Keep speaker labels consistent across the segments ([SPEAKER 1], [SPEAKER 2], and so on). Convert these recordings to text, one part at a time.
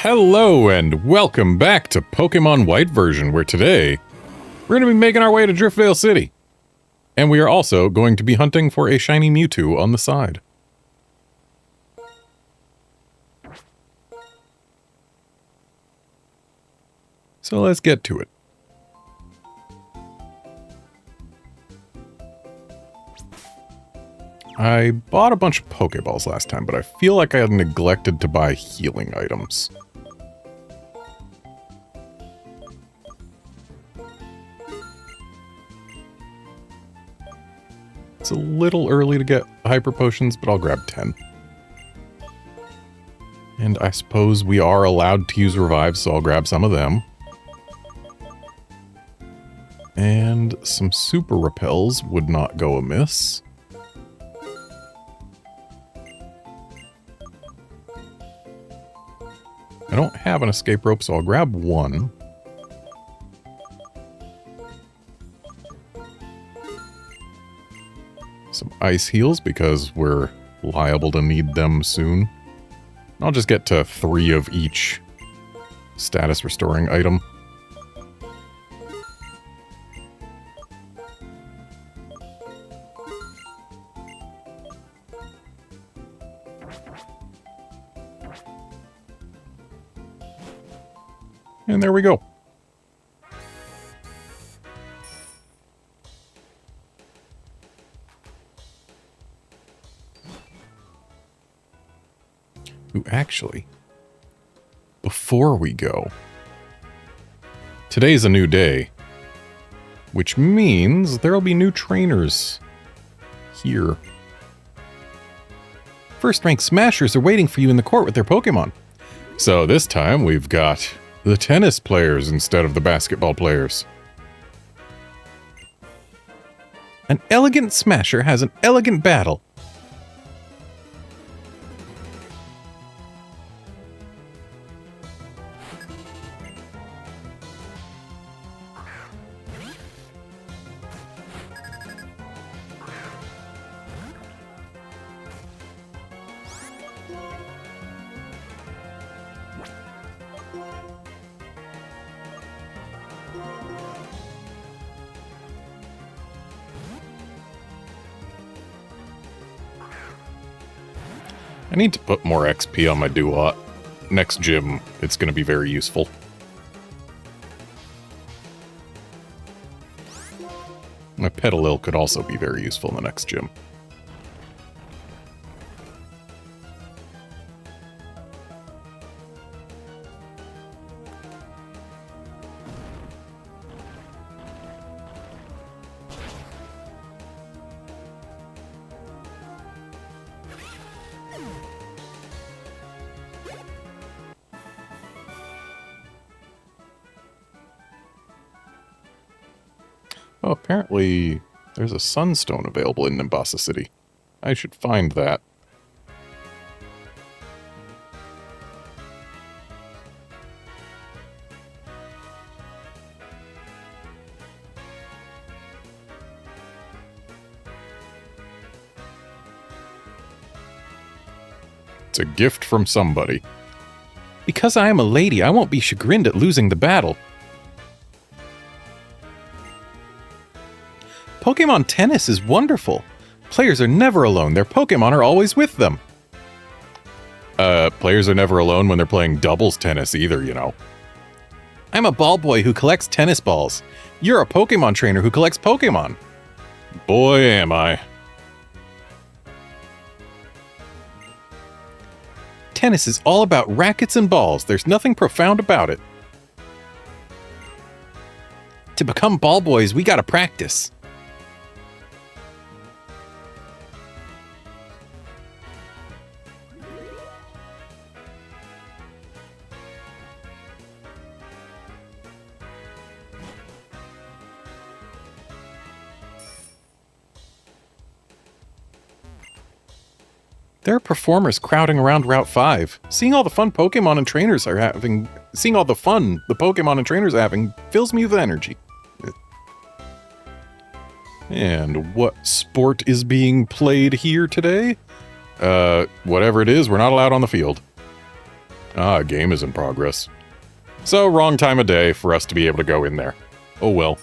[SPEAKER 1] Hello and welcome back to Pokemon White version, where today we're going to be making our way to Driftvale City. And we are also going to be hunting for a shiny Mewtwo on the side. So let's get to it. I bought a bunch of Poké Balls last time, but I feel like I had neglected to buy healing items. It's a little early to get Hyper Potions, but I'll grab 10. And I suppose we are allowed to use Revives, so I'll grab some of them. And some Super Repels would not go amiss. I don't have an escape rope, so I'll grab one. Some ice heals, because we're liable to need them soon. I'll just get to 3 of each status restoring item. And there we go. Ooh, actually, before we go, today's a new day, which means there'll be new trainers here. First-rank Smashers are waiting for you in the court with their Pokemon. So this time we've got the tennis players instead of the basketball players. An elegant Smasher has an elegant battle. I need to put more XP on my Duat. Next gym, it's going to be very useful. My Petalil could also be very useful in the next gym. Oh, apparently there's a Sunstone available in Nimbasa City. I should find that. It's a gift from somebody. Because I am a lady, I won't be chagrined at losing the battle. Pokemon tennis is wonderful. Players are never alone. Their Pokemon are always with them. Players are never alone when they're playing doubles tennis either, you know. I'm a ball boy who collects tennis balls. You're a Pokemon trainer who collects Pokemon. Boy, am I. Tennis is all about rackets and balls. There's nothing profound about it. To become ball boys, we gotta practice. There are performers crowding around Route 5. Seeing all the fun the Pokemon and trainers are having fills me with energy. And what sport is being played here today? Whatever it is, we're not allowed on the field. Ah, a game is in progress. So, wrong time of day for us to be able to go in there. Oh well.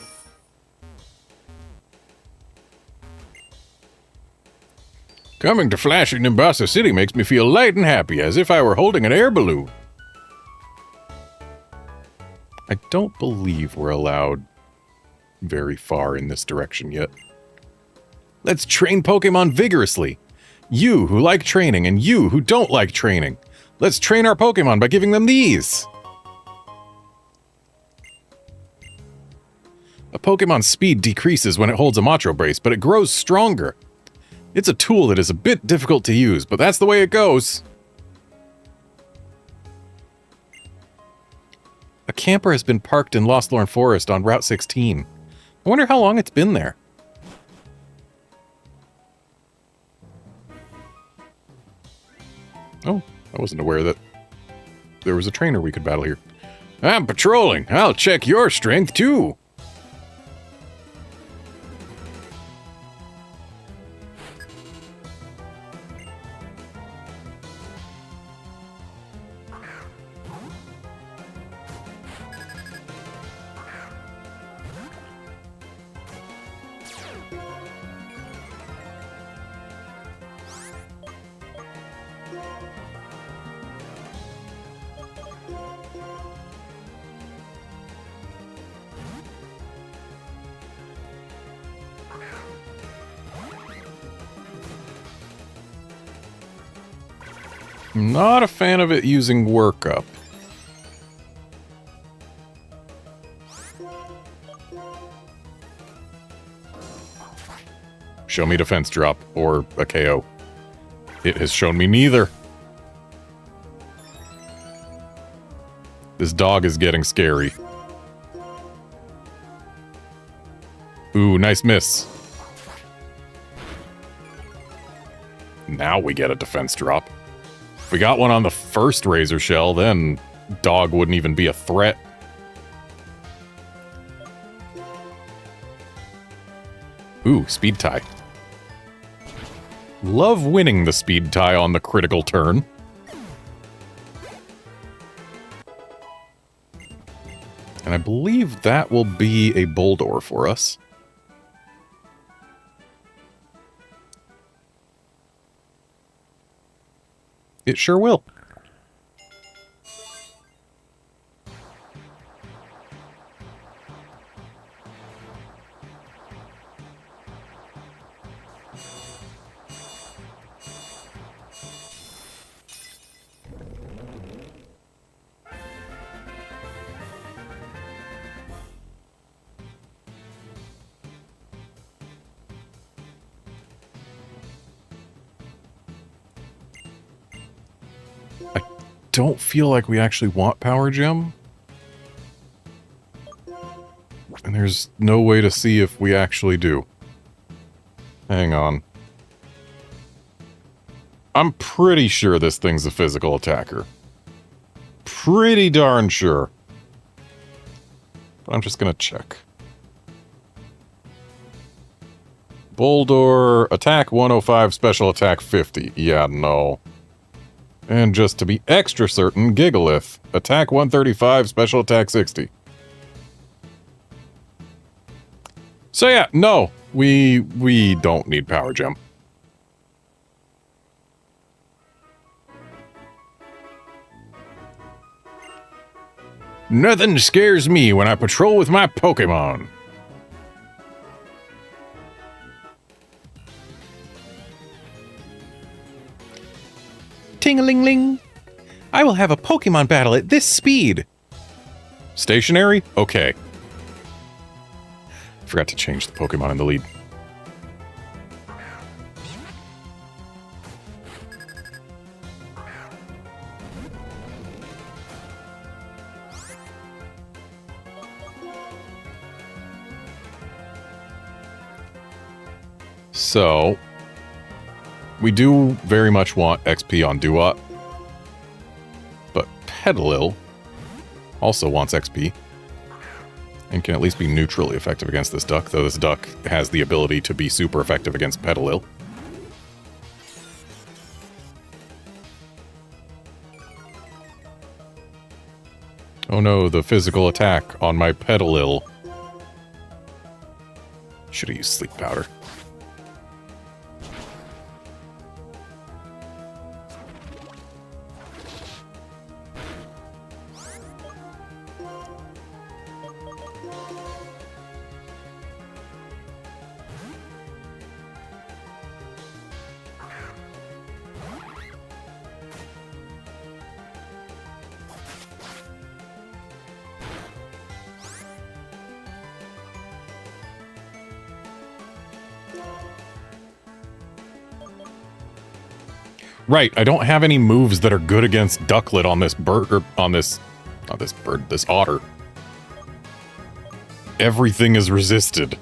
[SPEAKER 1] Coming to Flashy Nimbasa City makes me feel light and happy, as if I were holding an air balloon. I don't believe we're allowed very far in this direction yet. Let's train Pokemon vigorously. You who like training and you who don't like training. Let's train our Pokemon by giving them these. A Pokemon's speed decreases when it holds a Matro Brace, but it grows stronger. It's a tool that is a bit difficult to use, but that's the way it goes. A camper has been parked in Lostlorn Forest on Route 16. I wonder how long it's been there. Oh, I wasn't aware that there was a trainer we could battle here. I'm patrolling. I'll check your strength, too. Not a fan of it using workup. Show me defense drop or a KO. It has shown me neither. This dog is getting scary. Ooh, nice miss. Now we get a defense drop. If we got one on the first Razor Shell, then dog wouldn't even be a threat. Ooh, speed tie. Love winning the speed tie on the critical turn. And I believe that will be a Boldore for us. It sure will. Don't feel like we actually want Power Gem. And there's no way to see if we actually do. Hang on. I'm pretty sure this thing's a physical attacker. Pretty darn sure. But I'm just gonna check. Boldore, attack 105, special attack 50. Yeah, no. And just to be extra certain, Gigalith. Attack 135, special attack 60. So yeah, no. We don't need Power Gem. Nothing scares me when I patrol with my Pokemon. Ting-a-ling-ling. I will have a Pokemon battle at this speed. Stationary? Okay. Forgot to change the Pokemon in the lead. So, we do very much want XP on Duat, but Petalil also wants XP and can at least be neutrally effective against this duck, though this duck has the ability to be super effective against Petalil. Oh no, the physical attack on my Petalil. Should have used sleep powder. Right, I don't have any moves that are good against Ducklet on this bird, or on this, not this bird, this otter. Everything is resisted.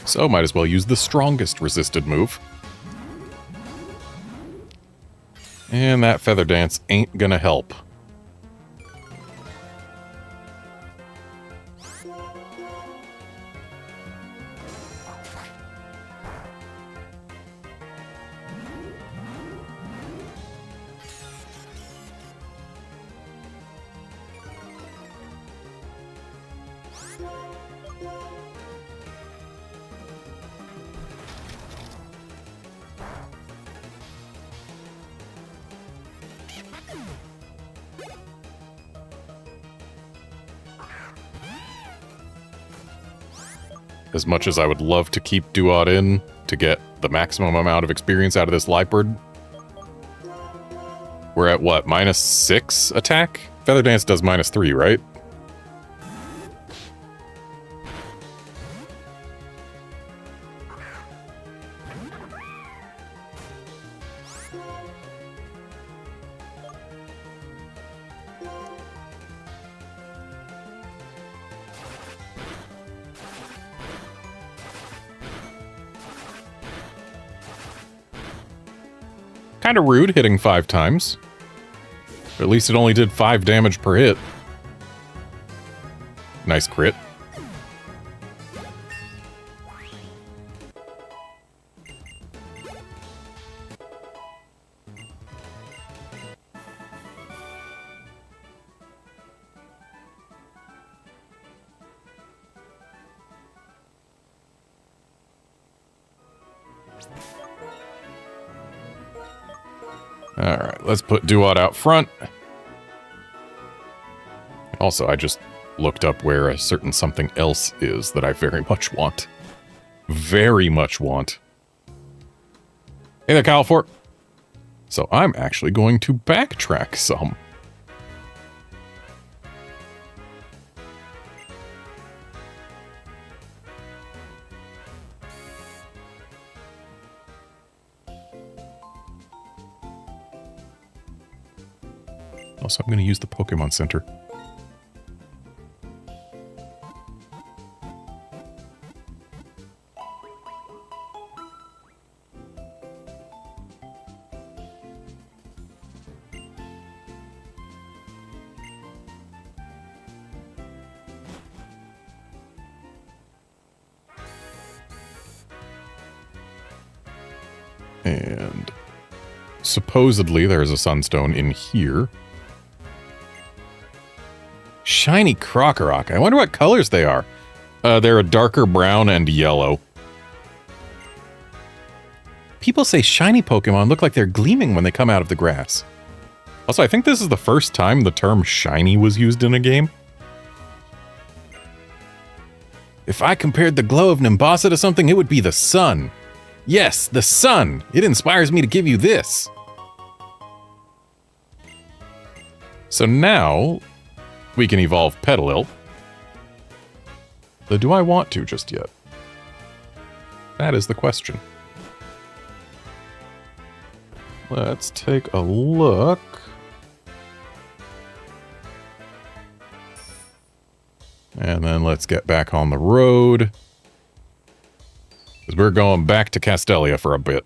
[SPEAKER 1] So might as well use the strongest resisted move. And that Feather Dance ain't gonna help. As much as I would love to keep Duat in to get the maximum amount of experience out of this Liepard, we're at what, -6 attack? Feather Dance does -3, right? Kind of rude hitting 5 times. But at least it only did 5 damage per hit. Nice crit. Alright, let's put Duat out front. Also, I just looked up where a certain something else is that I very much want. Very much want. Hey there, Calfort. So I'm actually going to backtrack some. Also, I'm going to use the Pokemon Center. And supposedly there's a Sunstone in here. Shiny Krokorok. I wonder what colors they are. They're a darker brown and yellow. People say shiny Pokemon look like they're gleaming when they come out of the grass. Also, I think this is the first time the term shiny was used in a game. If I compared the glow of Nimbasa to something, it would be the sun. Yes, the sun! It inspires me to give you this. So now we can evolve Petalil. But do I want to just yet? That is the question. Let's take a look. And then let's get back on the road. Because we're going back to Castelia for a bit.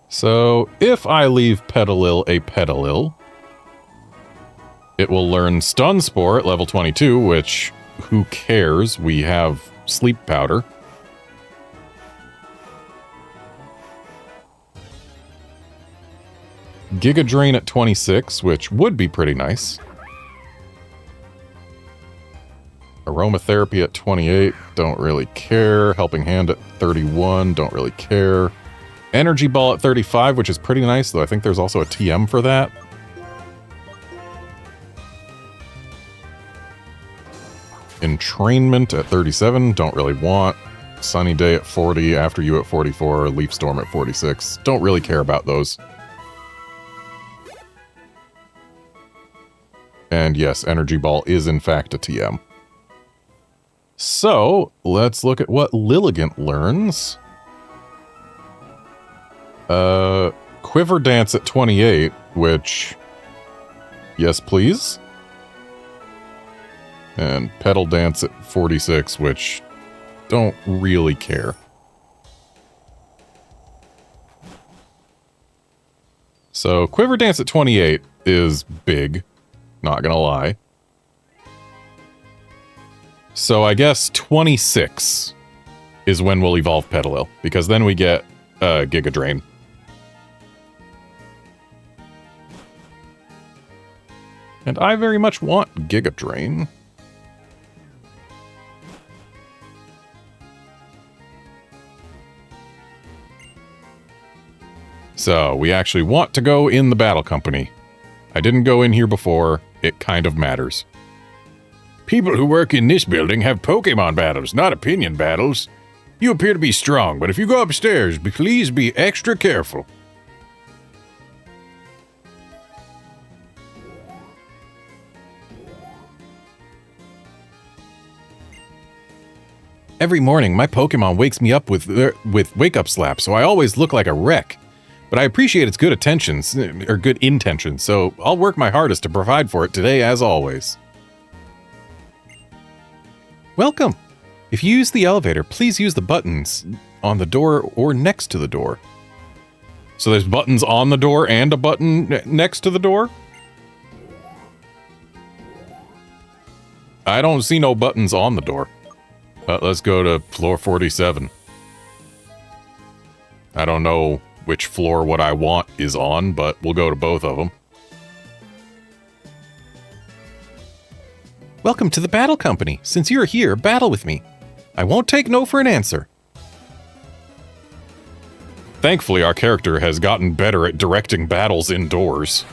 [SPEAKER 1] So, if I leave Petalil a Petalil, it will learn Stun Spore at level 22, which, who cares? We have Sleep Powder. Giga Drain at 26, which would be pretty nice. Aromatherapy at 28, don't really care. Helping Hand at 31, don't really care. Energy Ball at 35, which is pretty nice, though I think there's also a TM for that. Entrainment at 37, don't really want. Sunny Day at 40, After You at 44, Leaf Storm at 46. Don't really care about those. And yes, Energy Ball is in fact a TM. So, let's look at what Lilligant learns. Quiver Dance at 28, which... yes, please. And Petal Dance at 46, which... don't really care. So, Quiver Dance at 28 is big. Not gonna lie. So I guess 26 is when we'll evolve Petalil, because then we get Giga Drain. And I very much want Giga Drain. So, we actually want to go in the Battle Company. I didn't go in here before. It kind of matters. People who work in this building have Pokemon battles, not opinion battles. You appear to be strong, but if you go upstairs, please be extra careful. Every morning, my Pokemon wakes me up with wake-up slap, so I always look like a wreck. But I appreciate its good intentions, so I'll work my hardest to provide for it today as always. Welcome! If you use the elevator, please use the buttons on the door or next to the door. So there's buttons on the door and a button next to the door? I don't see no buttons on the door. Let's go to floor 47. I don't know which floor what I want is on, but we'll go to both of them. Welcome to the Battle Company. Since you're here, battle with me. I won't take no for an answer. Thankfully, our character has gotten better at directing battles indoors.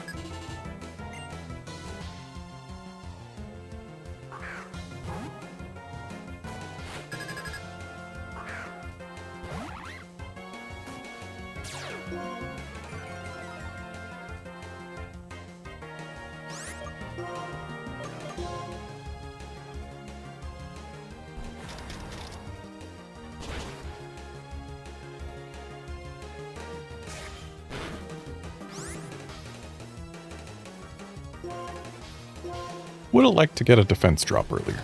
[SPEAKER 1] Would have liked to get a defense drop earlier.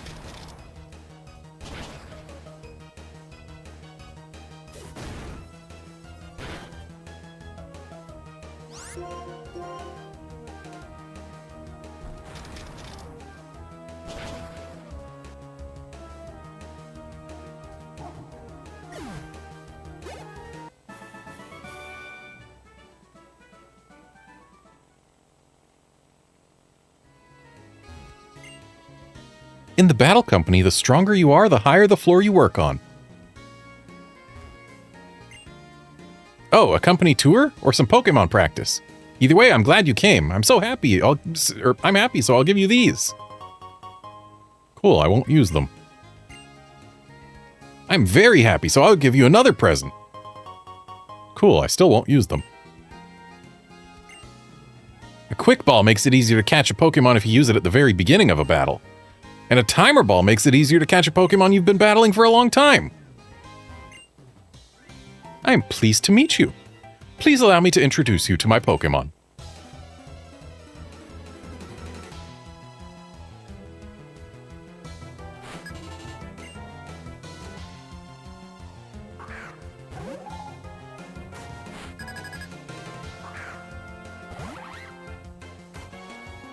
[SPEAKER 1] In the Battle Company, the stronger you are, the higher the floor you work on. Oh, a company tour? Or some Pokemon practice? Either way, I'm glad you came. I'm so happy. I'm happy, so I'll give you these. Cool, I won't use them. I'm very happy, so I'll give you another present. Cool, I still won't use them. A Quick Ball makes it easier to catch a Pokemon if you use it at the very beginning of a battle. And a Timer Ball makes it easier to catch a Pokemon you've been battling for a long time. I am pleased to meet you. Please allow me to introduce you to my Pokemon.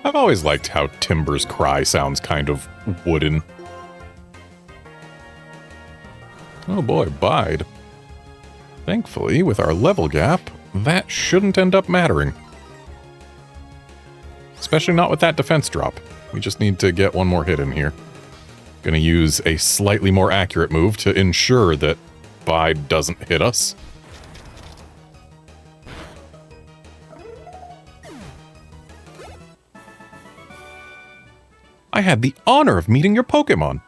[SPEAKER 1] I've always liked how Timber's cry sounds kind of wooden. Oh boy, Bide. Thankfully, with our level gap, that shouldn't end up mattering. Especially not with that defense drop. We just need to get one more hit in here. Gonna use a slightly more accurate move to ensure that Bide doesn't hit us. I had the honor of meeting your Pokemon.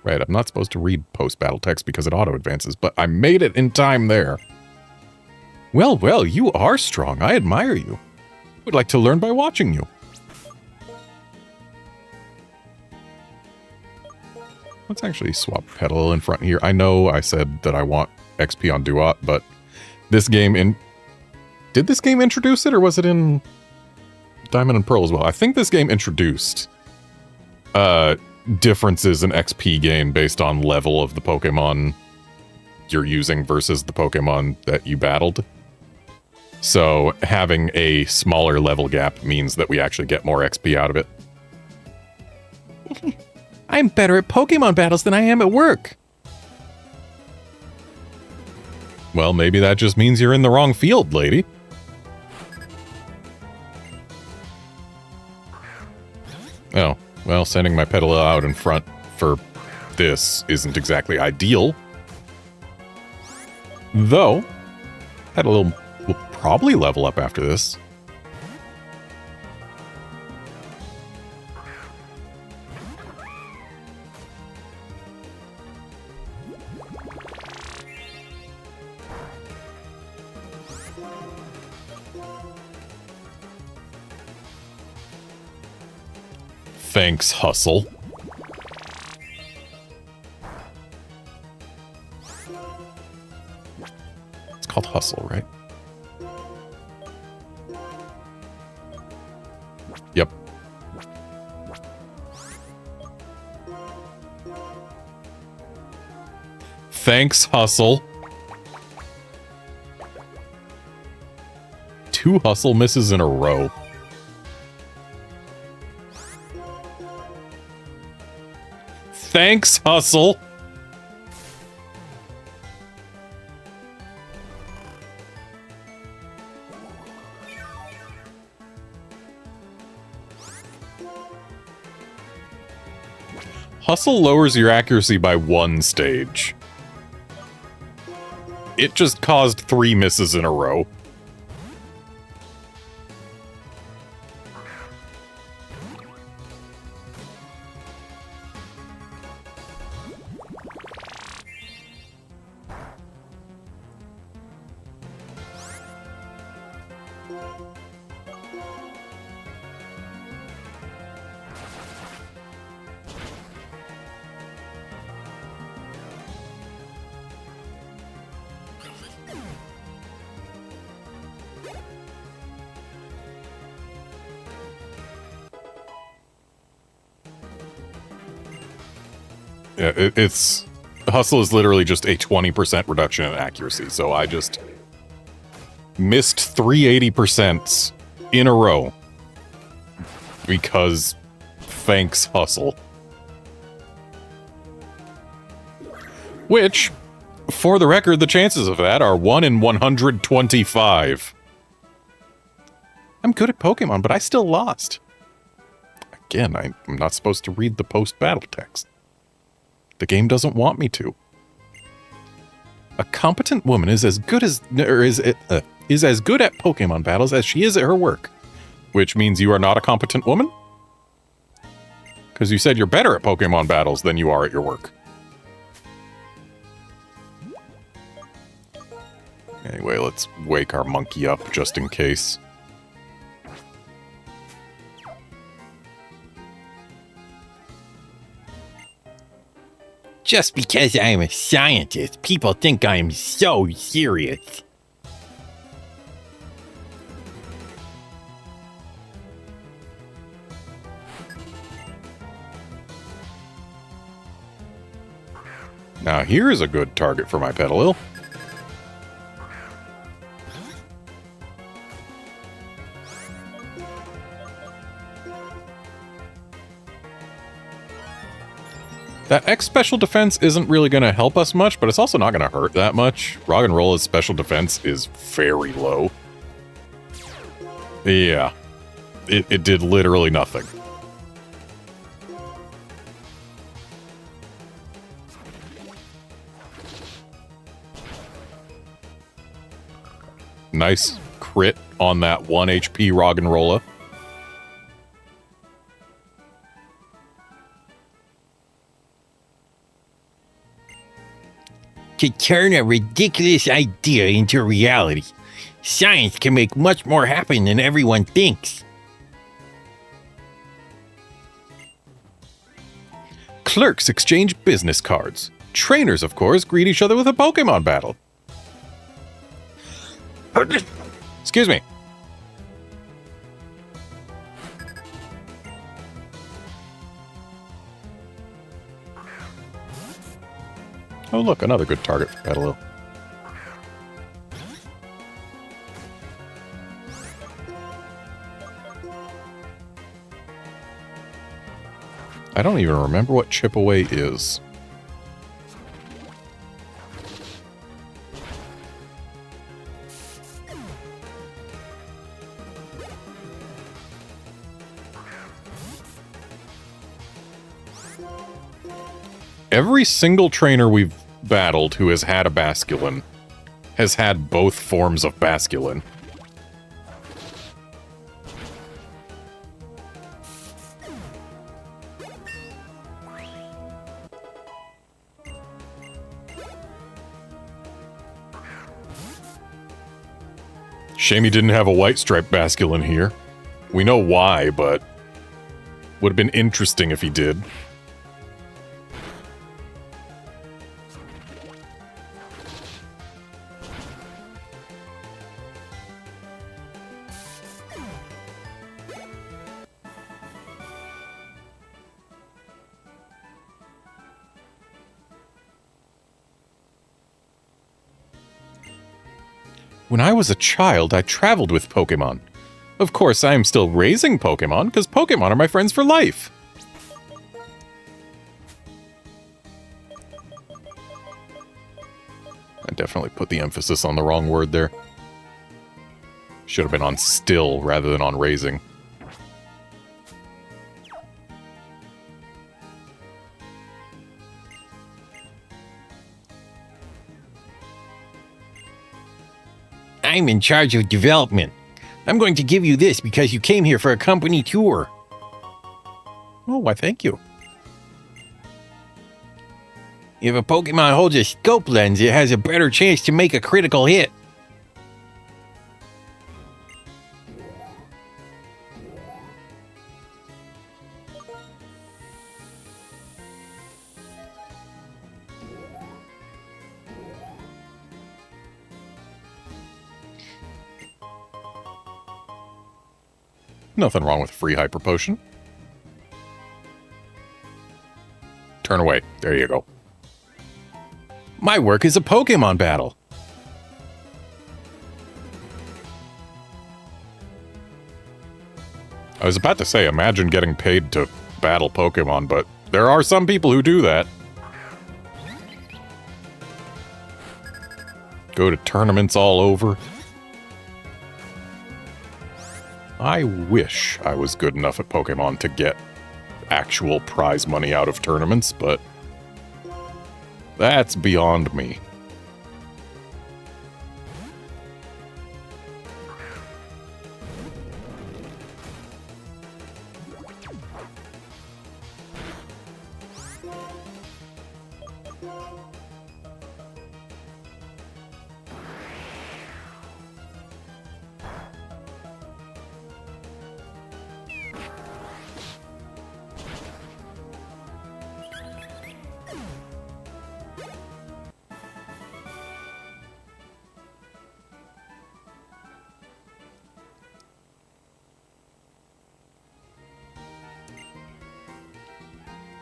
[SPEAKER 1] Right, I'm not supposed to read post-battle text because it auto-advances, but I made it in time there. Well, well, you are strong. I admire you. Would like to learn by watching you. Let's actually swap Petal in front here. I know I said that I want XP on Duat, but this game did this game introduce it, or was it in Diamond and Pearl as well? I think this game introduced differences in XP gain based on level of the Pokemon you're using versus the Pokemon that you battled. So having a smaller level gap means that we actually get more XP out of it. I'm better at Pokemon battles than I am at work. Well, maybe that just means you're in the wrong field, lady. Oh, well, sending my Petal out in front for this isn't exactly ideal. Though, Petal will probably level up after this. Thanks, Hustle. It's called Hustle, right? Yep. Thanks, Hustle. 2 Hustle misses in a row. Thanks, Hustle. Hustle lowers your accuracy by 1 stage. It just caused 3 misses in a row. Yeah, it's... Hustle is literally just a 20% reduction in accuracy, so I just missed 380% in a row. Because thanks, Hustle. Which, for the record, the chances of that are 1 in 125. I'm good at Pokemon, but I still lost. Again, I'm not supposed to read the post-battle text. The game doesn't want me to. A competent woman is as good as as good at Pokemon battles as she is at her work. Which means you are not a competent woman? Because you said you're better at Pokemon battles than you are at your work. Anyway, let's wake our monkey up just in case.
[SPEAKER 2] Just because I am a scientist, people think I am so serious.
[SPEAKER 1] Now here is a good target for my Petalil. That X special defense isn't really going to help us much, but it's also not going to hurt that much. Rock and Roll's special defense is very low. Yeah. it did literally nothing. Nice crit on that 1 HP Roggenrola.
[SPEAKER 2] To turn a ridiculous idea into reality, science can make much more happen than everyone thinks.
[SPEAKER 1] Clerks exchange business cards. Trainers, of course, greet each other with a Pokemon battle. Excuse me. Oh, look, another good target for Petalil. I don't even remember what Chip Away is. Every single trainer we've battled who has had a Basculin has had both forms of Basculin. Shame he didn't have a white striped Basculin here. We know why, but would have been interesting if he did. When I was a child, I traveled with Pokemon. Of course, I am still raising Pokemon, because Pokemon are my friends for life. I definitely put the emphasis on the wrong word there. Should have been on still rather than on raising.
[SPEAKER 2] I'm in charge of development. I'm going to give you this because you came here for a company tour.
[SPEAKER 1] Oh, why thank you.
[SPEAKER 2] If a Pokemon holds a scope lens, it has a better chance to make a critical hit.
[SPEAKER 1] Nothing wrong with free Hyper Potion. Turn away. There you go. My work is a Pokemon battle. I was about to say, imagine getting paid to battle Pokemon, but there are some people who do that. Go to tournaments all over. I wish I was good enough at Pokemon to get actual prize money out of tournaments, but that's beyond me.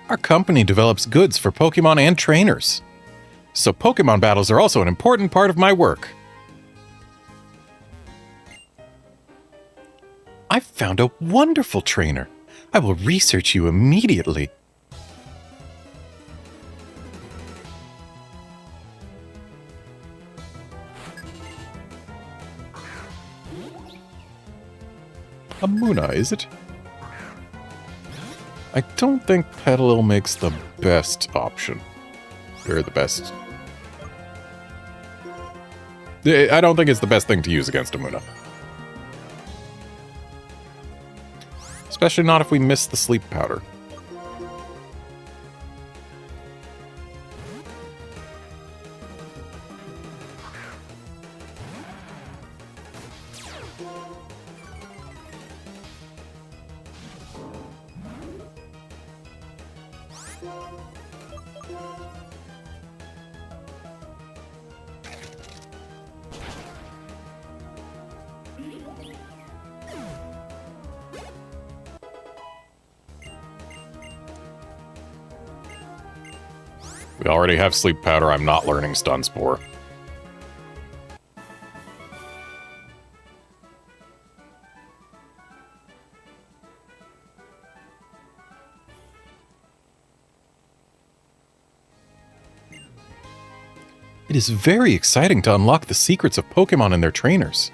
[SPEAKER 1] Our company develops goods for Pokemon and trainers. So Pokemon battles are also an important part of my work. I've found a wonderful trainer. I will research you immediately. a Munna, is it? I don't think Petalil makes the best option. Or the best... I don't think it's the best thing to use against a Munna. Especially not if we miss the sleep powder. We already have sleep powder. I'm not learning stun spore. It is very exciting to unlock the secrets of Pokemon and their trainers.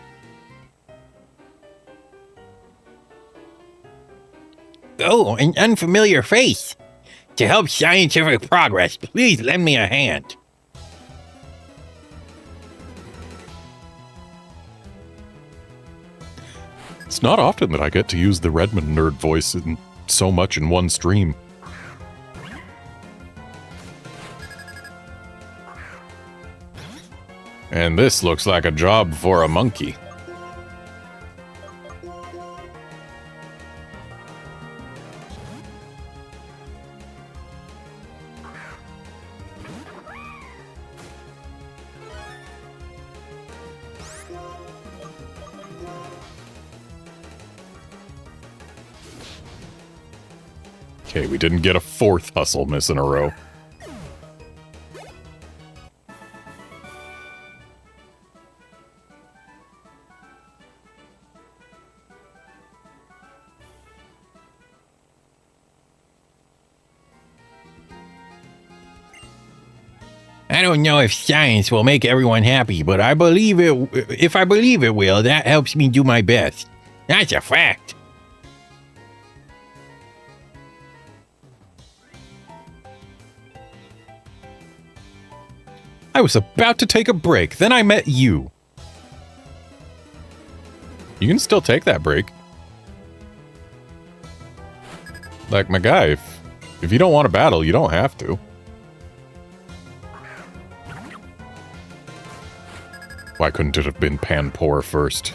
[SPEAKER 2] Oh, an unfamiliar face. To help scientific progress, please lend me a hand.
[SPEAKER 1] It's not often that I get to use the Redmond nerd voice in so much in one stream. And this looks like a job for a monkey. Okay, we didn't get a fourth hustle miss in a row.
[SPEAKER 2] I don't know if science will make everyone happy, but I believe it. If I believe it will, that helps me do my best. That's a fact.
[SPEAKER 1] I was about to take a break, then I met you. You can still take that break. Like, my guy, if you don't want to battle, you don't have to. Why couldn't it have been Panpour first?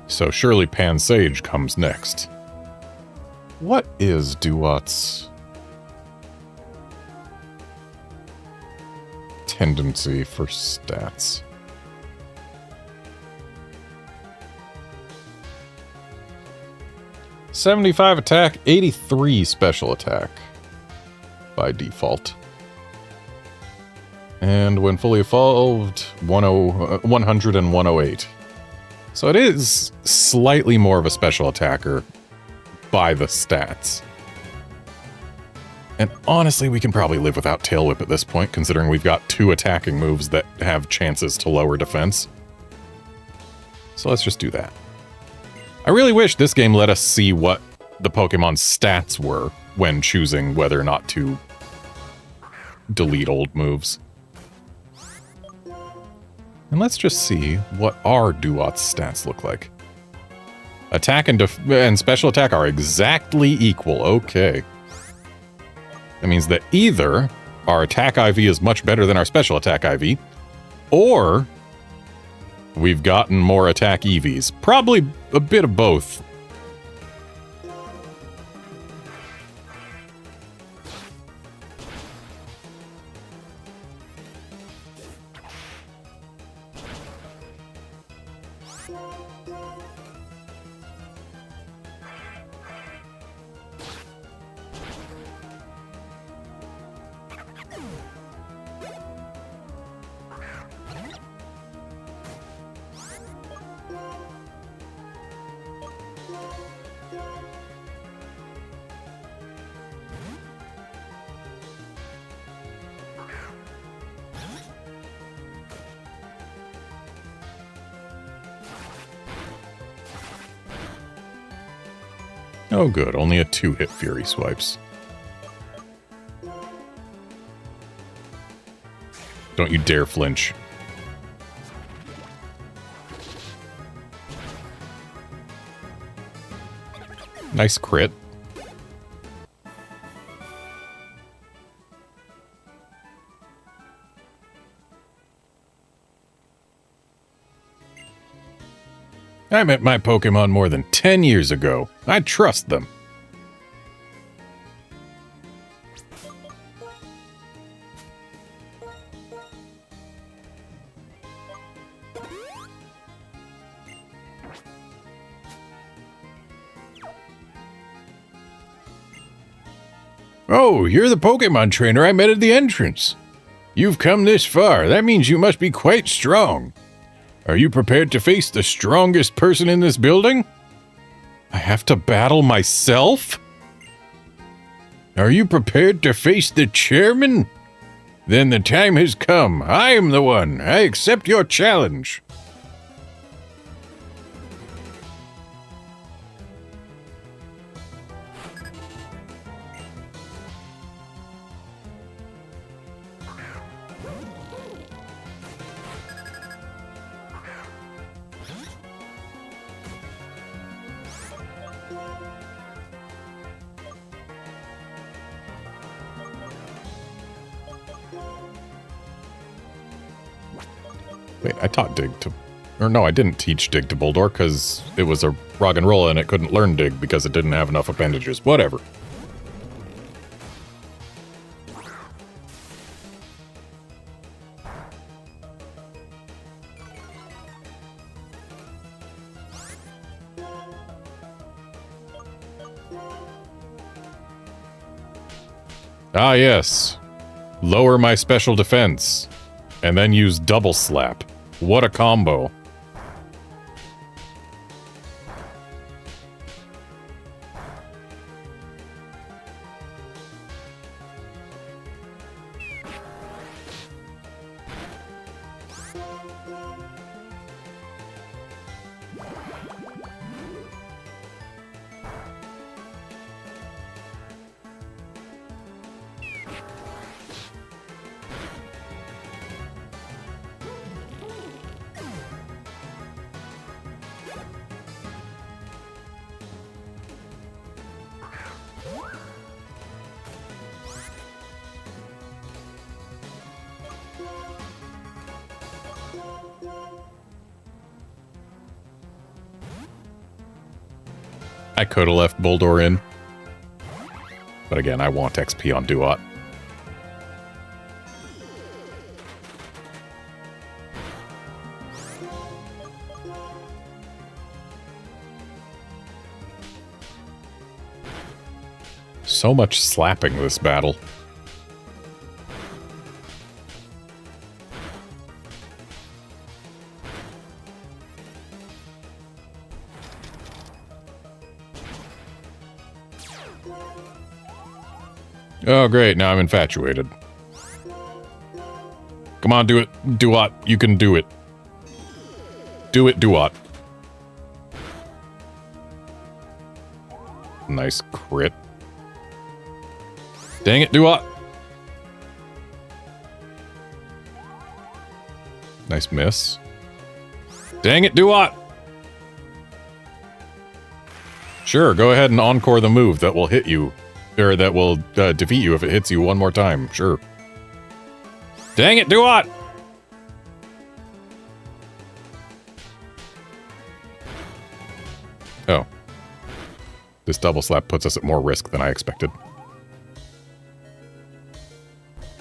[SPEAKER 1] So surely Pansage comes next. What is Duat's tendency for stats? "75 attack, 83 special attack by default. And when fully evolved, 100 and 108. So it is slightly more of a special attacker by the stats. And honestly, we can probably live without Tail Whip at this point, considering we've got 2 attacking moves that have chances to lower defense. So let's just do that. I really wish this game let us see what the Pokemon's stats were when choosing whether or not to delete old moves. And let's just see what our Duat's stats look like. Attack and special attack are exactly equal. Okay. That means that either our attack IV is much better than our special attack IV, or we've gotten more attack EVs. Probably a bit of both. Oh good, only a 2-hit Fury Swipes. Don't you dare flinch. Nice crit. I met my Pokemon more than 10 years ago. I trust them. Oh, you're the Pokemon trainer I met at the entrance. You've come this far. That means you must be quite strong. Are you prepared to face the strongest person in this building? I have to battle myself? Are you prepared to face the chairman? Then the time has come. I am the one. I accept your challenge. Wait, I taught Dig to... Or no, I didn't teach Dig to Bulldor because it was a rock and roll and it couldn't learn Dig because it didn't have enough appendages. Whatever. Ah, yes. Lower my special defense. And then use Double Slap. What a combo. I could have left Bulldor in. But again, I want XP on Duat. So much slapping this battle. Oh, great. Now I'm infatuated. Come on, do it. Duat. You can do it. Do it, Duat. Nice crit. Dang it, Duat. Nice miss. Dang it, Duat. Sure, go ahead and encore the move that will hit you. Or that will defeat you if it hits you one more time. Sure. Dang it, Duat! Oh. This double slap puts us at more risk than I expected.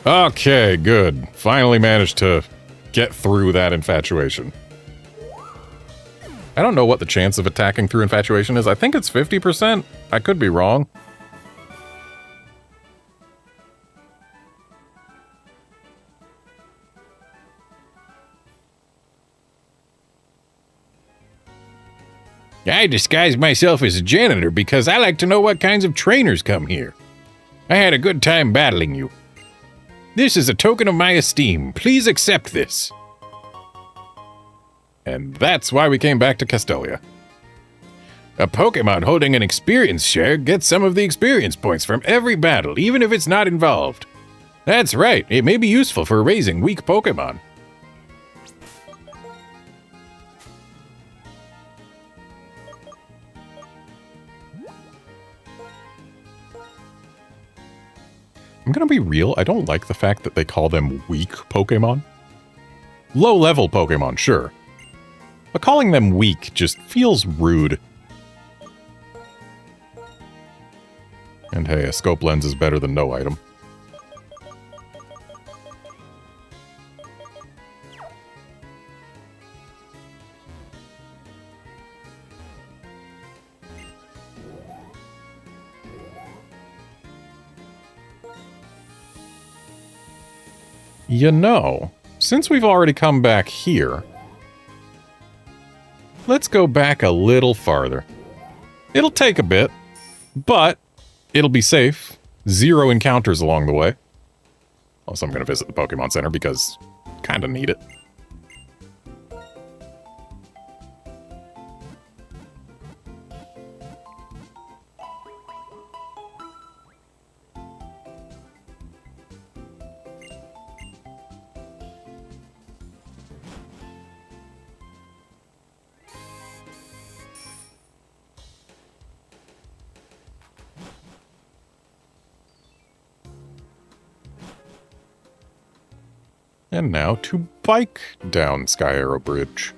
[SPEAKER 1] Okay, good. Finally managed to get through that infatuation. I don't know what the chance of attacking through Infatuation is. I think it's 50%. I could be wrong.
[SPEAKER 2] I disguised myself as a janitor because I like to know what kinds of trainers come here. I had a good time battling you. This is a token of my esteem. Please accept this.
[SPEAKER 1] And that's why we came back to Castelia.
[SPEAKER 2] A Pokemon holding an experience share gets some of the experience points from every battle, even if it's not involved. That's right, it may be useful for raising weak Pokemon.
[SPEAKER 1] I'm gonna be real, I don't like the fact that they call them weak Pokemon. Low-level Pokemon, sure. But calling them weak just feels rude. And hey, a scope lens is better than no item. You know, since we've already come back here, let's go back a little farther. It'll take a bit, but it'll be safe. 0 encounters along the way. Also, I'm going to visit the Pokemon Center because kind of need it. And now to bike down Sky Arrow Bridge.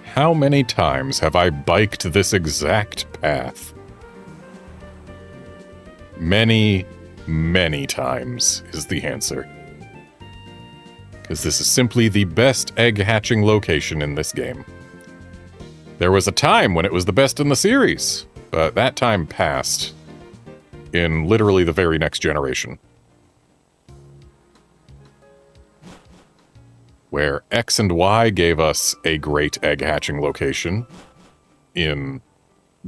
[SPEAKER 1] How many times have I biked this exact path? Many, many times is the answer. Because this is simply the best egg hatching location in this game. There was a time when it was the best in the series, but that time passed in literally the very next generation. Where X and Y gave us a great egg hatching location in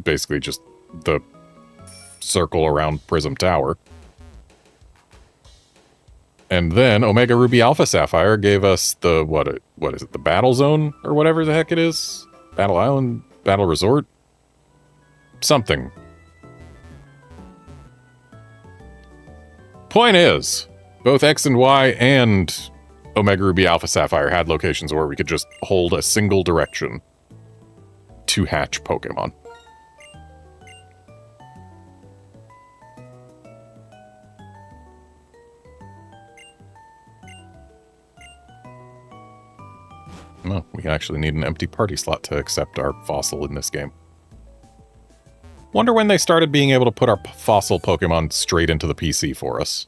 [SPEAKER 1] basically just the circle around Prism Tower. And then Omega Ruby Alpha Sapphire gave us the, what is it, the Battle Zone or whatever the heck it is? Battle Island? Battle Resort? Something. Point is, both X and Y and Omega Ruby Alpha Sapphire had locations where we could just hold a single direction to hatch Pokemon. Well, we actually need an empty party slot to accept our fossil in this game. Wonder when they started being able to put our fossil Pokemon straight into the PC for us.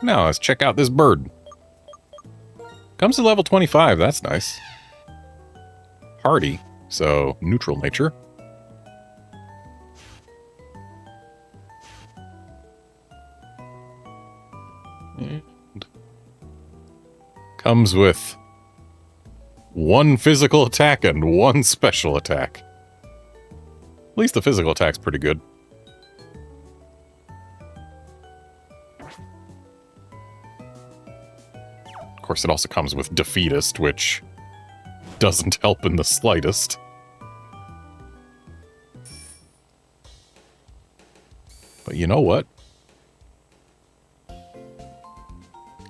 [SPEAKER 1] Now, let's check out this bird. Comes to level 25, that's nice. Hardy, so neutral nature. And comes with 1 physical attack and 1 special attack. At least the physical attack's pretty good. Of course, it also comes with Defeatist, which doesn't help in the slightest. You know what?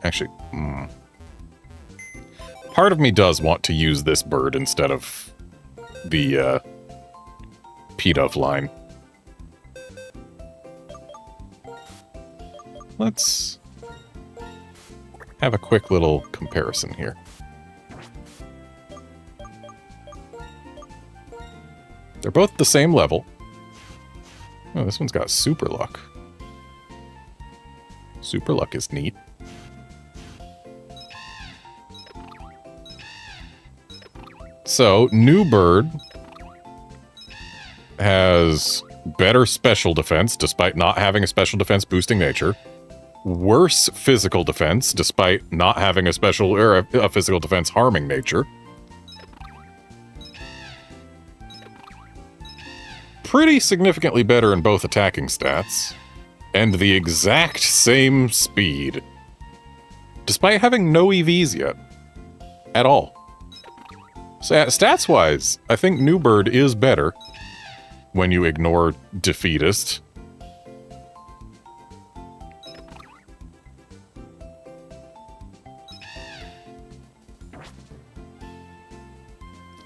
[SPEAKER 1] Actually, part of me does want to use this bird instead of the P-Dove line. Let's have a quick little comparison here. They're both the same level. Oh, this one's got super luck. Super luck is neat. So, new bird has better special defense despite not having a special defense boosting nature. Worse physical defense despite not having a special or a physical defense harming nature. Pretty significantly better in both attacking stats, and the exact same speed, despite having no EVs yet, at all. So stats-wise, I think New Bird is better when you ignore Defeatist.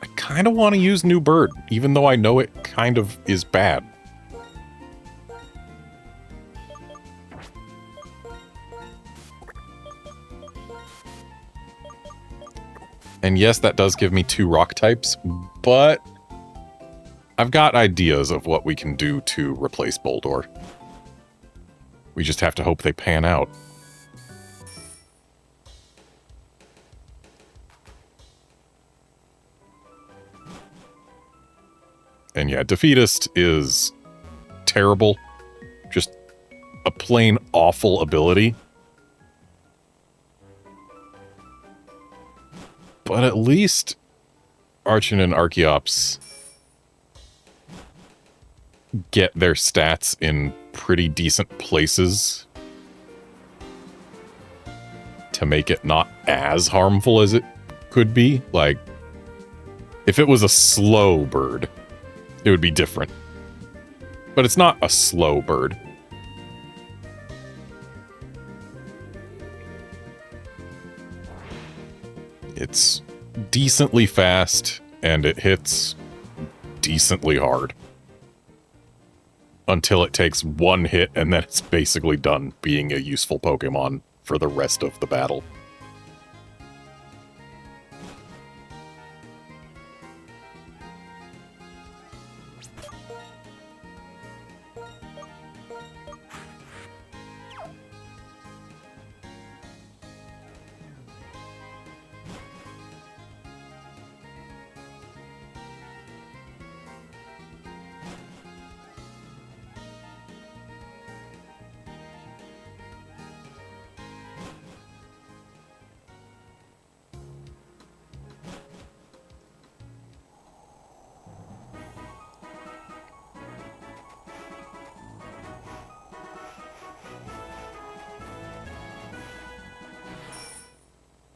[SPEAKER 1] I kind of want to use New Bird, even though I know it kind of is bad. And yes, that does give me 2 rock types, but I've got ideas of what we can do to replace Boldor. We just have to hope they pan out. And yeah, Defeatist is terrible. Just a plain awful ability. But at least Archon and Archeops get their stats in pretty decent places to make it not as harmful as it could be. Like, if it was a slow bird, it would be different. But it's not a slow bird. It's decently fast, and it hits decently hard. Until it takes 1 hit, and then it's basically done being a useful Pokemon for the rest of the battle.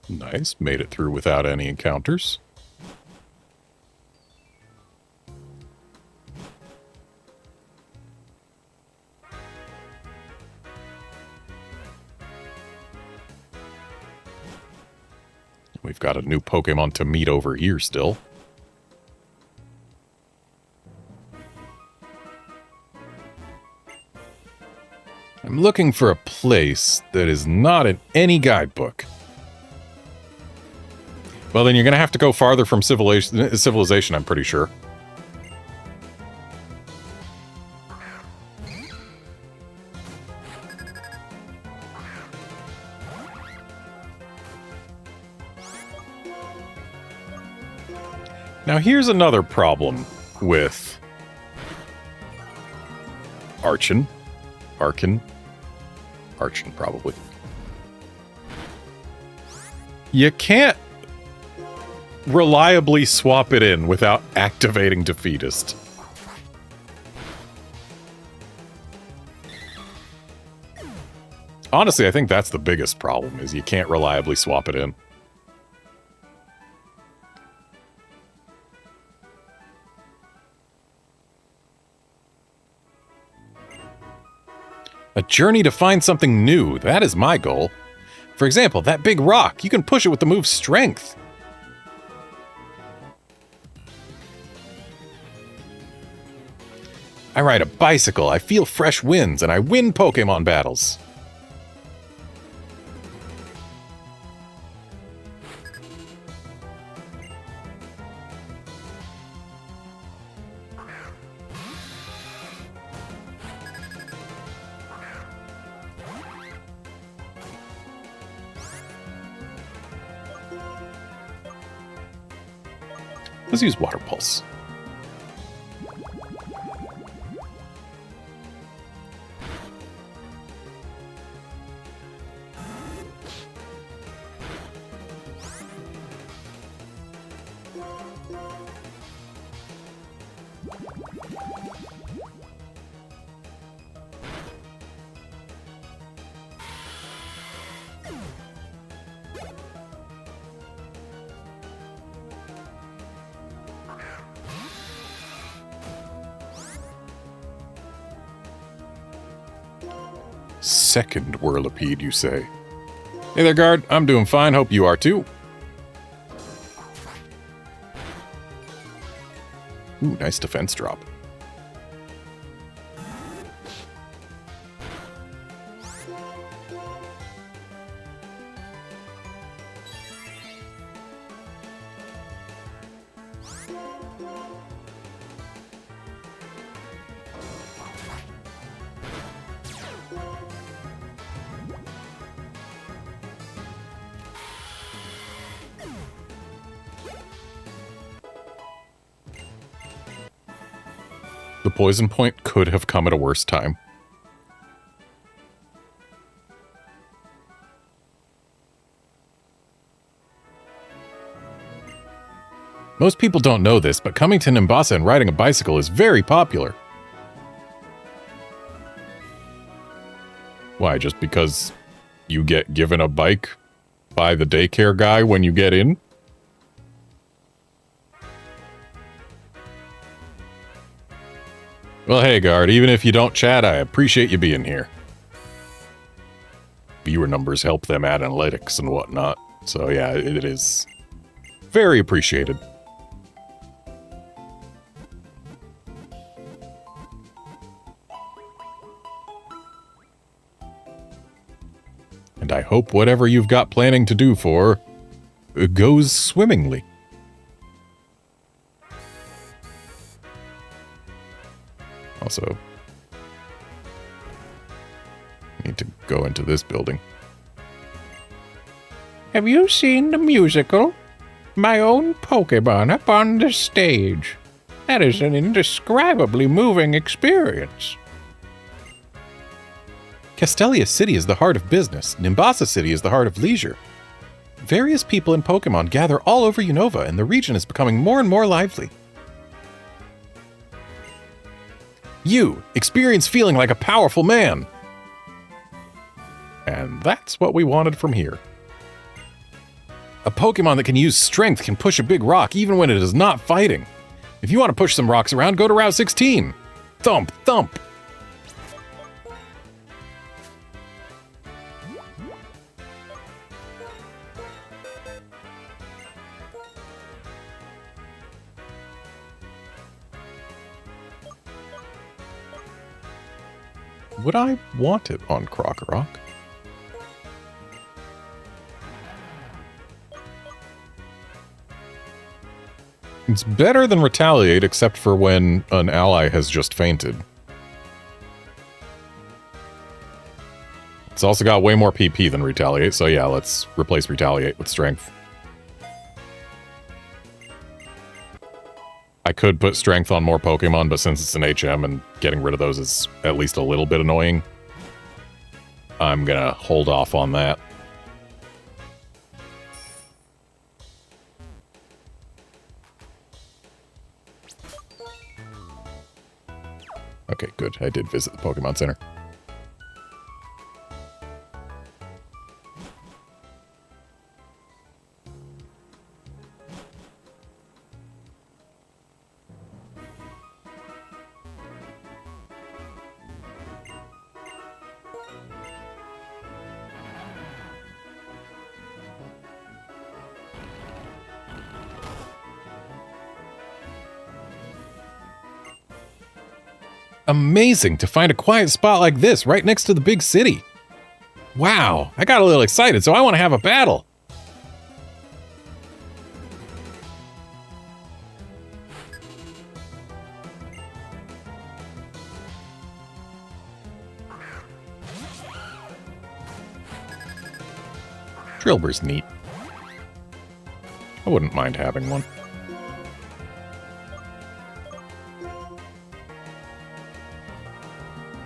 [SPEAKER 1] Nice, made it through without any encounters. We've got a new Pokemon to meet over here still. I'm looking for a place that is not in any guidebook. Well, then you're going to have to go farther from civilization, I'm pretty sure. Now, here's another problem with Archon, probably. You can't reliably swap it in without activating Defeatist. Honestly, I think that's the biggest problem, is you can't reliably swap it in. A journey to find something new, that is my goal. For example, that big rock, you can push it with the move Strength. I ride a bicycle, I feel fresh winds, and I win Pokemon battles. Let's use Water Pulse. Second Whirlipede, you say? Hey there, guard. I'm doing fine. Hope you are too. Ooh, nice defense drop. The poison point could have come at a worse time. Most people don't know this, but coming to Nimbasa and riding a bicycle is very popular. Why, just because you get given a bike by the daycare guy when you get in? Well, hey, guard, even if you don't chat, I appreciate you being here. Viewer numbers help them add analytics and whatnot, so yeah, it is very appreciated. And I hope whatever you've got planning to do for goes swimmingly. Also, need to go into this building.
[SPEAKER 2] Have you seen the musical? My own Pokemon up on the stage. That is an indescribably moving experience.
[SPEAKER 1] Castelia City is the heart of business. Nimbasa City is the heart of leisure. Various people and Pokemon gather all over Unova, and the region is becoming more and more lively. You experience feeling like a powerful man. And that's what we wanted from here. A Pokemon that can use strength can push a big rock even when it is not fighting. If you want to push some rocks around, go to Route 16. Thump, thump. Would I want it on Krokorok? It's better than Retaliate, except for when an ally has just fainted. It's also got way more PP than Retaliate, so yeah, let's replace Retaliate with Strength. I could put Strength on more Pokemon, but since it's an HM and getting rid of those is at least a little bit annoying, I'm gonna hold off on that. Okay, good. I did visit the Pokemon Center. amazing to find a quiet spot like this right next to the big city. Wow, I got a little excited, so I want to have a battle. Drillbur's neat. I wouldn't mind having one.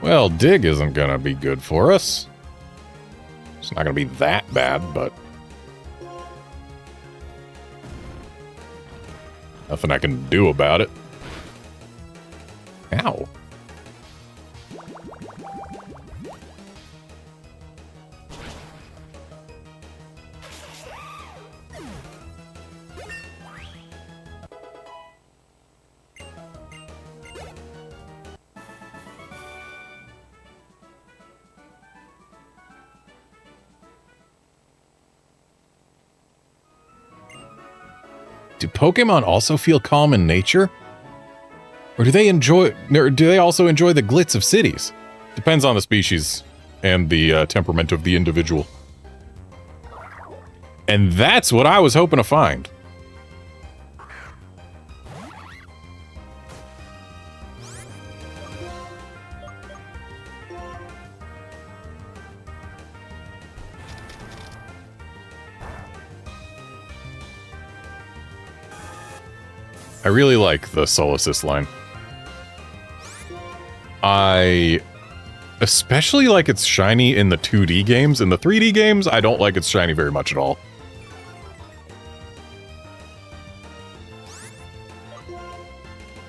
[SPEAKER 1] Well, dig isn't gonna be good for us. It's not gonna be that bad, but nothing I can do about it. Ow. Do Pokemon also feel calm in nature? Or do they also enjoy the glitz of cities? Depends on the species and the temperament of the individual. And that's what I was hoping to find. I really like the Soul Assist line. I especially like its shiny in the 2D games. In the 3D games, I don't like its shiny very much at all.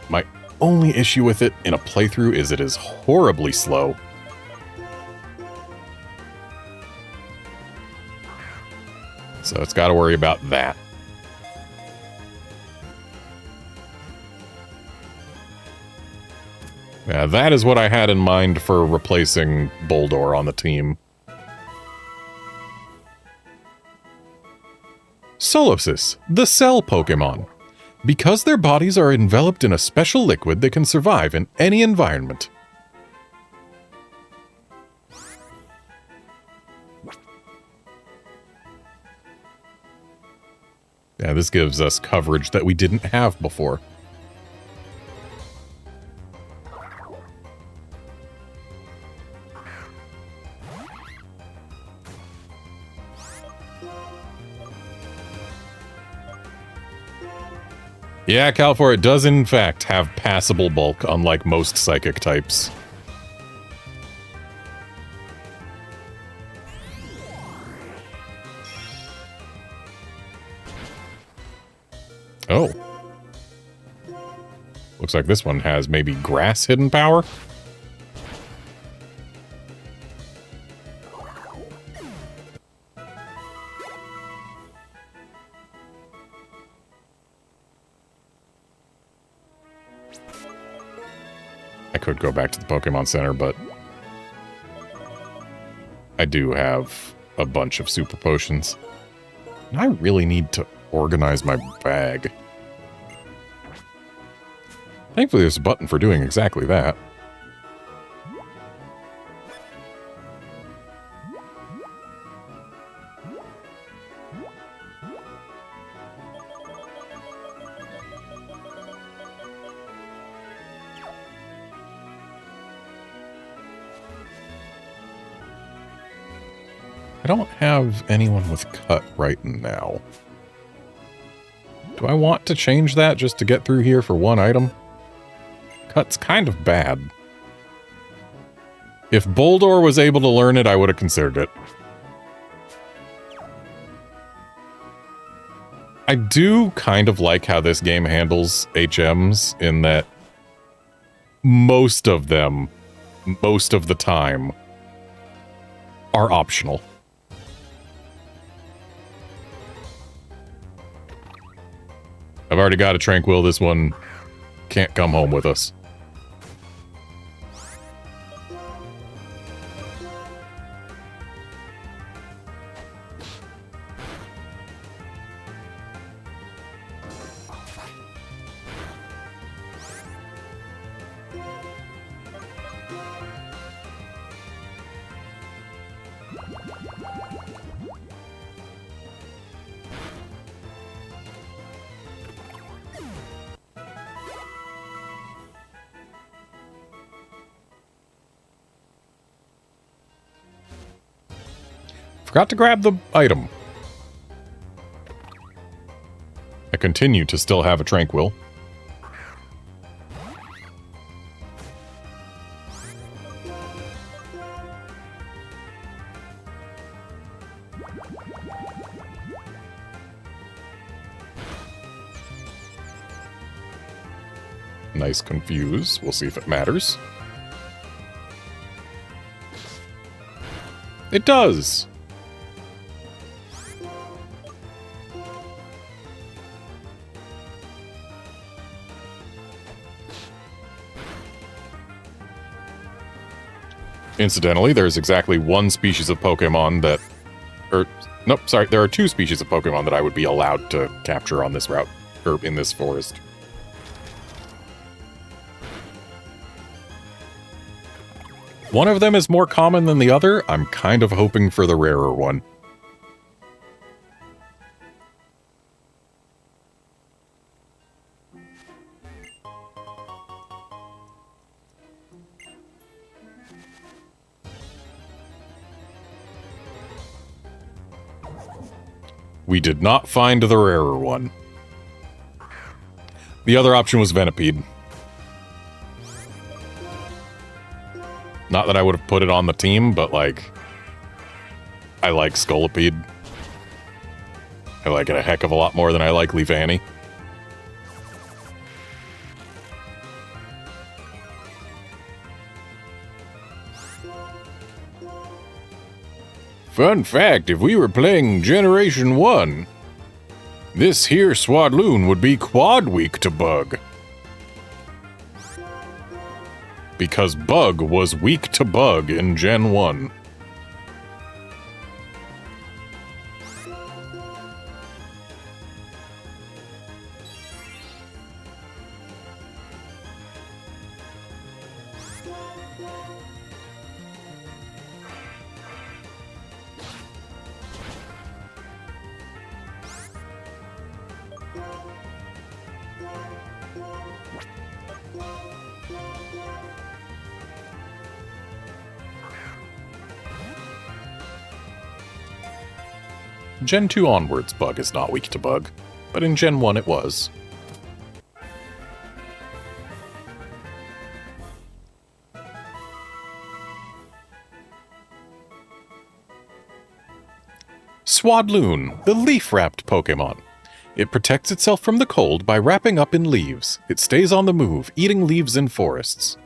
[SPEAKER 1] My only issue with it in a playthrough is it is horribly slow. So it's got to worry about that. Yeah, that is what I had in mind for replacing Boldore on the team. Solipsis, the cell Pokemon. Because their bodies are enveloped in a special liquid, they can survive in any environment. Yeah, this gives us coverage that we didn't have before. Yeah, Calfor, it does in fact have passable bulk, unlike most psychic types. Oh. Looks like this one has maybe grass hidden power. I could go back to the Pokemon Center, but I do have a bunch of super potions. And I really need to organize my bag. Thankfully, there's a button for doing exactly that. I don't have anyone with cut right now. Do I want to change that just to get through here for one item? Cut's kind of bad. If Boldore was able to learn it, I would have considered it. I do kind of like how this game handles HMs in that most of them, most of the time, are optional. I've already got a Tranquil. This one can't come home with us. Forgot to grab the item. I continue to still have a Tranquil. Nice Confuse. We'll see if it matters. It does! Incidentally, there's exactly one species of Pokemon that... nope, sorry, there are two species of Pokemon that I would be allowed to capture on this route, or in this forest. One of them is more common than the other. I'm kind of hoping for the rarer one. We did not find the rarer one. The other option was Venipede. Not that I would have put it on the team, but, like, I like Scolipede. I like it a heck of a lot more than I like Leavanny.
[SPEAKER 2] Fun fact, if we were playing Generation 1, this here Swadloon would be quad weak to Bug.
[SPEAKER 1] Because Bug was weak to Bug in Gen 1. Gen 2 onwards, Bug is not weak to Bug, but in Gen 1 it was. Swadloon, the leaf-wrapped Pokemon. It protects itself from the cold by wrapping up in leaves. It stays on the move, eating leaves in forests.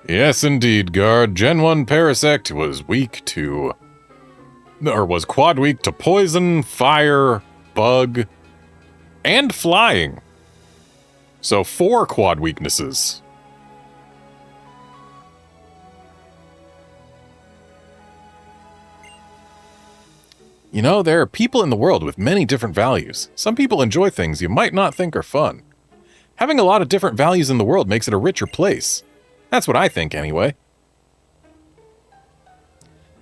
[SPEAKER 1] Yes, indeed, Guard. Gen 1 Parasect was weak to... or was quad weak to poison, fire, bug, and flying. So 4 quad weaknesses. You know, there are people in the world with many different values. Some people enjoy things you might not think are fun. Having a lot of different values in the world makes it a richer place. That's what I think, anyway.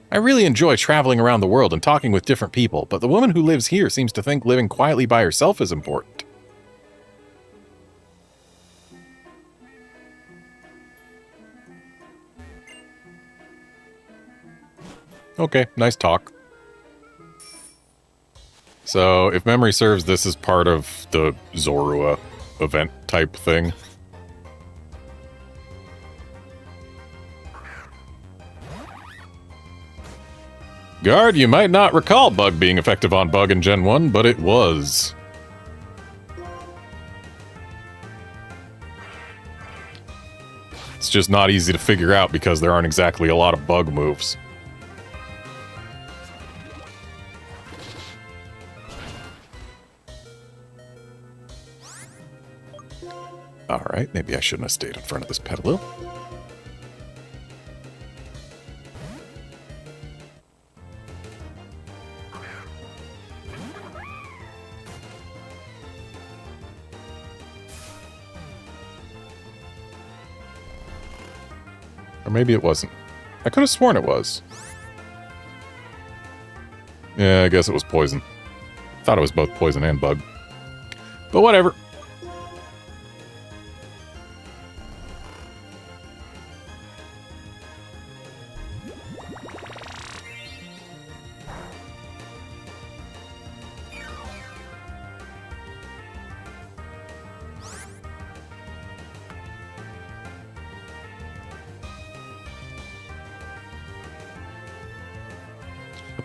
[SPEAKER 1] I really enjoy traveling around the world and talking with different people, but the woman who lives here seems to think living quietly by herself is important. Okay, nice talk. So, if memory serves, this is part of the Zorua event type thing. Guard, you might not recall Bug being effective on Bug in Gen 1, but it was. It's just not easy to figure out because there aren't exactly a lot of Bug moves. Alright, maybe I shouldn't have stayed in front of this Petalil. Or maybe it wasn't. I could have sworn it was. Yeah, I guess it was poison. Thought it was both poison and bug. But whatever.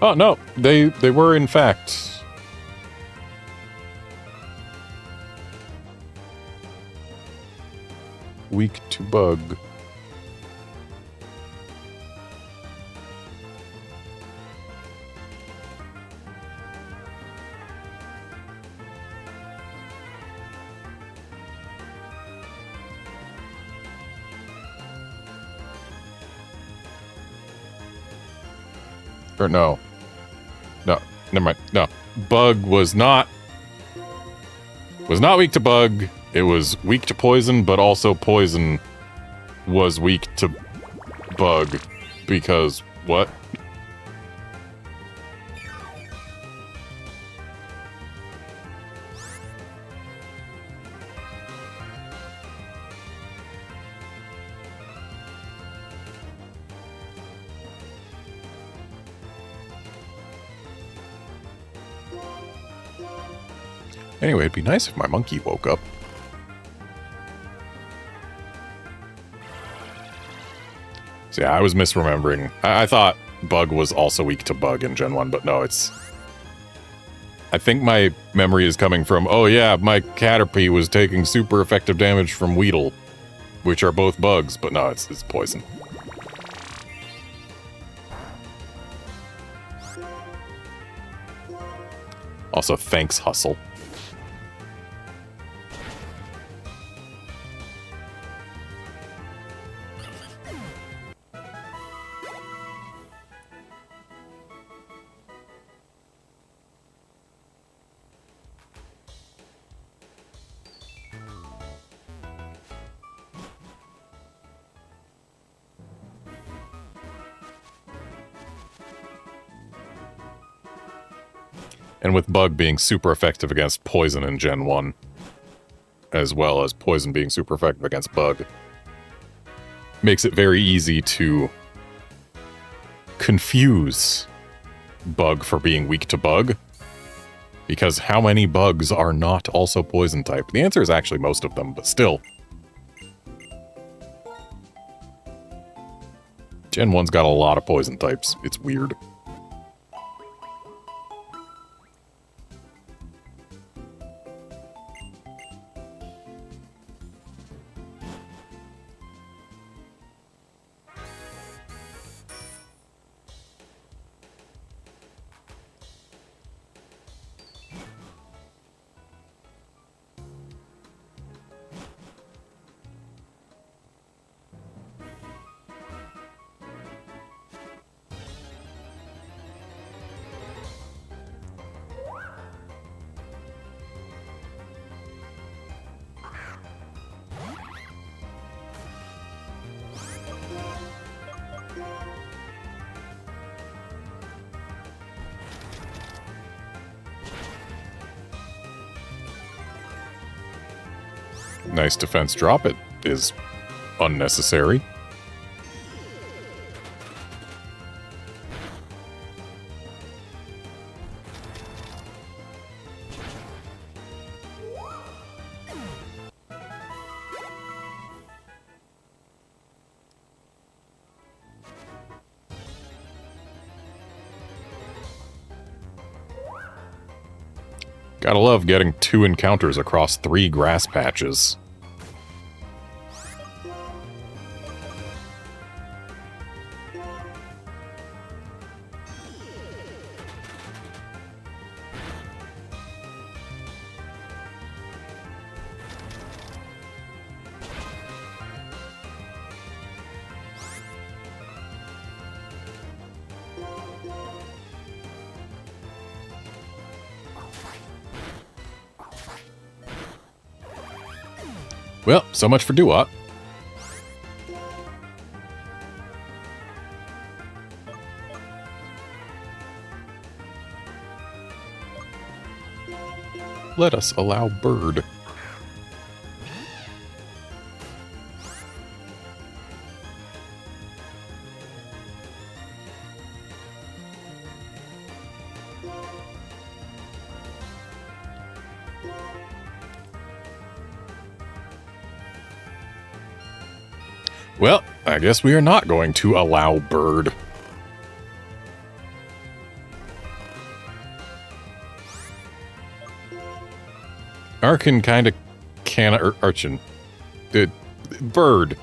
[SPEAKER 1] Oh, no. They were, in fact... weak to bug. Or no. No, never mind. No. Bug was not weak to bug. It was weak to poison, but also poison was weak to bug. Because what? Anyway, it'd be nice if my monkey woke up. So yeah, I was misremembering. I thought bug was also weak to bug in Gen 1, but no, it's... I think my memory is coming from, oh yeah, my Caterpie was taking super effective damage from Weedle, which are both bugs, but no, it's poison. Also, thanks, Hustle. And with Bug being super effective against Poison in Gen 1, as well as Poison being super effective against Bug, makes it very easy to confuse Bug for being weak to Bug. Because how many bugs are not also Poison type? The answer is actually most of them, but still. Gen 1's got a lot of Poison types. It's weird. Nice defense drop. It is unnecessary. Gotta love getting 2 encounters across 3 grass patches. Well, so much for Doo-Wop. Let us allow bird. Well, I guess we are not going to allow bird. Arkin kind of Archin. Bird.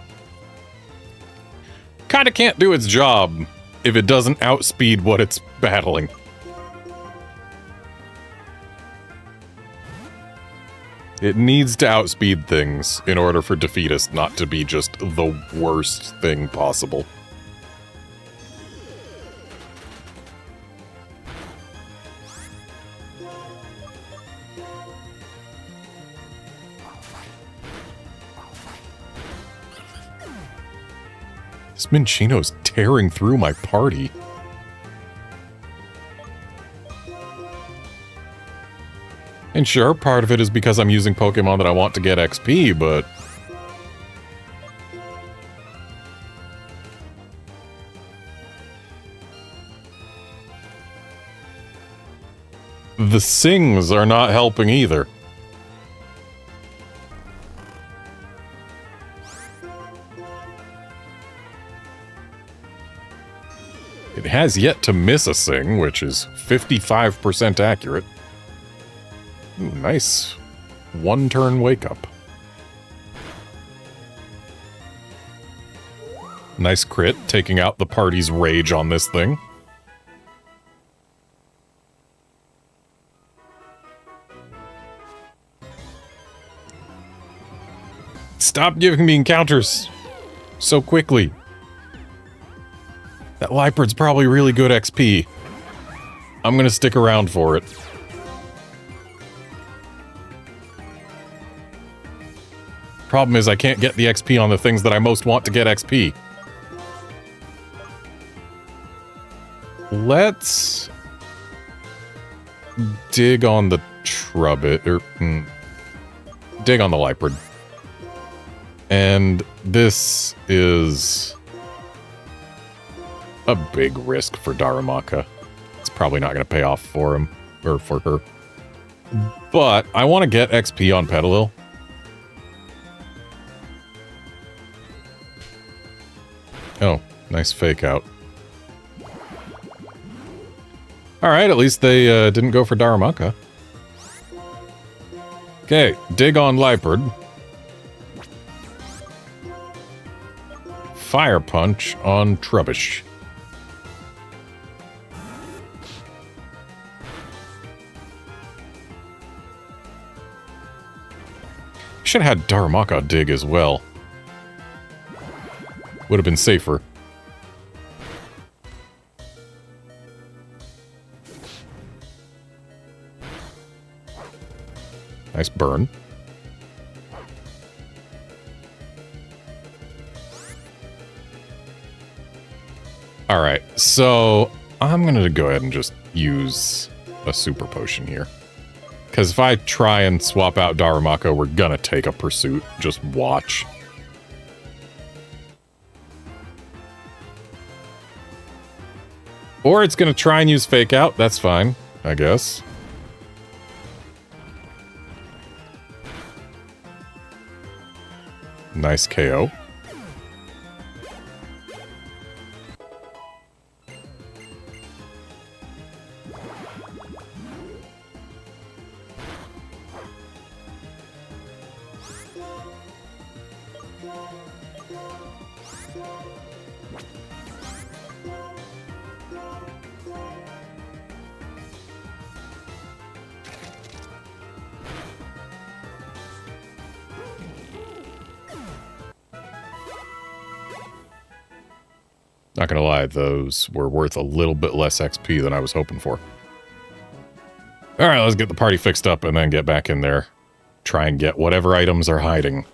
[SPEAKER 1] Kind of can't do its job if it doesn't outspeed what it's battling. It needs to outspeed things in order for Defeatist not to be just the worst thing possible. This Minchino's tearing through my party. And sure, part of it is because I'm using Pokemon that I want to get XP, but... the sings are not helping either. It has yet to miss a sing, which is 55% accurate. Ooh, nice one-turn wake-up. Nice crit, taking out the party's rage on this thing. Stop giving me encounters so quickly. That Lipard's probably really good XP. I'm gonna stick around for it. Problem is I can't get the XP on the things that I most want to get XP. Let's dig on the Trubbit, or dig on the Lipard. And this is a big risk for Darumaka. It's probably not going to pay off for him, or for her. But I want to get XP on Petalil. Oh, nice fake out. Alright, at least they didn't go for Darumaka. Okay, dig on Lipard. Fire Punch on Trubbish. Should have had Darumaka dig as well. Would have been safer. Nice burn. Alright, so I'm gonna go ahead and just use a super potion here. Because if I try and swap out Darumaka, we're gonna take a pursuit. Just watch. Or it's gonna try and use Fake Out. That's fine, I guess. Nice KO. Not gonna lie, those were worth a little bit less XP than I was hoping for. Alright, let's get the party fixed up and then get back in there. Try and get whatever items are hiding.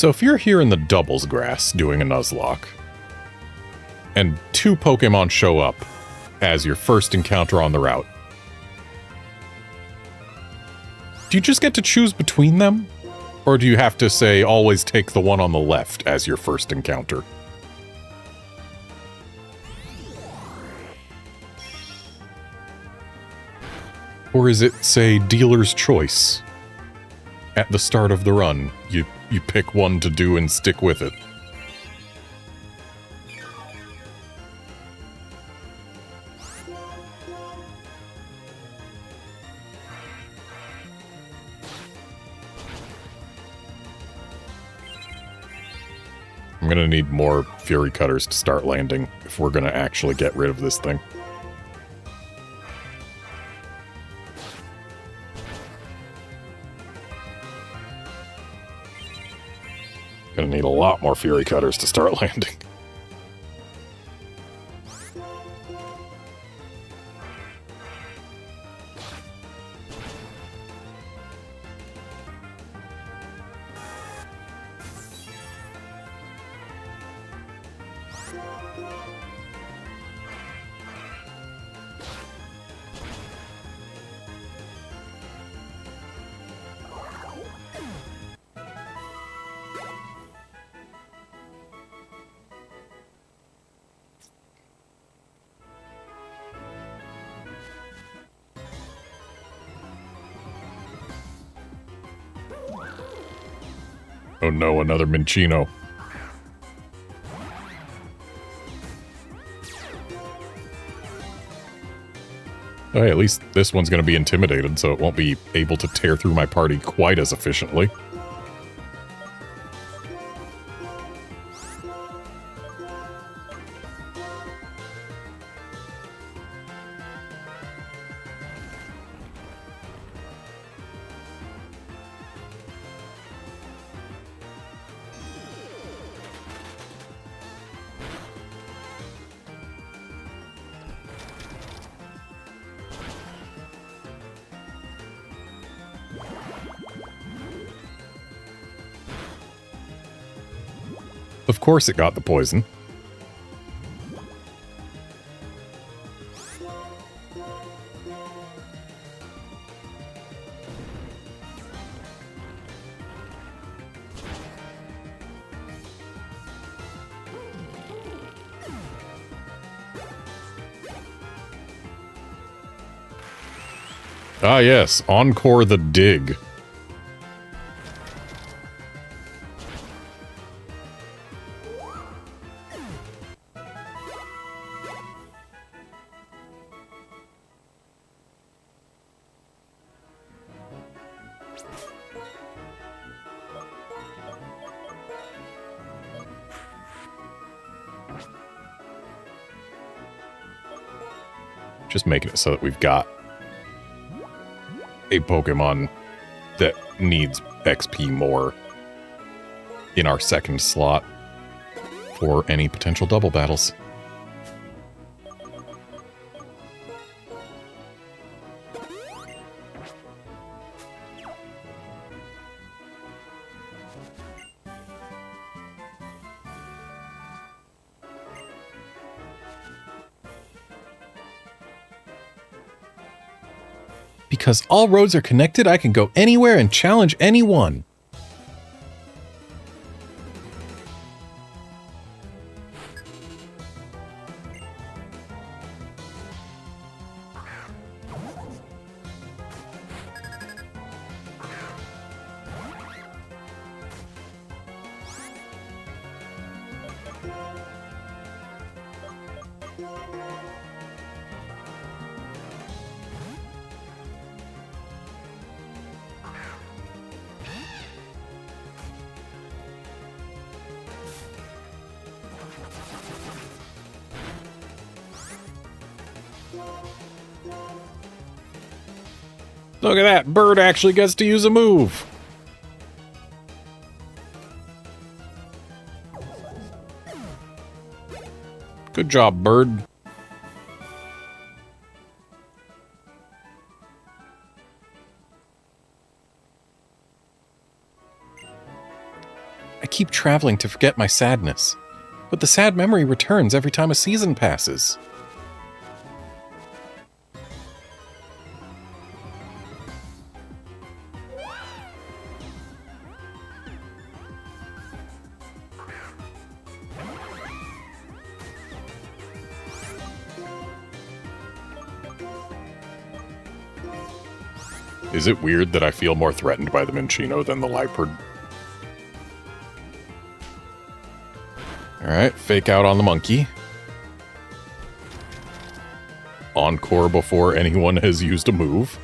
[SPEAKER 1] So if you're here in the doubles grass doing a Nuzlocke, and 2 Pokemon show up as your first encounter on the route, do you just get to choose between them? Or do you have to say, always take the one on the left as your first encounter? Or is it, say, dealer's choice? At the start of the run, you pick one to do and stick with it. I'm gonna need more Fury Cutters to start landing if we're gonna actually get rid of this thing. Gonna need a lot more Fury Cutters to start landing. Oh no, another Minchino. Oh, hey, at least this one's going to be intimidated, so it won't be able to tear through my party quite as efficiently. Of course it got the poison. Ah yes, Encore the Dig. Just making it so that we've got a Pokemon that needs XP more in our second slot for any potential double battles. Because all roads are connected, I can go anywhere and challenge anyone. Look at that, Bird actually gets to use a move. Good job, Bird. I keep traveling to forget my sadness, but the sad memory returns every time a season passes. Is it weird that I feel more threatened by the Minccino than the Liepard? Alright, fake out on the monkey. Encore before anyone has used a move.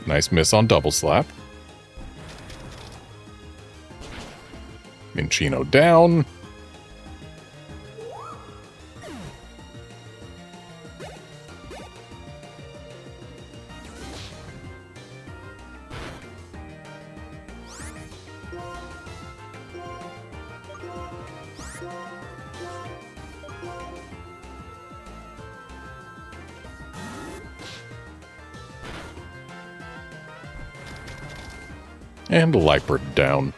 [SPEAKER 1] Nice miss on double slap. Minccino down. And Liepard down.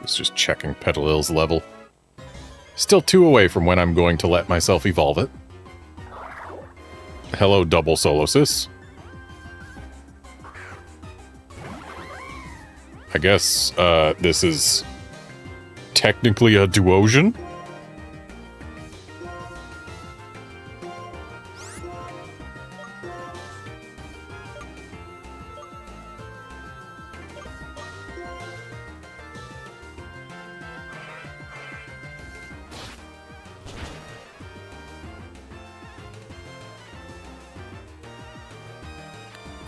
[SPEAKER 1] It's just checking Petalil's level. Still 2 away from when I'm going to let myself evolve it. Hello, Double Solosis. I guess this is technically a Duosian.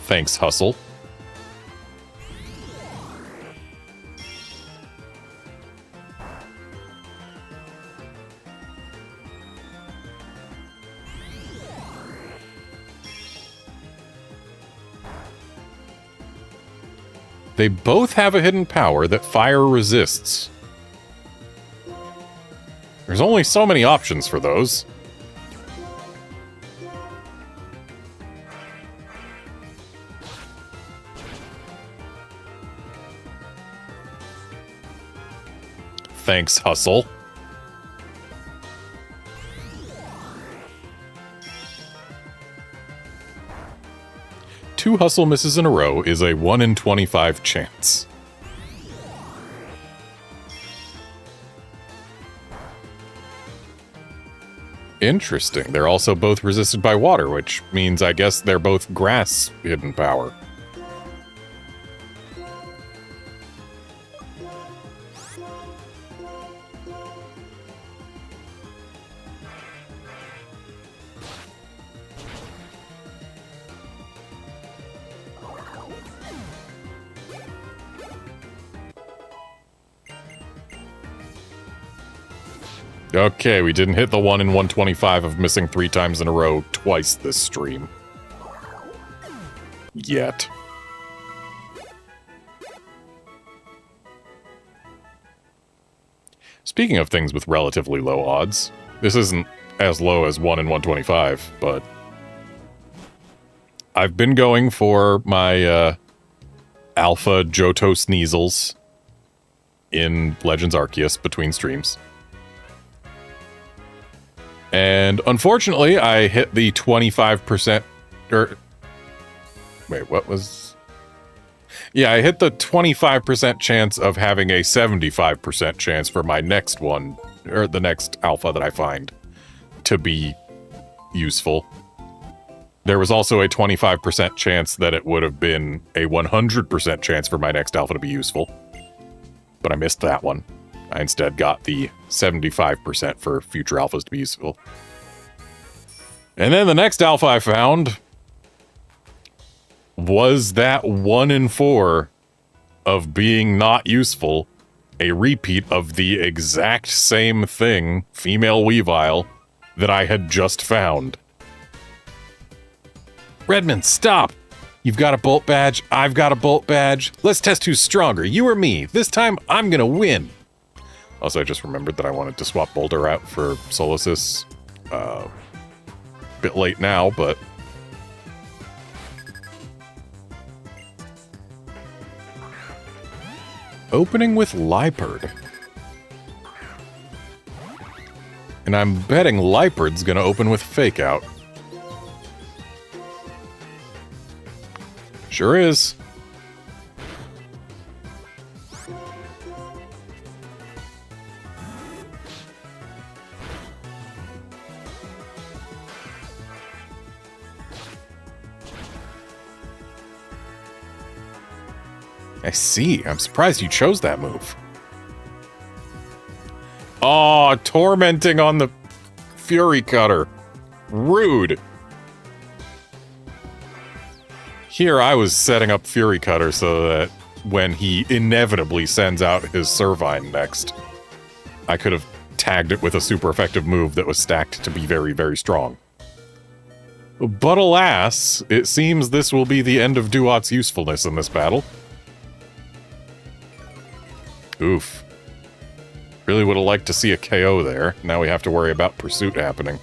[SPEAKER 1] Thanks, Hustle. They both have a hidden power that fire resists. There's only so many options for those. Thanks, Hustle. Two Hustle misses in a row is a 1 in 25 chance. Interesting. They're also both resisted by water, which means I guess they're both grass hidden power. Okay, we didn't hit the 1 in 125 of missing 3 times in a row twice this stream. Yet. Speaking of things with relatively low odds, this isn't as low as 1 in 125, but I've been going for my Alpha Johto Sneasels in Legends Arceus between streams. And unfortunately, I hit the 25%, wait, what was? Yeah, I hit the 25% chance of having a 75% chance for my next one, or the next alpha that I find, to be useful. There was also a 25% chance that it would have been a 100% chance for my next alpha to be useful. But I missed that one. I instead got the 75% for future alphas to be useful. And then the next alpha I found was that 1 in 4 of being not useful, a repeat of the exact same thing, female Weavile, that I had just found. Redmond, stop! You've got a Bolt badge, I've got a Bolt badge. Let's test who's stronger, you or me. This time, I'm gonna win. Also, I just remembered that I wanted to swap Boulder out for Solasis. Bit late now, but... Opening with Liepard. And I'm betting Liepard's gonna open with Fake Out. Sure is. I see. I'm surprised you chose that move. Oh, tormenting on the Fury Cutter. Rude. Here I was setting up Fury Cutter so that when he inevitably sends out his Servine next, I could have tagged it with a super effective move that was stacked to be very, very strong. But alas, it seems this will be the end of Duat's usefulness in this battle. Oof. Really would have liked to see a KO there. Now we have to worry about Pursuit happening.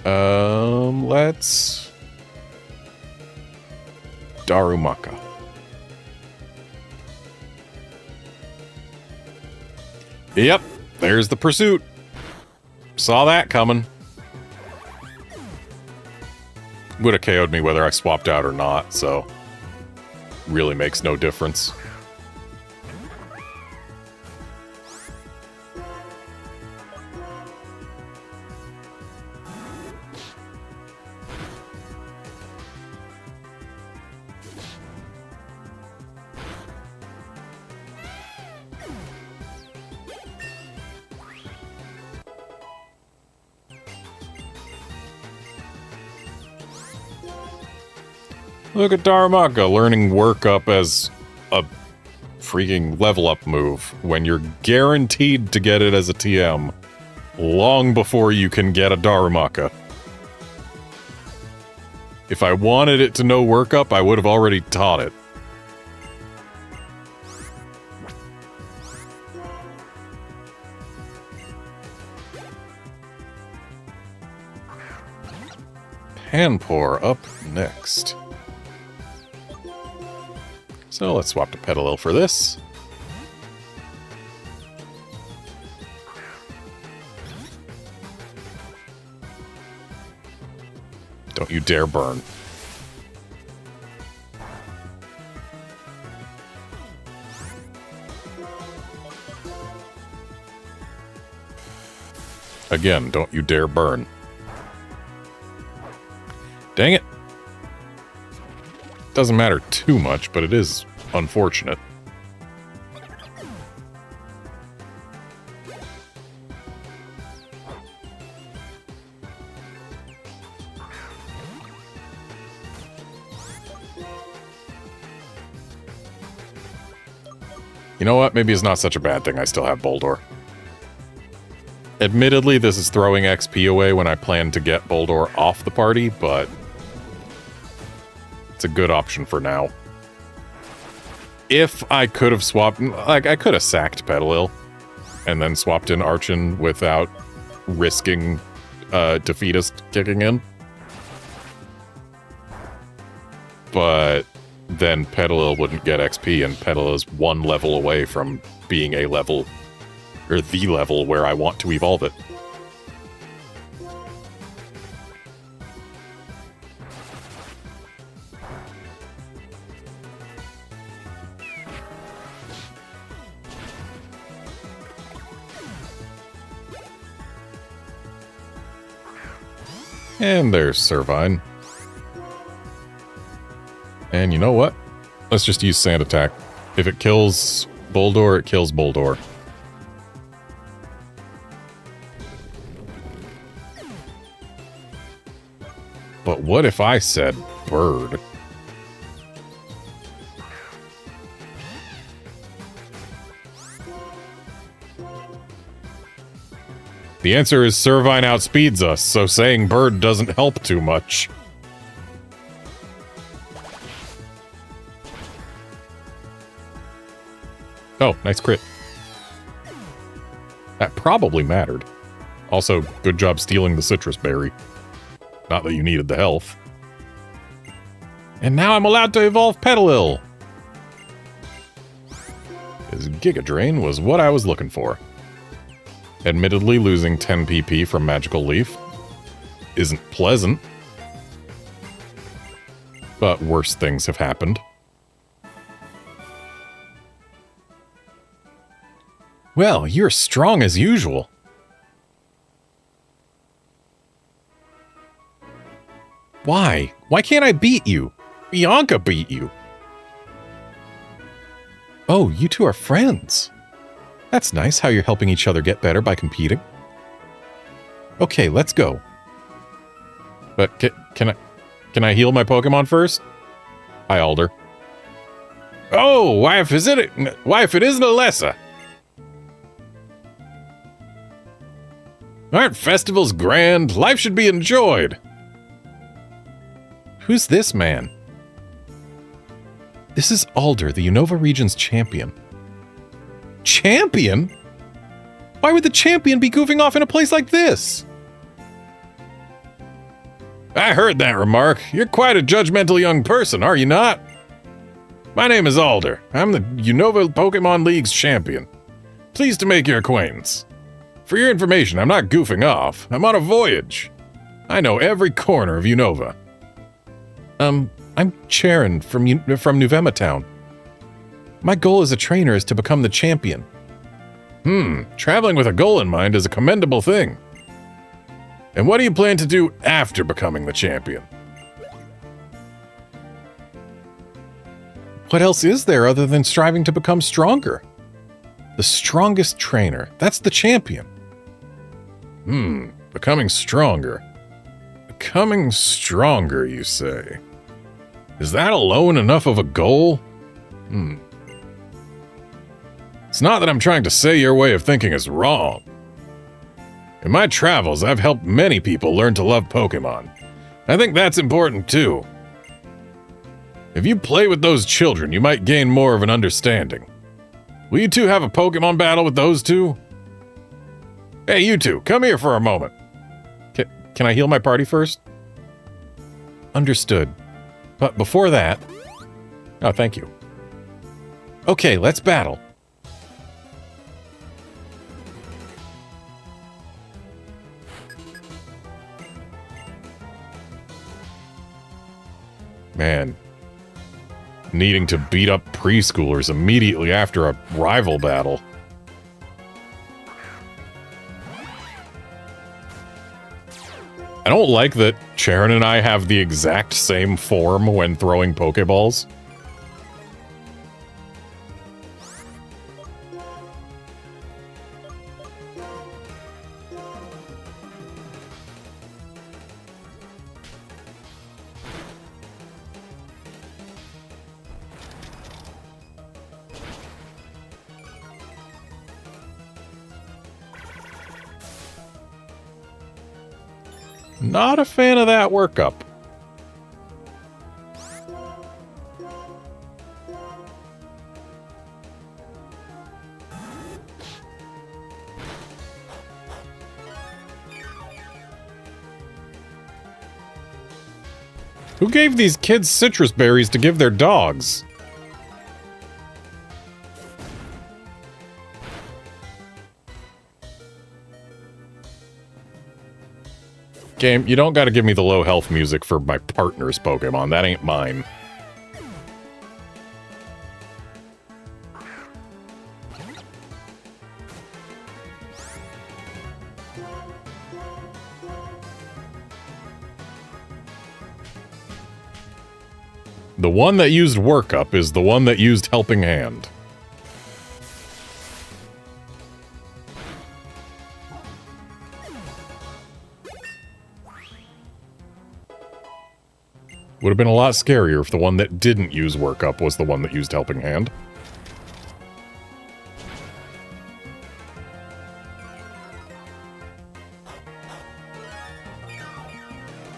[SPEAKER 1] Let's... Darumaka. Yep, there's the Pursuit. Saw that coming. Would have KO'd me whether I swapped out or not, so... really makes no difference. Look at Darumaka learning Work Up as a freaking level up move when you're guaranteed to get it as a TM long before you can get a Darumaka. If I wanted it to know Work Up, I would have already taught it. Panpour up next. So let's swap to Petalil for this. Don't you dare burn. Again, don't you dare burn. Dang it. Doesn't matter too much, but it is unfortunate. You know what? Maybe it's not such a bad thing I still have Boldor. Admittedly, this is throwing XP away when I plan to get Boldor off the party, but it's a good option for now. If I could have swapped... like, I could have sacked Petalil and then swapped in Archon without risking Defeatist kicking in. But then Petalil wouldn't get XP, and Petalil is one level away from being a level... or the level where I want to evolve it. And there's Servine. And you know what? Let's just use Sand Attack. If it kills Boldor, it kills Boldor. But what if I said bird? The answer is Servine outspeeds us, so saying bird doesn't help too much. Oh, nice crit. That probably mattered. Also, good job stealing the citrus berry. Not that you needed the health. And now I'm allowed to evolve Petalil! His Giga Drain was what I was looking for. Admittedly, losing 10 PP from Magical Leaf isn't pleasant. But worse things have happened. Well, you're strong as usual. Why? Why can't I beat you? Bianca beat you. Oh, you two are friends. That's nice how you're helping each other get better by competing. Okay, let's go. But can I heal my Pokemon first? Hi, Alder. Oh, why if it isn't a lesser? Aren't festivals grand? Life should be enjoyed. Who's this man? This is Alder, the Unova region's champion. Champion? Why would the champion be goofing off in a place like this? I heard that remark. You're quite a judgmental young person, are you not? My name is Alder. I'm the Unova Pokemon League's champion. Pleased to make your acquaintance. For your information, I'm not goofing off. I'm on a voyage. I know every corner of Unova. I'm Charon from Nuvema Town. My goal as a trainer is to become the champion. Traveling with a goal in mind is a commendable thing. And what do you plan to do after becoming the champion? What else is there other than striving to become stronger? The strongest trainer, that's the champion. Becoming stronger. Becoming stronger, you say? Is that alone enough of a goal? It's not that I'm trying to say your way of thinking is wrong. In my travels, I've helped many people learn to love Pokemon. I think that's important too. If you play with those children, you might gain more of an understanding. Will you two have a Pokemon battle with those two? Hey, you two, come here for a moment. Can I heal my party first? Understood. But before that... Oh, thank you. Okay, let's battle. Man. Needing to beat up preschoolers immediately after a rival battle. I don't like that Charon and I have the exact same form when throwing Pokeballs. Not a fan of that workup. Who gave these kids citrus berries to give their dogs? Game, you don't gotta give me the low health music for my partner's Pokemon. That ain't mine. The one that used workup is the one that used helping hand. Would have been a lot scarier if the one that didn't use workup was the one that used helping hand.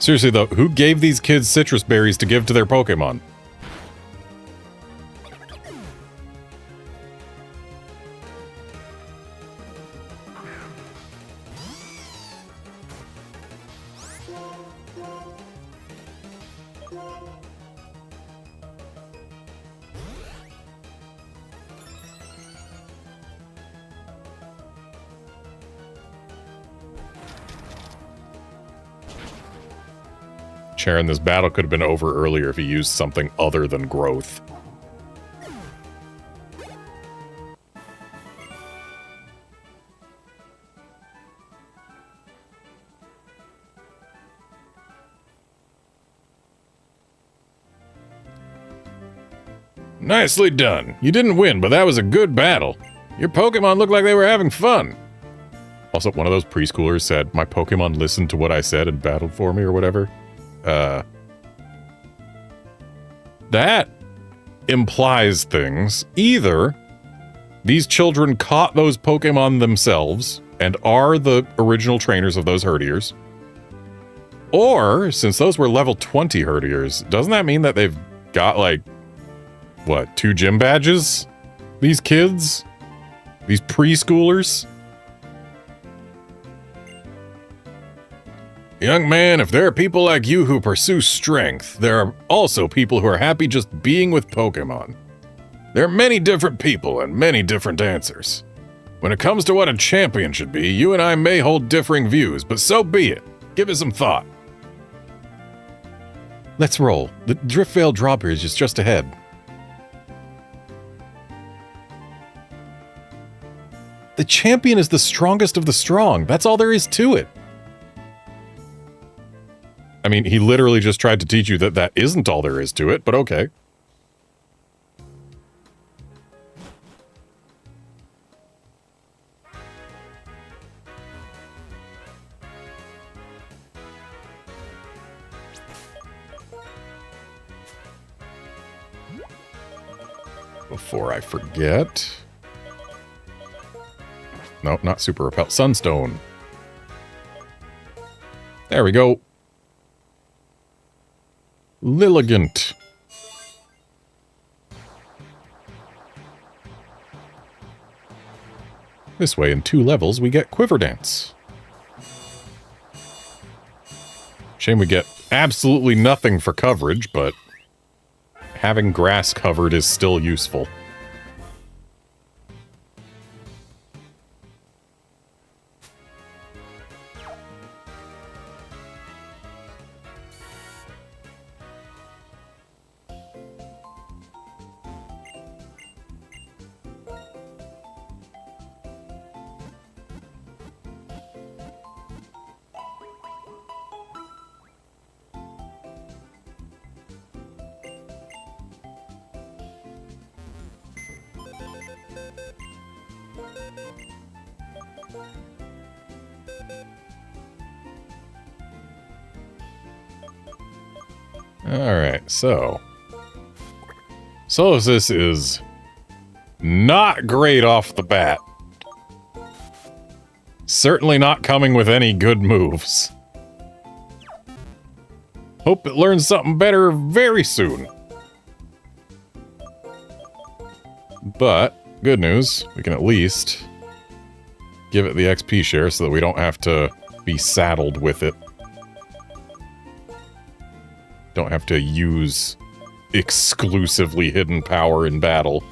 [SPEAKER 1] Seriously though, who gave these kids citrus berries to give to their Pokemon? Charon, this battle could have been over earlier if he used something other than growth. Nicely done. You didn't win, but that was a good battle. Your Pokemon looked like they were having fun. Also, one of those preschoolers said, my Pokemon listened to what I said and battled for me or whatever. That implies things. Either these children caught those Pokemon themselves and are the original trainers of those Herdiers. Or, since those were level 20 Herdiers, doesn't that mean that they've got, like, what, 2 gym badges? These kids? These preschoolers? Young man, if there are people like you who pursue strength, there are also people who are happy just being with Pokemon. There are many different people and many different answers. When it comes to what a champion should be, you and I may hold differing views, but so be it. Give it some thought. Let's roll. The Driftvale Drawbridge is just ahead. The champion is the strongest of the strong. That's all there is to it. I mean, he literally just tried to teach you that that isn't all there is to it, but okay. Before I forget... No, not Super Repel. Sunstone. There we go. Lilligant. This way, in 2 levels, we get Quiver Dance. Shame we get absolutely nothing for coverage, but having grass covered is still useful. Alright, so Solosis is not great off the bat. Certainly not coming with any good moves. Hope it learns something better very soon. But, good news, we can at least give it the XP share so that we don't have to be saddled with it. Don't have to use exclusively hidden power in battle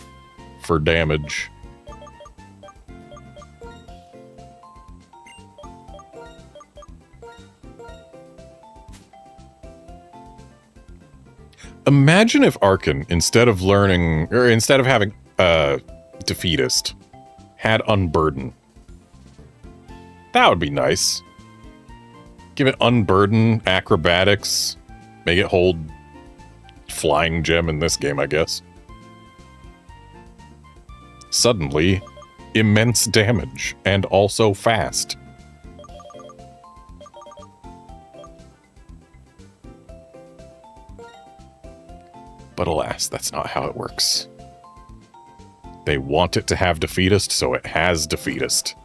[SPEAKER 1] for damage. Imagine if Arkan, instead of learning, or instead of having Defeatist, had Unburden. That would be nice. Give it Unburden, Acrobatics, make it hold Flying Gem in this game, I guess. Suddenly, immense damage, and also fast. But alas, that's not how it works. They want it to have Defeatist, so it has Defeatist.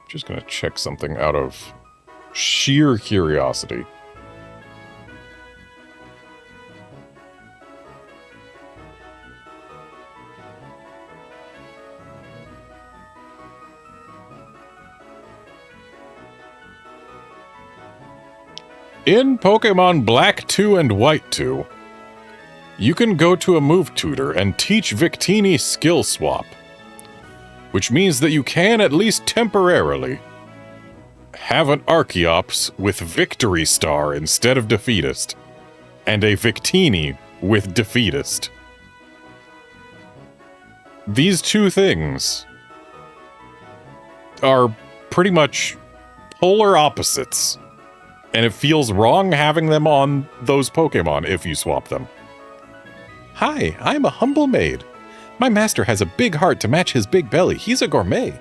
[SPEAKER 1] Just gonna check something out of sheer curiosity. In Pokemon Black 2 and White 2, you can go to a move tutor and teach Victini skill swap, which means that you can, at least temporarily, have an Archeops with Victory Star instead of Defeatist, and a Victini with Defeatist. These two things are pretty much polar opposites. And it feels wrong having them on those Pokemon if you swap them. Hi, I'm a humble maid. My master has a big heart to match his big belly. He's a gourmet.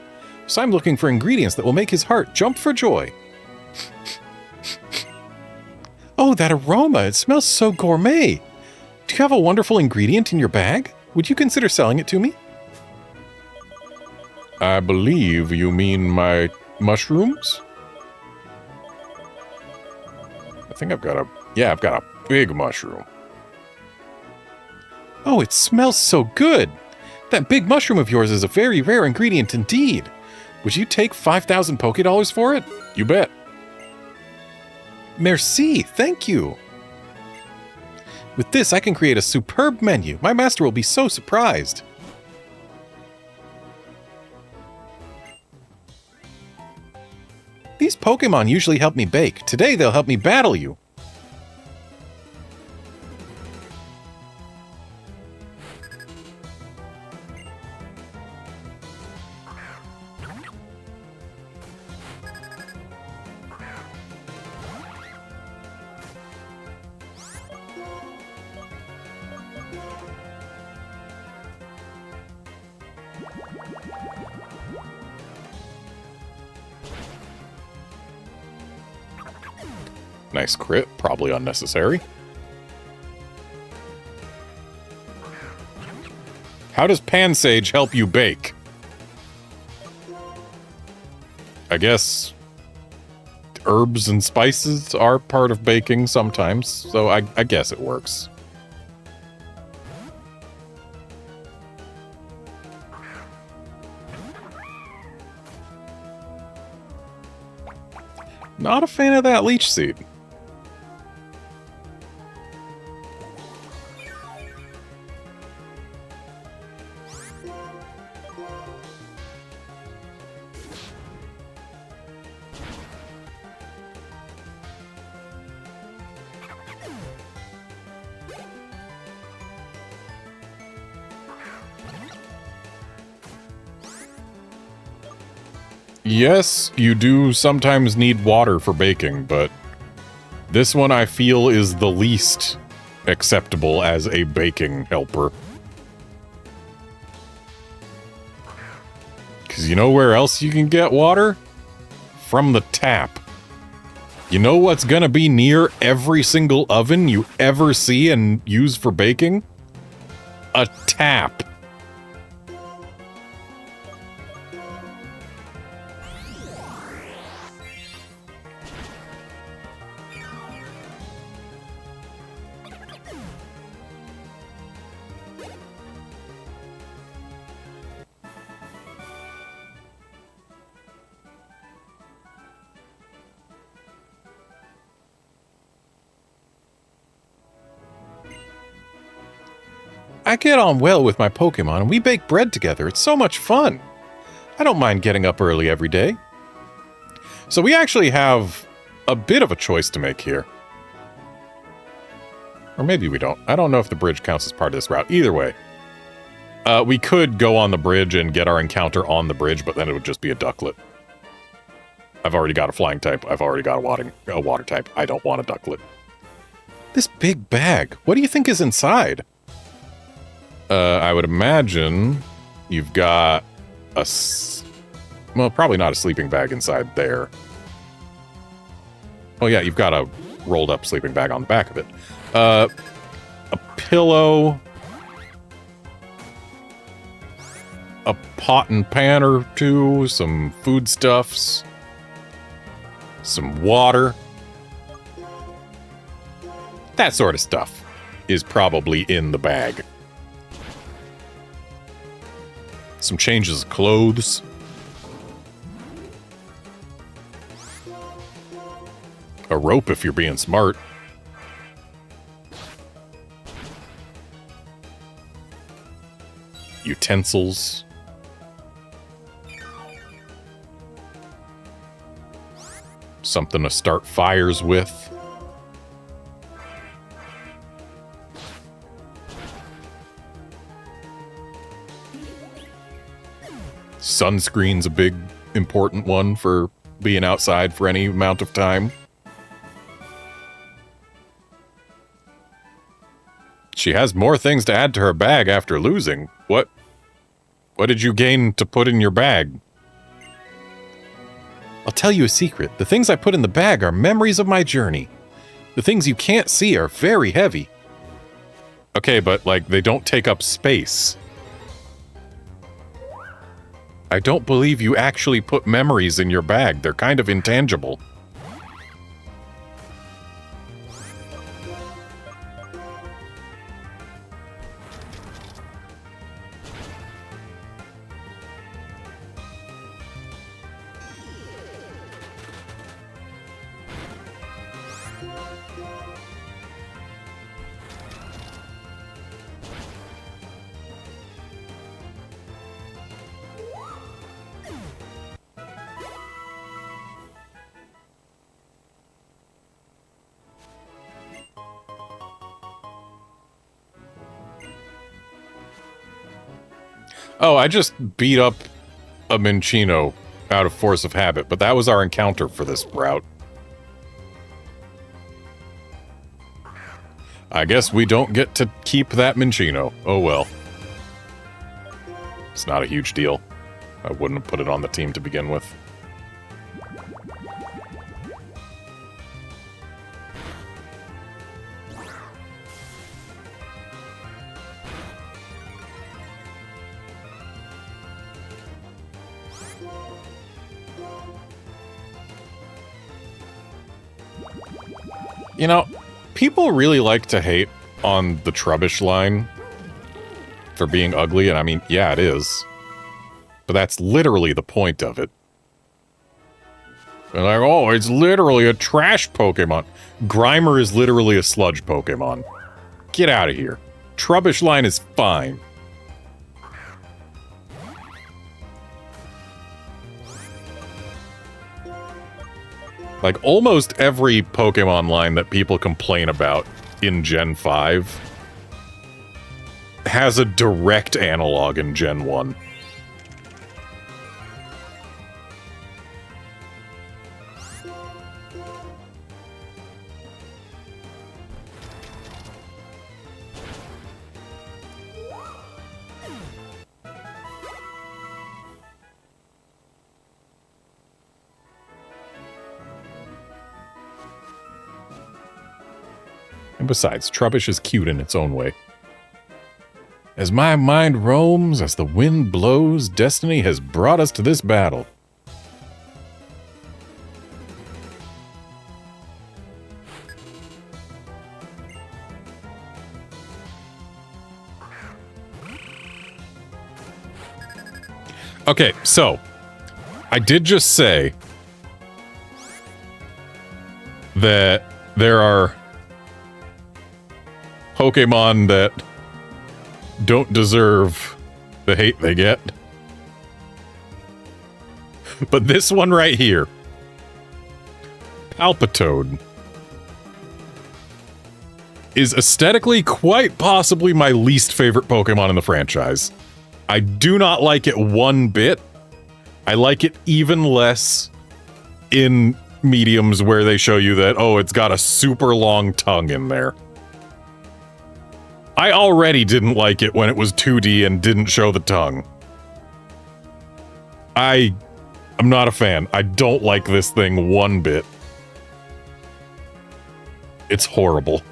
[SPEAKER 1] So I'm looking for ingredients that will make his heart jump for joy. Oh, that aroma. It smells so gourmet. Do you have a wonderful ingredient in your bag? Would you consider selling it to me? I believe you mean my mushrooms? I think I've got a big mushroom. Oh, it smells so good. That big mushroom of yours is a very rare ingredient indeed. Would you take 5,000 Pokédollars for it? You bet. Merci, thank you. With this, I can create a superb menu. My master will be so surprised. These Pokemon usually help me bake. Today, they'll help me battle you. Nice crit, probably unnecessary. How does Pansage help you bake? I guess herbs and spices are part of baking sometimes, so I guess it works. Not a fan of that leech seed. Yes, you do sometimes need water for baking, but this one I feel is the least acceptable as a baking helper. Because you know where else you can get water? From the tap. You know what's gonna be near every single oven you ever see and use for baking? A tap. I get on well with my Pokemon, and we bake bread together. It's so much fun. I don't mind getting up early every day. So we actually have a bit of a choice to make here. Or maybe we don't. I don't know if the bridge counts as part of this route. Either way. We could go on the bridge and get our encounter on the bridge, but then it would just be a ducklet. I've already got a flying type. I've already got a water type. I don't want a ducklet. This big bag. What do you think is inside? I would imagine you've got well, probably not a sleeping bag inside there. Oh yeah, you've got a rolled up sleeping bag on the back of it. A pillow. a pot and pan or two, some foodstuffs, some water. That sort of stuff is probably in the bag. Some changes of clothes. A rope if you're being smart. Utensils. Something to start fires with. Sunscreen's a big, important one for being outside for any amount of time. She has more things to add to her bag after losing. What did you gain to put in your bag? I'll tell you a secret. The things I put in the bag are memories of my journey. The things you can't see are very heavy. Okay, but, like, they don't take up space. I don't believe you actually put memories in your bag. They're kind of intangible. Oh, I just beat up a Minccino out of force of habit, but that was our encounter for this route. I guess we don't get to keep that Minccino. Oh well. It's not a huge deal. I wouldn't have put it on the team to begin with. You know, people really like to hate on the Trubbish line for being ugly, and I mean, yeah, it is. But that's literally the point of it. They're like, oh, it's literally a trash Pokemon. Grimer is literally a sludge Pokemon. Get out of here. Trubbish line is fine. Like, almost every Pokemon line that people complain about in Gen 5 has a direct analog in Gen 1. And besides, Trubbish is cute in its own way. As my mind roams, as the wind blows, destiny has brought us to this battle. Okay, so, I did just say that there are Pokemon that don't deserve the hate they get. But this one right here, Palpitoad, is aesthetically quite possibly my least favorite Pokemon in the franchise. I do not like it one bit. I like it even less in mediums where they show you that, oh, it's got a super long tongue in there. I already didn't like it when it was 2D and didn't show the tongue. I'm not a fan. I don't like this thing one bit. It's horrible.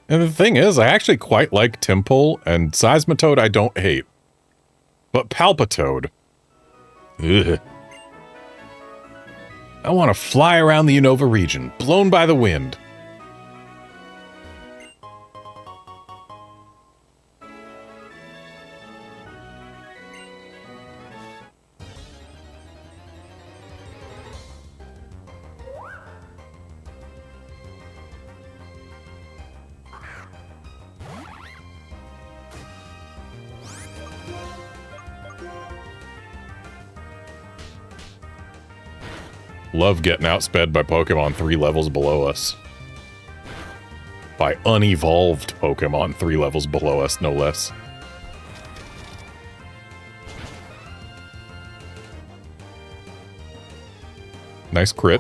[SPEAKER 1] And the thing is, I actually quite like Temple, and Seismitoad I don't hate. But Palpitoad. Ugh. I want to fly around the Unova region, blown by the wind. Love getting outsped by Pokemon 3 levels below us. By unevolved Pokemon 3 levels below us, no less. Nice crit.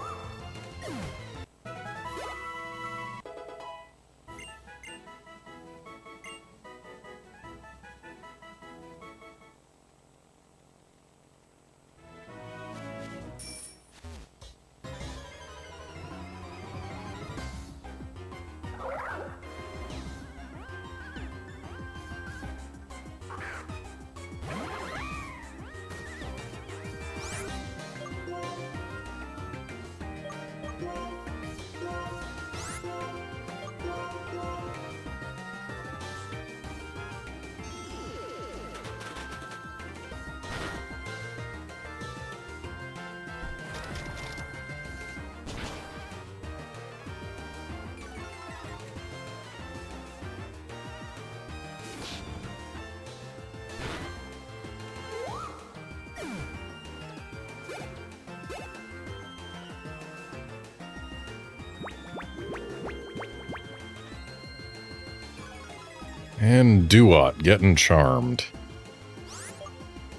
[SPEAKER 1] And Duat getting charmed.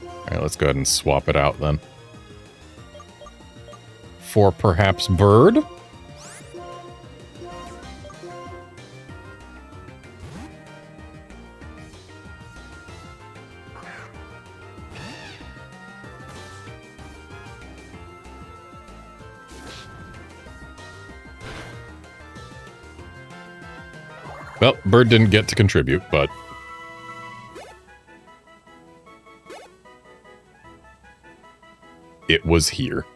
[SPEAKER 1] Alright, let's go ahead and swap it out then. For perhaps Bird? Well, Bird didn't get to contribute, but... it was here.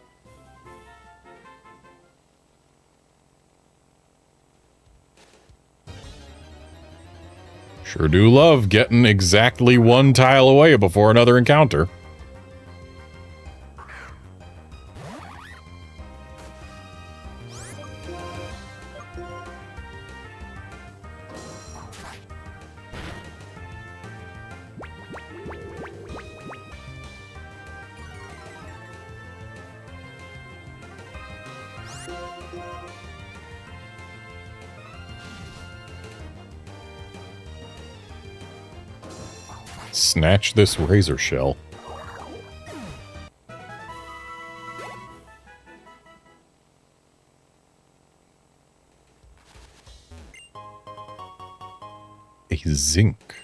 [SPEAKER 1] Sure do love getting exactly one tile away before another encounter. Snatch this razor shell. A zinc.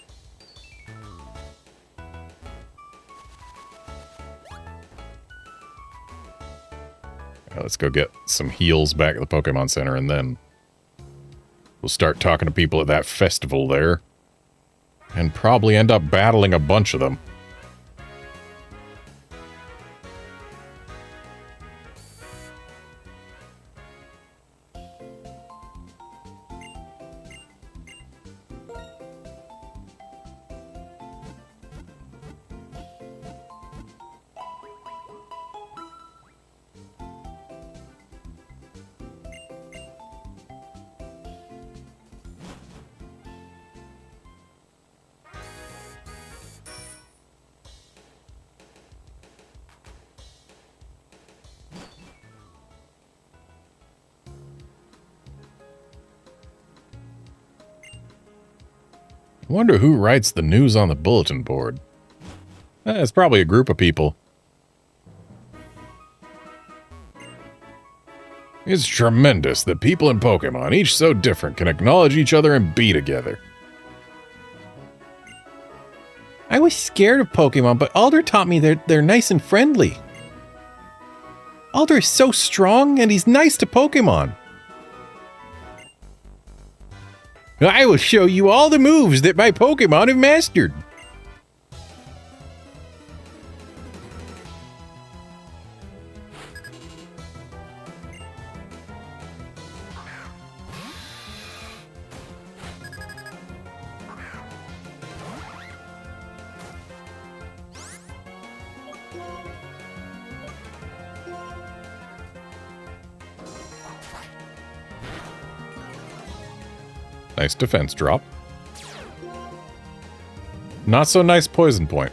[SPEAKER 1] Let's go get some heals back at the Pokemon Center, and then we'll start talking to people at that festival there. And probably end up battling a bunch of them. I wonder who writes the news on the bulletin board. It's probably a group of people. It's tremendous that people in Pokemon, each so different, can acknowledge each other and be together.
[SPEAKER 2] I was scared of Pokemon, but Alder taught me they're nice and friendly. Alder is so strong, and he's nice to Pokemon. I will show you all the moves that my Pokemon have mastered.
[SPEAKER 1] Nice defense drop. Not so nice poison point.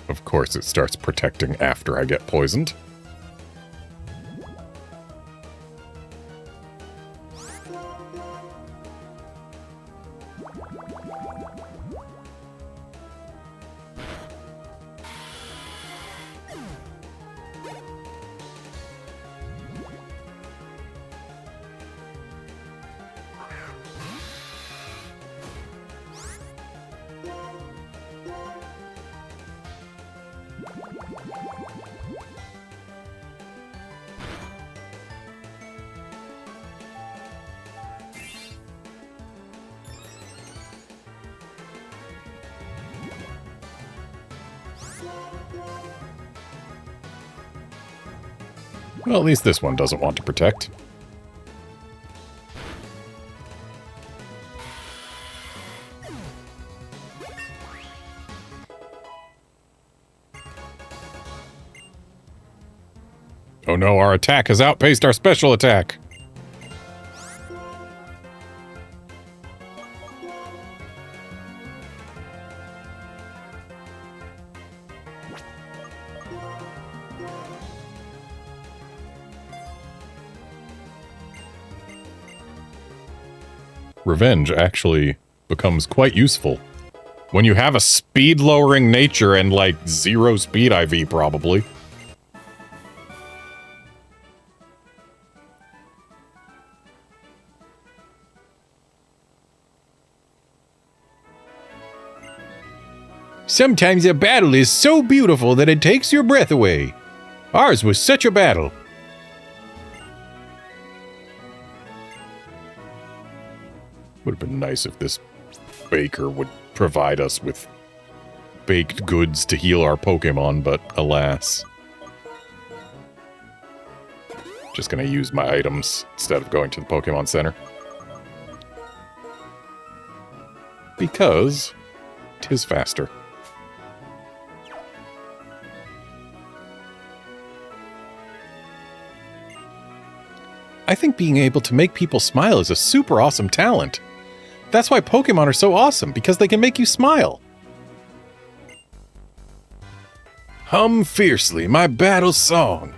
[SPEAKER 1] Of course, it starts protecting after I get poisoned. Well, at least this one doesn't want to protect. Oh no, our attack has outpaced our special attack. Revenge actually becomes quite useful when you have a speed-lowering nature and, like, 0 speed IV, probably.
[SPEAKER 2] Sometimes a battle is so beautiful that it takes your breath away. Ours was such a battle.
[SPEAKER 1] Would have been nice if this baker would provide us with baked goods to heal our Pokemon, but alas. Just gonna use my items instead of going to the Pokemon Center. Because 'tis faster.
[SPEAKER 2] I think being able to make people smile is a super awesome talent. That's why Pokemon are so awesome, because they can make you smile. Hum fiercely my battle song.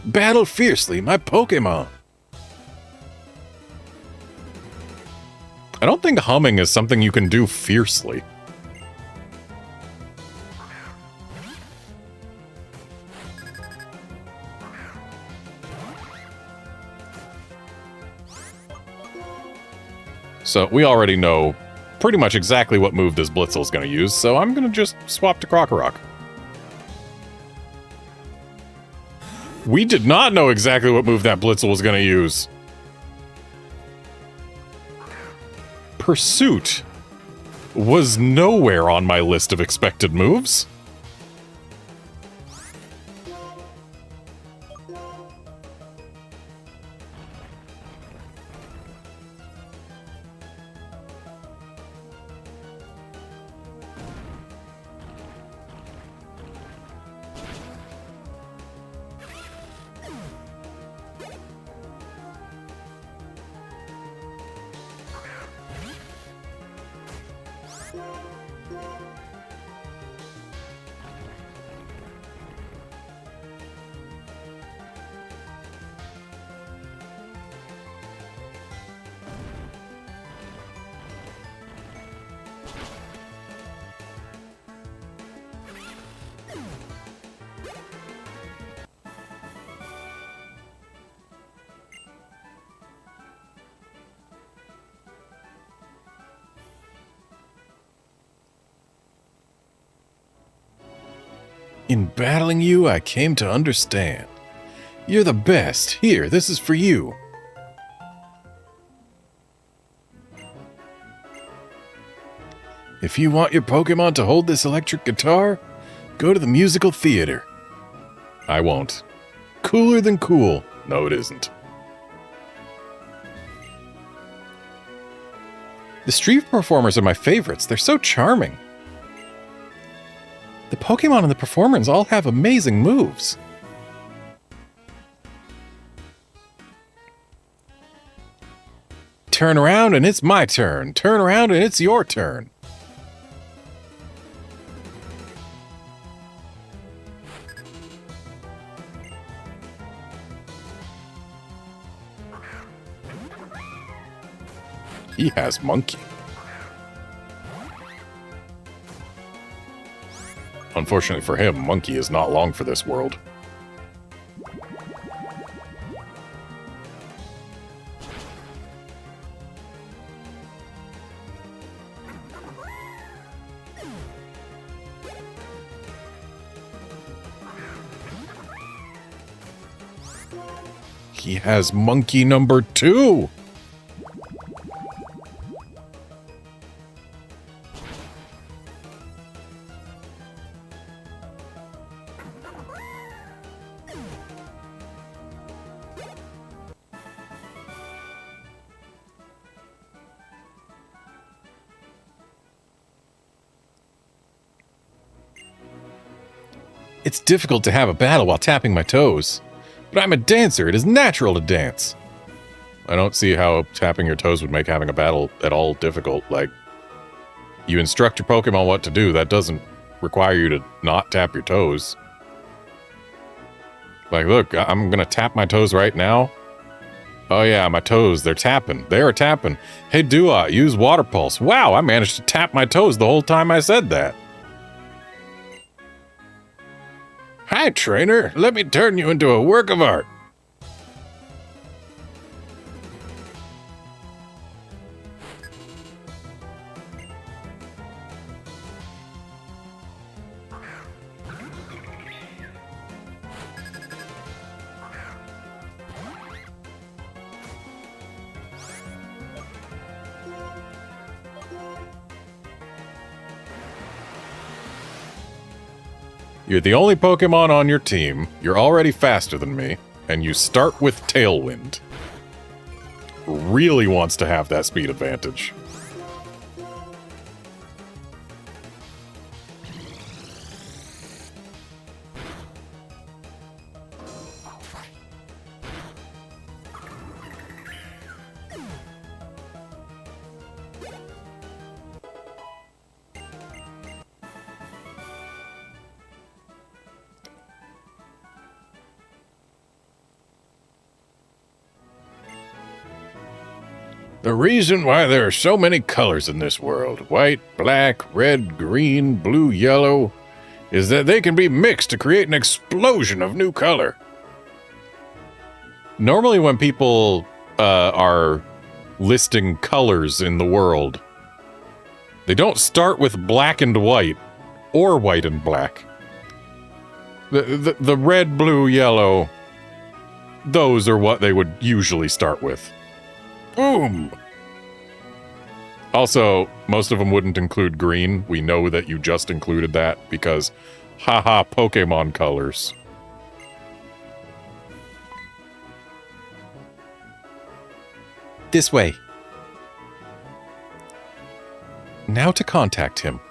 [SPEAKER 2] Battle fiercely my Pokemon.
[SPEAKER 1] I don't think humming is something you can do fiercely. So we already know pretty much exactly what move this Blitzel's going to use, so I'm going to just swap to Krokorok. We did not know exactly what move that Blitzel was going to use. Pursuit was nowhere on my list of expected moves.
[SPEAKER 2] In battling you, I came to understand. You're the best. Here, this is for you. If you want your Pokemon to hold this electric guitar, go to the musical theater.
[SPEAKER 1] I won't.
[SPEAKER 2] Cooler than cool. No, it isn't. The street performers are my favorites. They're so charming. The Pokemon in the performance all have amazing moves. Turn around and it's my turn. Turn around and it's your turn.
[SPEAKER 1] He has Monkey. Unfortunately for him, Monkey is not long for this world.
[SPEAKER 2] He has Monkey number 2. It's difficult to have a battle while tapping my toes. But I'm a dancer. It is natural to dance.
[SPEAKER 1] I don't see how tapping your toes would make having a battle at all difficult. Like, you instruct your Pokemon what to do. That doesn't require you to not tap your toes. Like, look, I'm going to tap my toes right now. Oh yeah, my toes, they're tapping. They are tapping. Hey, Dua, use Water Pulse. Wow, I managed to tap my toes the whole time I said that.
[SPEAKER 2] Hi, trainer. Let me turn you into a work of art.
[SPEAKER 1] You're the only Pokemon on your team, you're already faster than me, and you start with Tailwind. Really wants to have that speed advantage.
[SPEAKER 2] The reason why there are so many colors in this world, white, black, red, green, blue, yellow, is that they can be mixed to create an explosion of new color.
[SPEAKER 1] Normally when people are listing colors in the world, they don't start with black and white, or white and black. The red, blue, yellow, those are what they would usually start with.
[SPEAKER 2] Boom!
[SPEAKER 1] Also, most of them wouldn't include green. We know that you just included that because, haha, Pokemon colors.
[SPEAKER 2] This way. Now to contact him.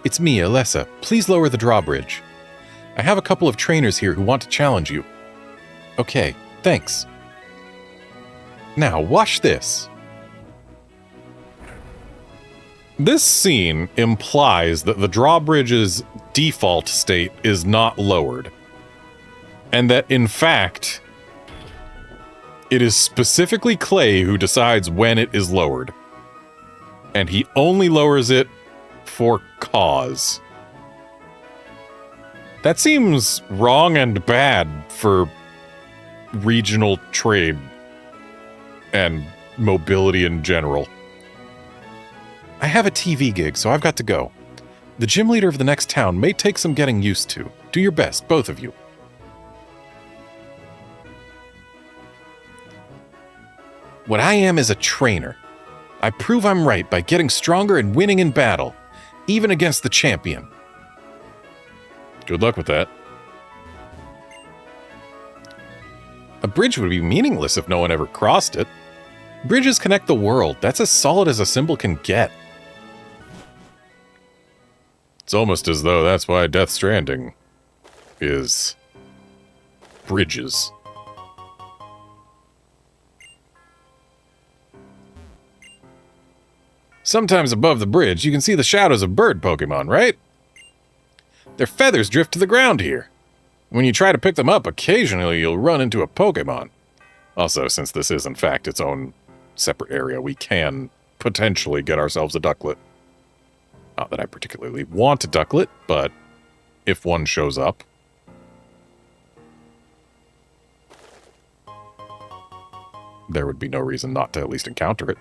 [SPEAKER 2] It's me, Alessa. Please lower the drawbridge. I have a couple of trainers here who want to challenge you. Okay, thanks. Now, watch this.
[SPEAKER 1] This scene implies that the drawbridge's default state is not lowered. And that, in fact, it is specifically Clay who decides when it is lowered. And he only lowers it for cause. That seems wrong and bad for regional trade and mobility in general. I have a TV gig, so I've got to go. The gym leader of the next town may take some getting used to. Do your best, both of you. What I am is a trainer. I prove I'm right by getting stronger and winning in battle, even against the champion. Good luck with that. A bridge would be meaningless if no one ever crossed it. Bridges connect the world. That's as solid as a symbol can get. It's almost as though that's why Death Stranding is bridges. Sometimes above the bridge, you can see the shadows of bird Pokemon, right? Their feathers drift to the ground here. When you try to pick them up, occasionally you'll run into a Pokemon. Also, since this is in fact its own separate area, we can potentially get ourselves a ducklet. Not that I particularly want a ducklet, but if one shows up. There would be no reason not to at least encounter it.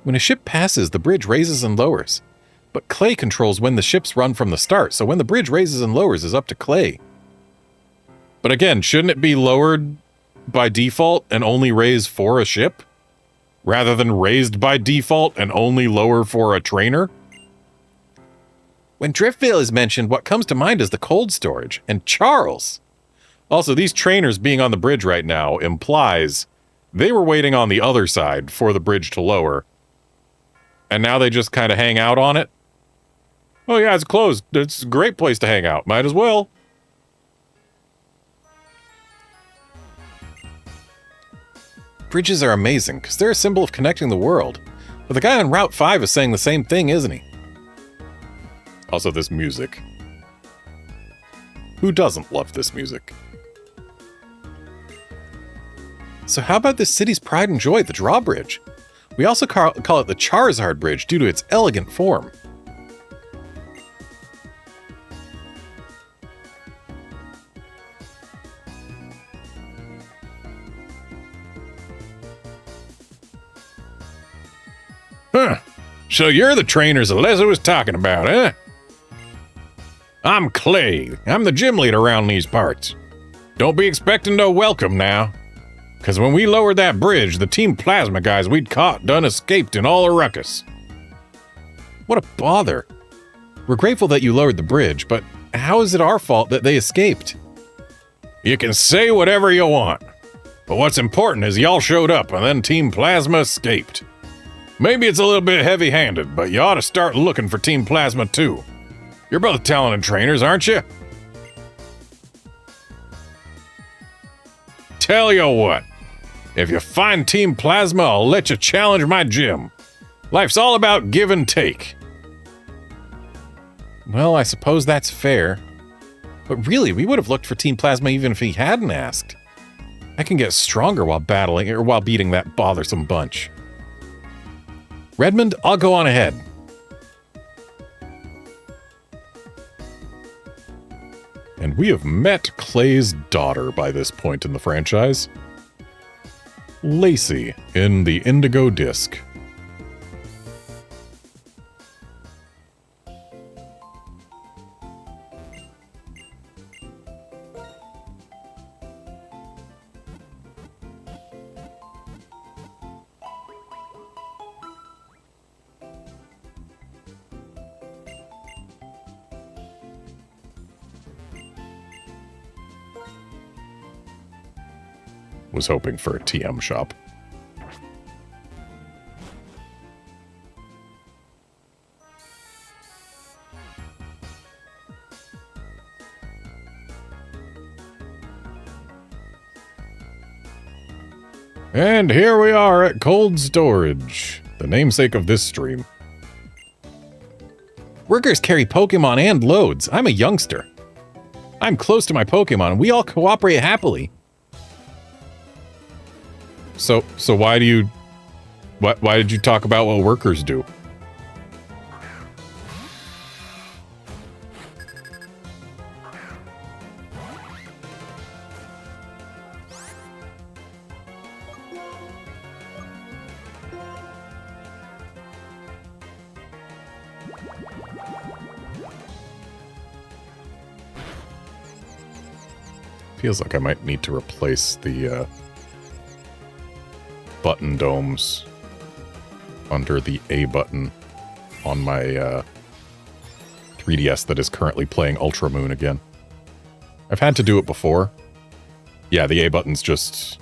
[SPEAKER 1] When a ship passes, the bridge raises and lowers. But Clay controls when the ships run from the start, so when the bridge raises and lowers is up to Clay. But again, shouldn't it be lowered by default and only raise for a ship? Rather than raised by default and only lower for a trainer? When Driftvale is mentioned, what comes to mind is the cold storage, and Charles. Also, these trainers being on the bridge right now implies they were waiting on the other side for the bridge to lower, and now they just kind of hang out on it. Oh yeah, it's closed. It's a great place to hang out. Might as well. Bridges are amazing, because they're a symbol of connecting the world. But the guy on Route 5 is saying the same thing, isn't he? Also, this music. Who doesn't love this music? So how about this city's pride and joy, the drawbridge? We also call it the Charizard Bridge due to its elegant form.
[SPEAKER 2] Huh. So you're the trainers Alessa was talking about, huh? I'm Clay. I'm the gym leader around these parts. Don't be expecting no welcome now. Because when we lowered that bridge, the Team Plasma guys we'd caught done escaped in all a ruckus.
[SPEAKER 1] What a bother. We're grateful that you lowered the bridge, but how is it our fault that they escaped?
[SPEAKER 2] You can say whatever you want. But what's important is y'all showed up and then Team Plasma escaped. Maybe it's a little bit heavy-handed, but you ought to start looking for Team Plasma too. You're both talented trainers, aren't you? Tell you what, if you find Team Plasma, I'll let you challenge my gym. Life's all about give and take.
[SPEAKER 1] Well, I suppose that's fair. But really, we would have looked for Team Plasma even if he hadn't asked. I can get stronger while battling or while beating that bothersome bunch. Redmond, I'll go on ahead. And we have met Clay's daughter by this point in the franchise. Lacey in the Indigo Disc. Was hoping for a TM shop. And here we are at Cold Storage, the namesake of this stream. Workers carry Pokemon and loads. I'm a youngster. I'm close to my Pokemon, and we all cooperate happily. So why do you... Why did you talk about what workers do? Feels like I might need to replace the button domes under the A button on my 3DS that is currently playing Ultra Moon again. I've had to do it before. Yeah, the A button's just...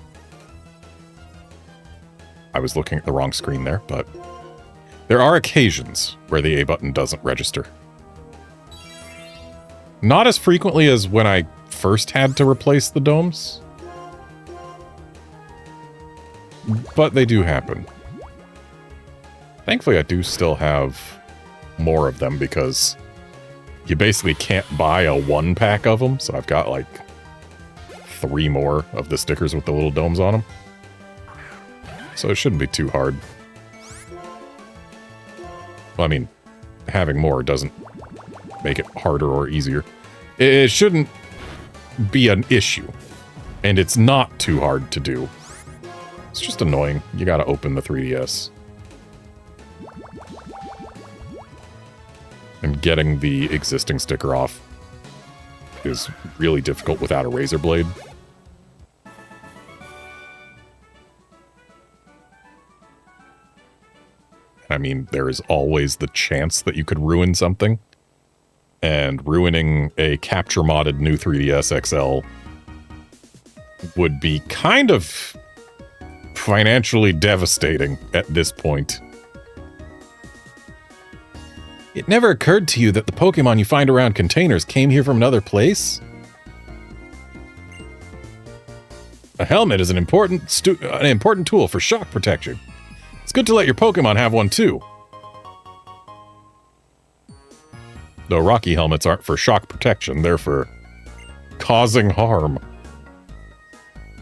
[SPEAKER 1] I was looking at the wrong screen there, but there are occasions where the A button doesn't register. Not as frequently as when I first had to replace the domes, but they do happen. Thankfully, I do still have more of them because you basically can't buy a 1-pack of them, so I've got like 3 more of the stickers with the little domes on them. So it shouldn't be too hard. Well, I mean, having more doesn't make it harder or easier. It shouldn't be an issue, and it's not too hard to do. It's just annoying. You gotta open the 3DS. And getting the existing sticker off is really difficult without a razor blade. I mean, there is always the chance that you could ruin something. And ruining a capture modded new 3DS XL would be kind of financially devastating at this point. It never occurred to you that the Pokemon you find around containers came here from another place? A helmet is an important tool for shock protection. It's good to let your Pokemon have one too. Though Rocky helmets aren't for shock protection, they're for causing harm.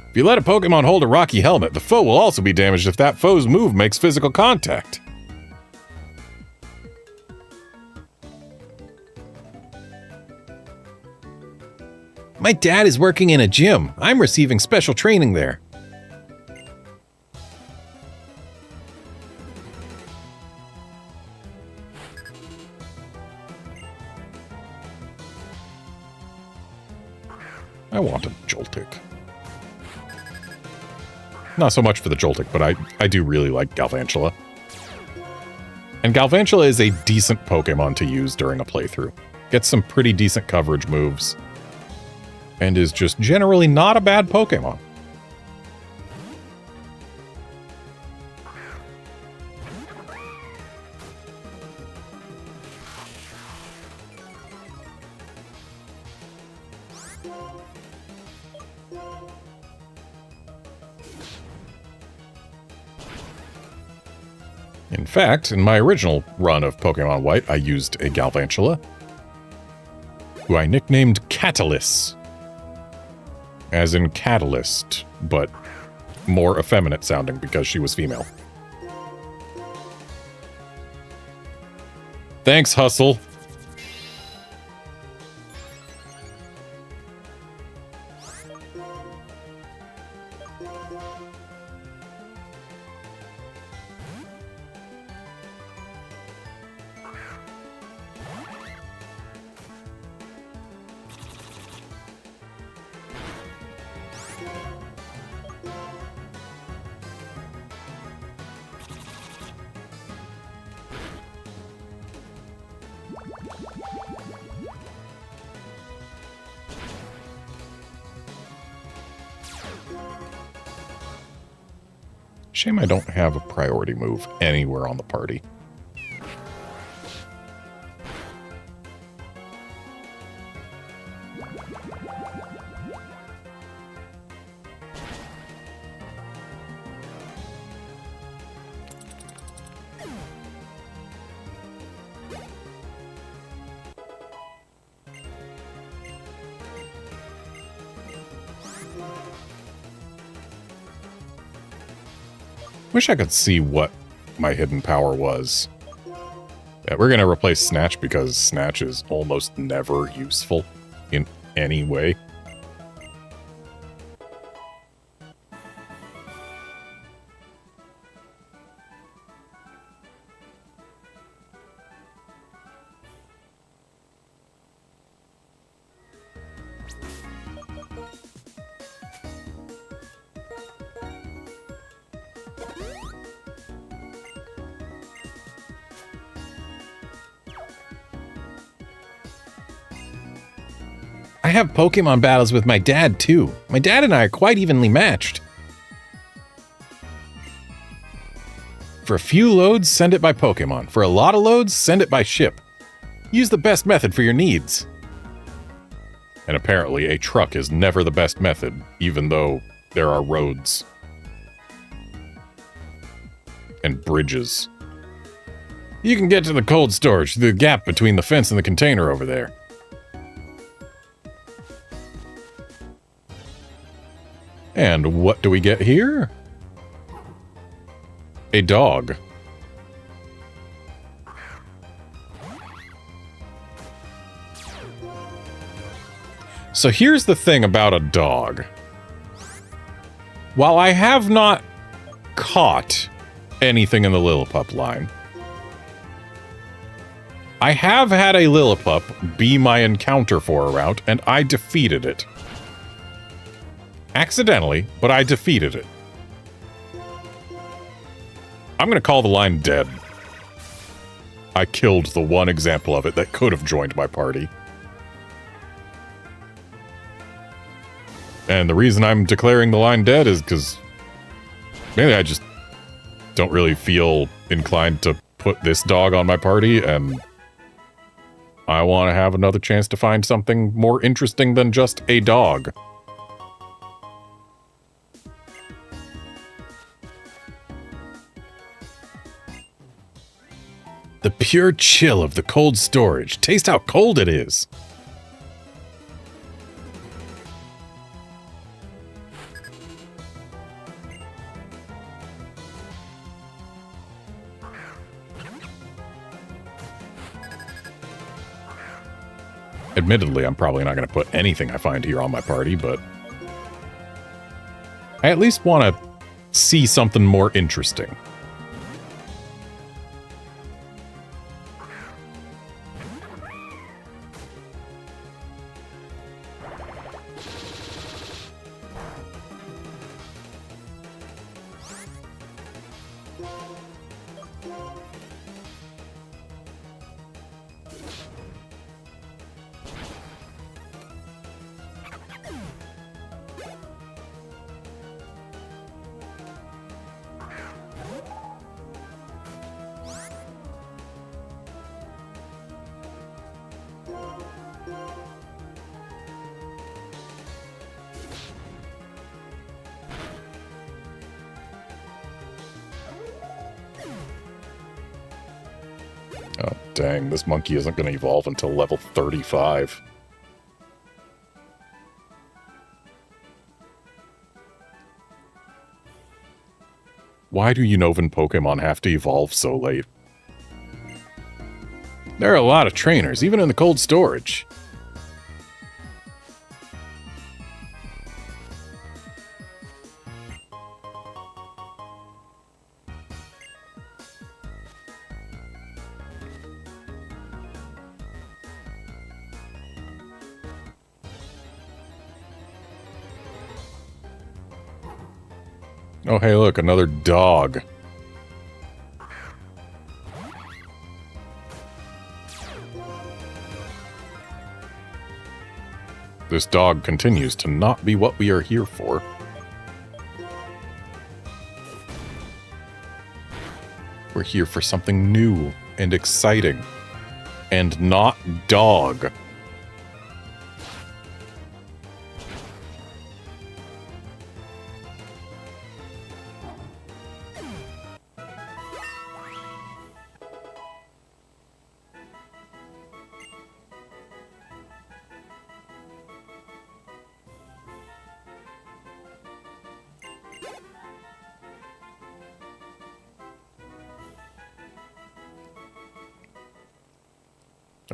[SPEAKER 1] If you let a Pokemon hold a Rocky helmet, the foe will also be damaged if that foe's move makes physical contact. My dad is working in a gym. I'm receiving special training there. I want a Joltik. Not so much for the Joltik, but I do really like Galvantula. And Galvantula is a decent Pokemon to use during a playthrough. Gets some pretty decent coverage moves. And is just generally not a bad Pokemon. In fact, in my original run of Pokémon White, I used a Galvantula, who I nicknamed Catalyst. As in Catalyst, but more effeminate sounding because she was female. Thanks, Hustle. Shame I don't have a priority move anywhere on the party. Wish I could see what my hidden power was. Yeah, we're going to replace Snatch because Snatch is almost never useful in any way.
[SPEAKER 2] I have Pokemon battles with my dad, too. My dad and I are quite evenly matched. For a few loads, send it by Pokemon. For a lot of loads, send it by ship. Use the best method for your needs. And apparently, a truck is never the best method, even though there are roads. And bridges. You can get to the cold storage through the gap between the fence and the container over there. And what do we get here? A dog. So here's the thing about a dog. While I have not caught anything in the Lillipup line, I have had a Lillipup be my encounter for a route, and I defeated it. Accidentally, but I defeated it. I'm gonna call the line dead. I killed the one example of it that could have joined my party. And the reason I'm declaring the line dead is because maybe I just don't really feel inclined to put this dog on my party, and I want to have another chance to find something more interesting than just a dog. The pure chill of the cold storage. Taste how cold it is. Admittedly, I'm probably not going to put anything I find here on my party, but I at least want to see something more interesting. Oh, dang, this monkey isn't going to evolve until level 35. Why do Unovan Pokemon have to evolve so late? There are a lot of trainers, even in the cold storage. Oh, hey, look, another dog. This dog continues to not be what we are here for. We're here for something new and exciting. And not dog.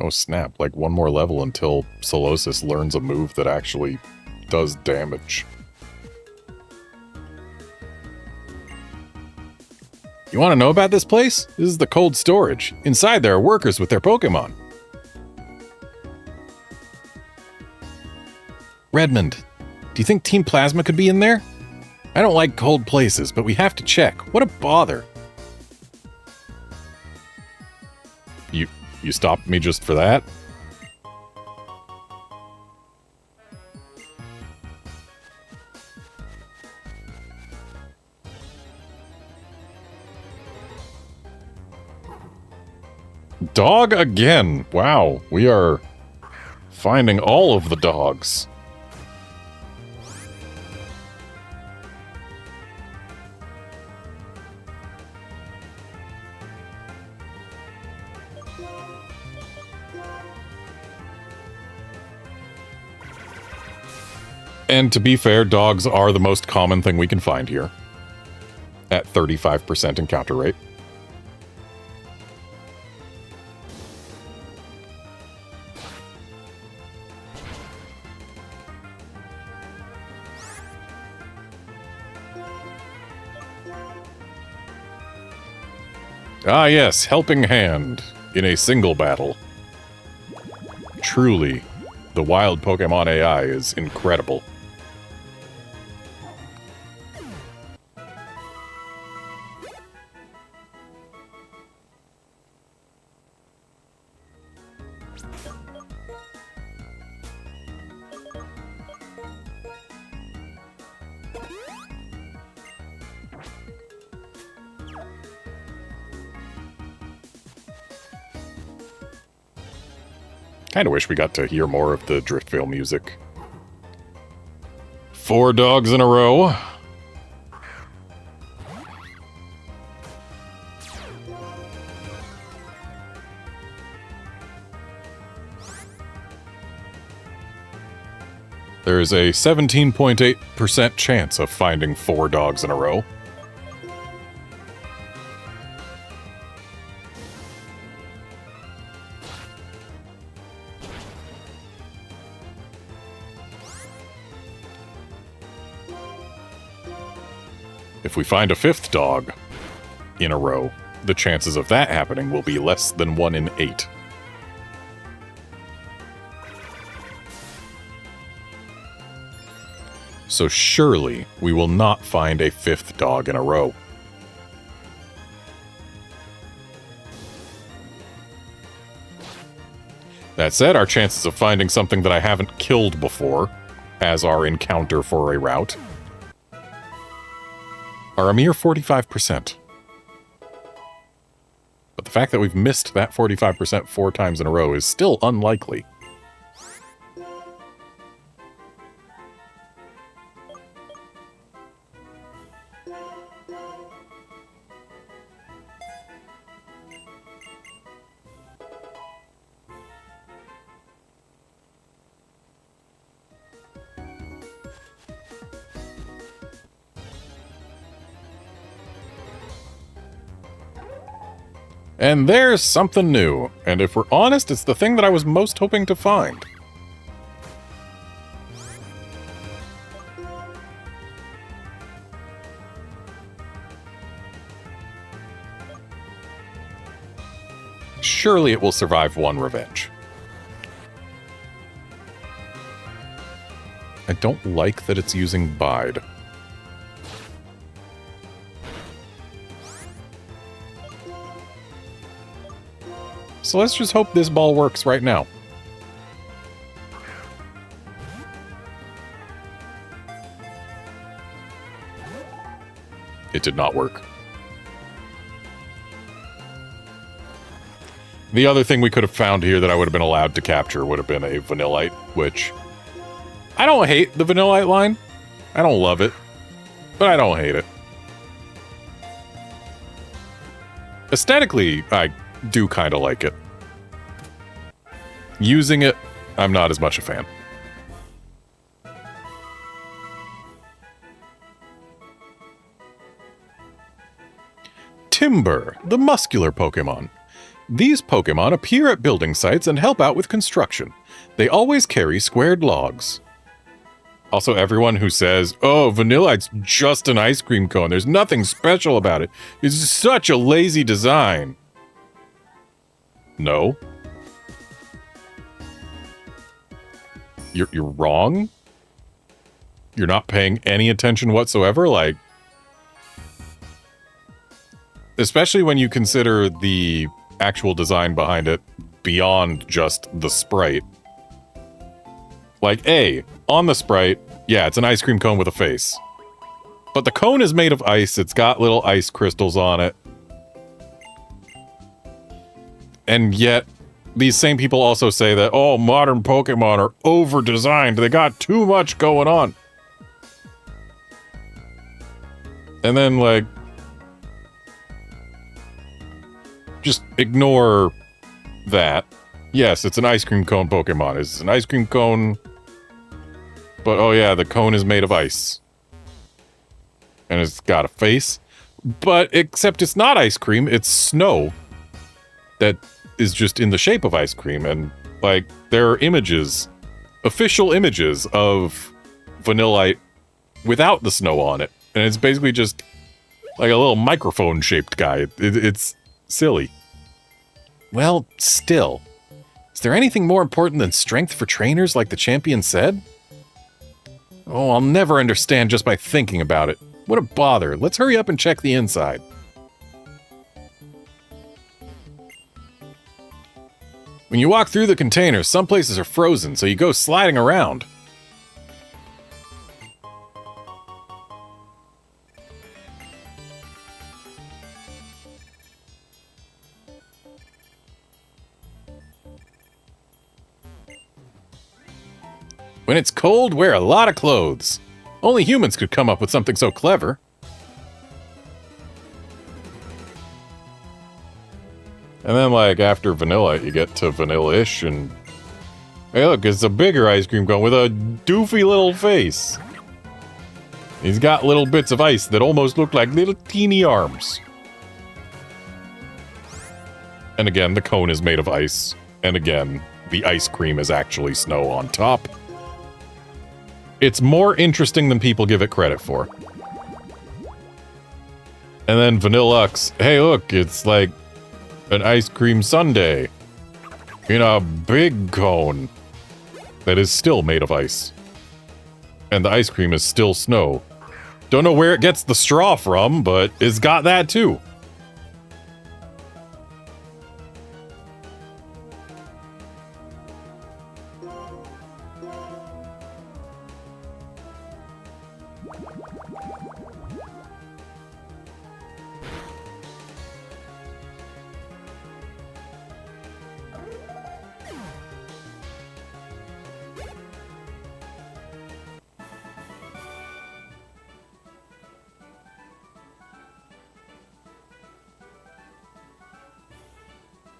[SPEAKER 2] Oh snap, like one more level until Solosis learns a move that actually does damage. You want to know about this place? This is the cold storage. Inside there are workers with their Pokemon. Redmond, do you think Team Plasma could be in there? I don't like cold places, but we have to check. What a bother. You stopped me just for that?
[SPEAKER 1] dog again. Wow, we are finding all of the dogs. And to be fair, dogs are the most common thing we can find here, at 35% encounter rate. Ah yes, helping hand in a single battle. Truly, the wild Pokemon AI is incredible. Kinda wish we got to hear more of the Driftvale music. 4 dogs in a row. There is a 17.8% chance of finding 4 dogs in a row. If we find a 5th dog in a row, the chances of that happening will be less than 1 in 8. So surely we will not find a 5th dog in a row. That said, our chances of finding something that I haven't killed before, as our encounter for a route, are a mere 45%. But the fact that we've missed that 45% 4 times in a row is still unlikely. And there's something new, and if we're honest, it's the thing that I was most hoping to find. Surely it will survive one revenge. I don't like that it's using Bide. So let's just hope this ball works right now. It did not work. The other thing we could have found here that I would have been allowed to capture would have been a Vanillite, which... I don't hate the Vanillite line. I don't love it, but I don't hate it. Aesthetically, I do kind of like it. Using it, I'm not as much a fan. Timber, the muscular Pokemon. These Pokemon appear at building sites and help out with construction. They always carry squared logs. Also, everyone who says, oh, Vanillite's just an ice cream cone, there's nothing special about it, it's such a lazy design. No. You're wrong? You're not paying any attention whatsoever? Like, especially when you consider the actual design behind it beyond just the sprite. Like, on the sprite, yeah, it's an ice cream cone with a face. But the cone is made of ice, it's got little ice crystals on it. And yet, these same people also say that, oh, modern Pokemon are over-designed. They got too much going on. And then, like, just ignore that. Yes, it's an ice cream cone Pokemon. It's an ice cream cone, but oh yeah, the cone is made of ice. And it's got a face. But except it's not ice cream, it's snow that is just in the shape of ice cream. And, like, there are images, official images of Vanillite without the snow on it. And it's basically just like a little microphone-shaped guy. It's silly. Well, still. Is there anything more important than strength for trainers like the champion said? Oh, I'll never understand just by thinking about it. What a bother. Let's hurry up and check the inside. When you walk through the containers, some places are frozen, so you go sliding around. When it's cold, wear a lot of clothes. Only humans could come up with something so clever. And then, like, after vanilla, you get to vanilla-ish, and... Hey, look, it's a bigger ice cream cone with a doofy little face. He's got little bits of ice that almost look like little teeny arms. And again, the cone is made of ice. And again, the ice cream is actually snow on top. It's more interesting than people give it credit for. And then Vanillux, hey look, it's like an ice cream sundae in a big cone that is still made of ice. And the ice cream is still snow. Don't know where it gets the straw from, but it's got that too.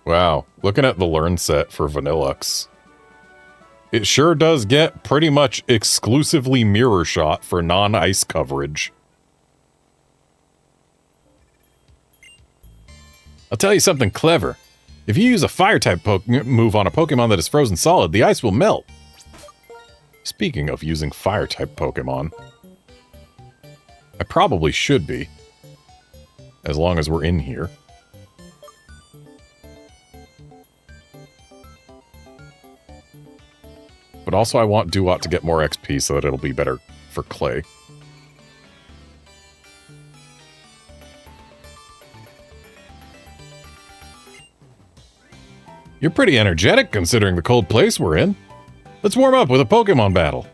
[SPEAKER 1] Wow, looking at the learn set for Vanillux, it sure does get pretty much exclusively mirror shot for non-ice coverage. I'll tell you something clever. If you use a fire-type move on a Pokemon that is frozen solid, the ice will melt. Speaking of using fire-type Pokemon, I probably should be, as long as we're in here. But also I want Duat to get more XP so that it'll be better for Clay. You're pretty energetic considering the cold place we're in. Let's warm up with a Pokemon battle.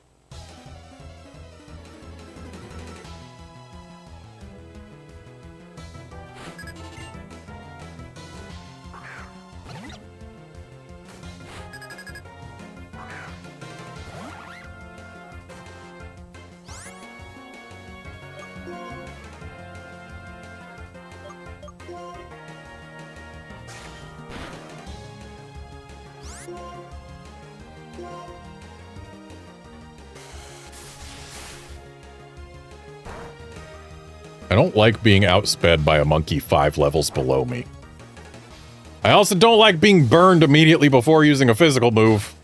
[SPEAKER 1] I don't like being outsped by a monkey 5 levels below me. I also don't like being burned immediately before using a physical move.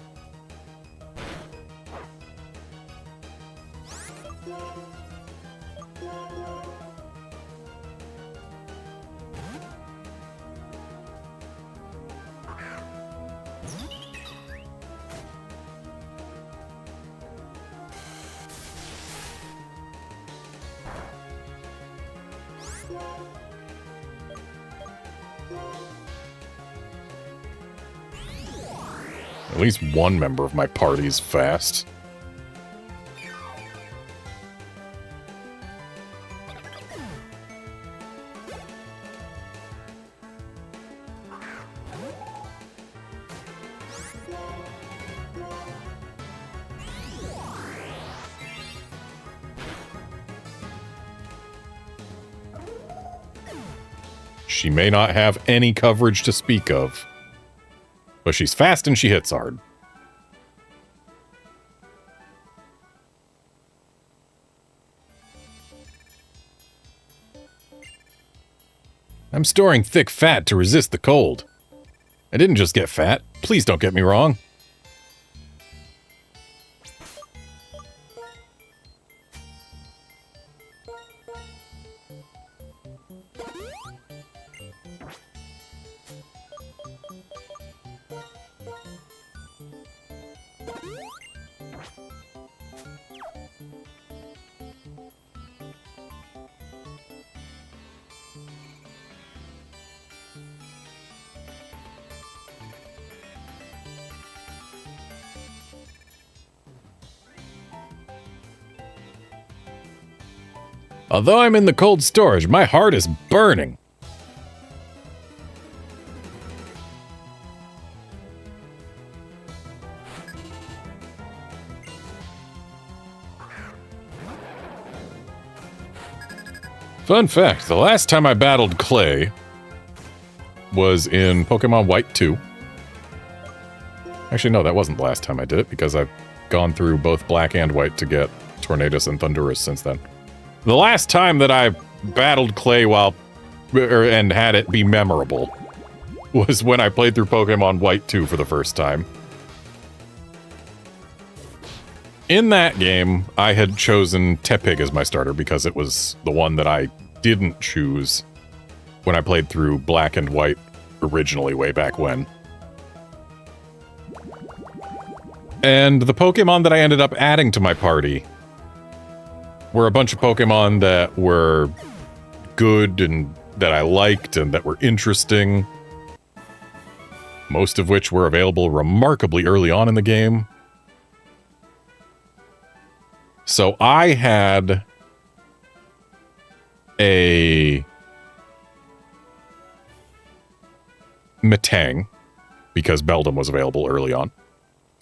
[SPEAKER 1] At least one member of my party is fast. She may not have any coverage to speak of, but she's fast and she hits hard. I'm storing thick fat to resist the cold. I didn't just get fat. Please don't get me wrong. Although I'm in the cold storage, my heart is burning. Fun fact, the last time I battled Clay was in Pokémon White 2. Actually, no, that wasn't the last time I did it, because I've gone through both Black and White to get Tornadus and Thundurus since then. The last time that I battled Clay and had it be memorable was when I played through Pokemon White 2 for the first time. In that game, I had chosen Tepig as my starter because it was the one that I didn't choose when I played through Black and White originally way back when. And the Pokemon that I ended up adding to my party were a bunch of Pokemon that were good and that I liked and that were interesting. Most of which were available remarkably early on in the game. So I had a Metang because Beldum was available early on.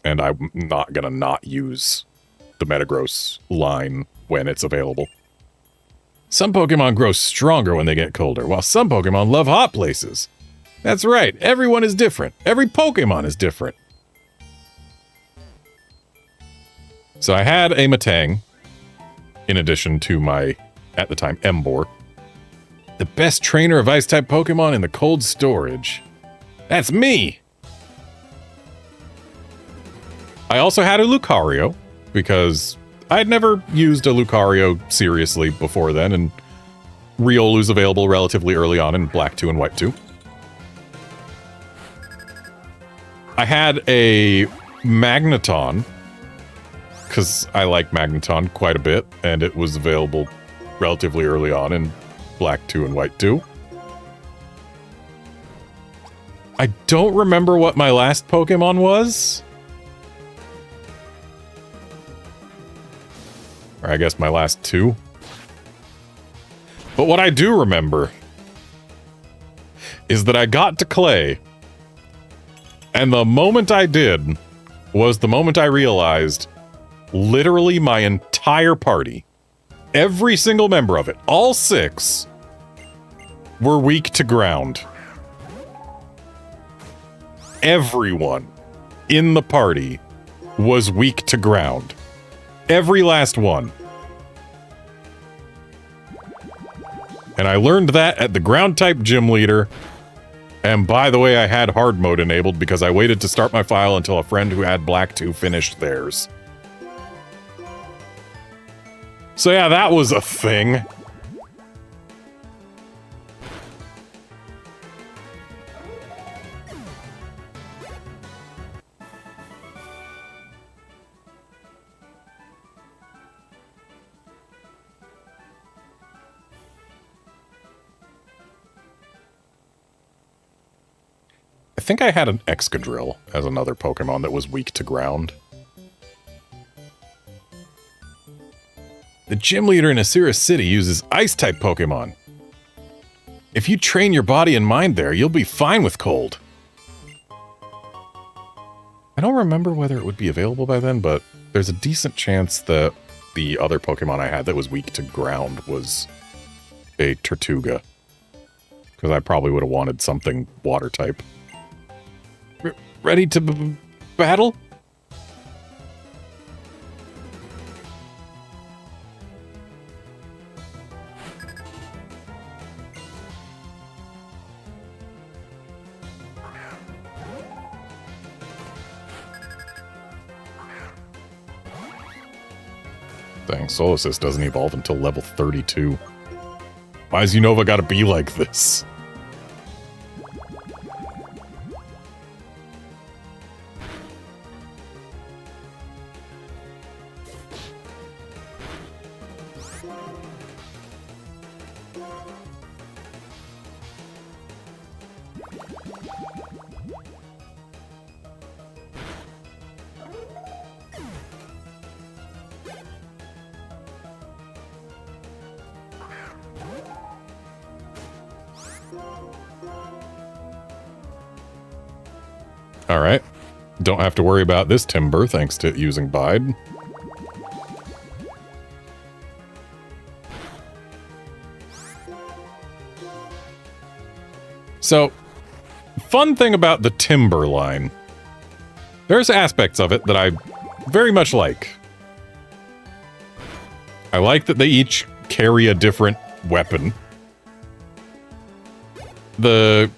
[SPEAKER 1] And I'm not gonna not use the Metagross line when it's available. Some Pokemon grow stronger when they get colder, while some Pokemon love hot places. That's right, everyone is different. Every Pokemon is different. So I had a Metang, in addition to my, at the time, Emboar. The best trainer of Ice-type Pokemon in the cold storage. That's me! I also had a Lucario, because I'd never used a Lucario seriously before then, and Riolu's available relatively early on in Black 2 and White 2. I had a Magneton, because I like Magneton quite a bit, and it was available relatively early on in Black 2 and White 2. I don't remember what my last Pokemon was. Or I guess my last two. But what I do remember is that I got to Clay, and the moment I did was the moment I realized literally my entire party, every single member of it, all 6, were weak to ground. Everyone in the party was weak to ground. Every last one. And I learned that at the ground-type gym leader. And by the way, I had hard mode enabled because I waited to start my file until a friend who had Black 2 finished theirs. So yeah, that was a thing. I think I had an Excadrill as another Pokemon that was weak to ground. The gym leader in Asira City uses Ice-type Pokemon. If you train your body and mind there, you'll be fine with cold. I don't remember whether it would be available by then, but there's a decent chance that the other Pokemon I had that was weak to ground was a Tortuga. because I probably would have wanted something water type. Ready to battle? Dang, Solasis doesn't evolve until level 32. Why's Unova gotta be like this? Alright. Don't have to worry about this timber, thanks to using Bide. So, fun thing about the timber line. There's aspects of it that I very much like. I like that they each carry a different weapon. The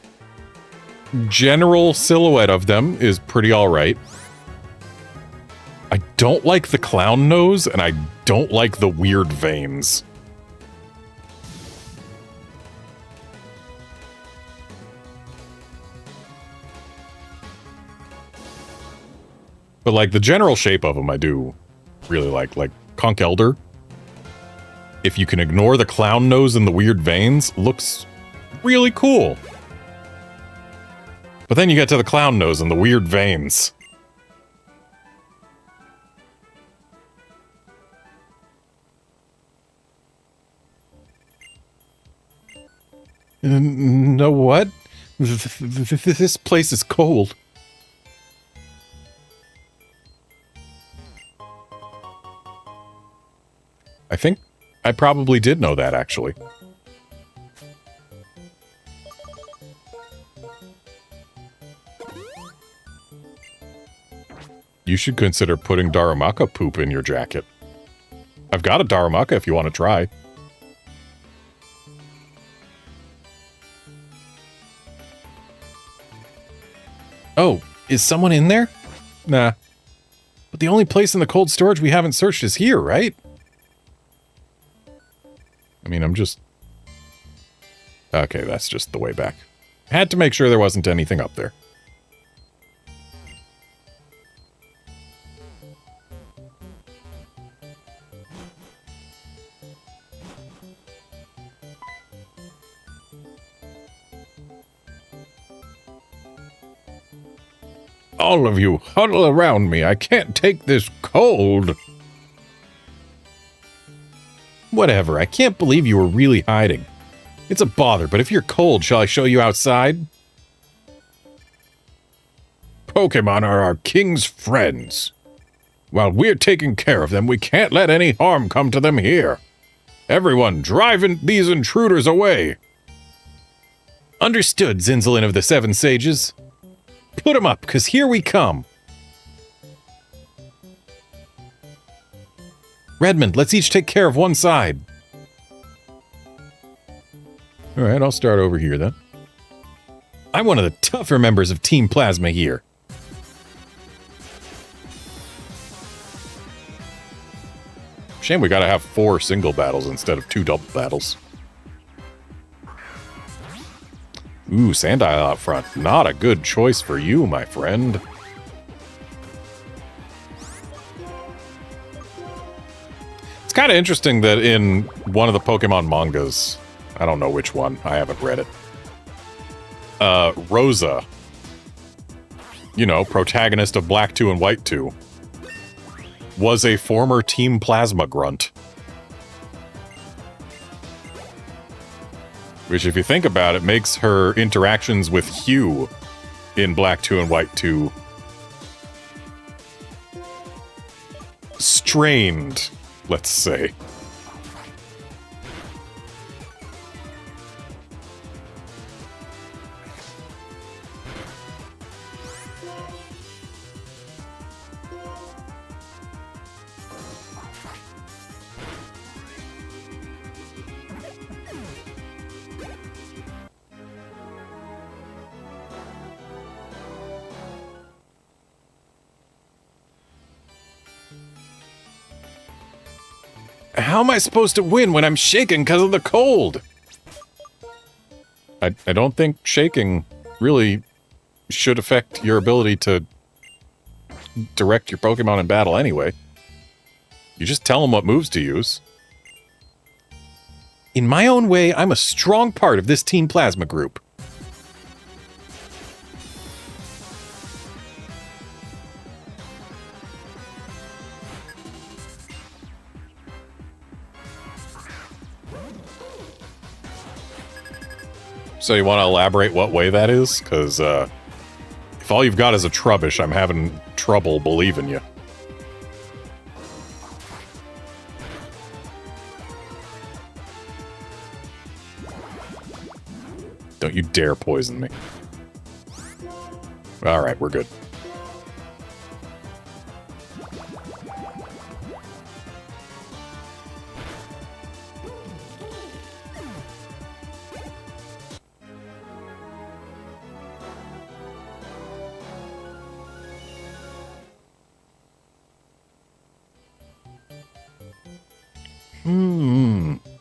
[SPEAKER 1] general silhouette of them is pretty alright. I don't like the clown nose, and I don't like the weird veins. But, like, the general shape of them I do really like. Like, Conch Elder, if you can ignore the clown nose and the weird veins, looks really cool. But then you get to the clown nose and the weird veins. No, what? This place is cold. I think I probably did know that, actually. You should consider putting Darumaka poop in your jacket. I've got a Darumaka if you want to try. Oh, is someone in there? Nah. But the only place in the cold storage we haven't searched is here, right? I mean, I'm just... Okay, that's just the way back. Had to make sure there wasn't anything up there. All of you, huddle around me. I can't take this cold. Whatever, I can't believe you were really hiding. It's a bother, but if you're cold, shall I show you outside? Pokemon are our king's friends. While we're taking care of them, we can't let any harm come to them here. Everyone, drive these intruders away. Understood, Zinzalin of the Seven Sages. Put 'em up, 'cause here we come. Redmond, let's each take care of one side. Alright, I'll start over here then. I'm one of the tougher members of Team Plasma here. Shame we gotta have 4 single battles instead of 2 double battles. Ooh, Sandile out front. Not a good choice for you, my friend. It's kind of interesting that in one of the Pokemon mangas, I don't know which one, I haven't read it, Rosa, you know, protagonist of Black 2 and White 2, was a former Team Plasma grunt. Which, if you think about it, makes her interactions with Hugh in Black 2 and White 2 strained, let's say.
[SPEAKER 2] How am I supposed to win when I'm shaking because of the cold?
[SPEAKER 1] I don't think shaking really should affect your ability to direct your Pokemon in battle anyway. You just tell them what moves to use.
[SPEAKER 2] In my own way, I'm a strong part of this Team Plasma group.
[SPEAKER 1] So you want to elaborate what way that is? Because if all you've got is a Trubbish, I'm having trouble believing you. Don't you dare poison me. Alright, we're good.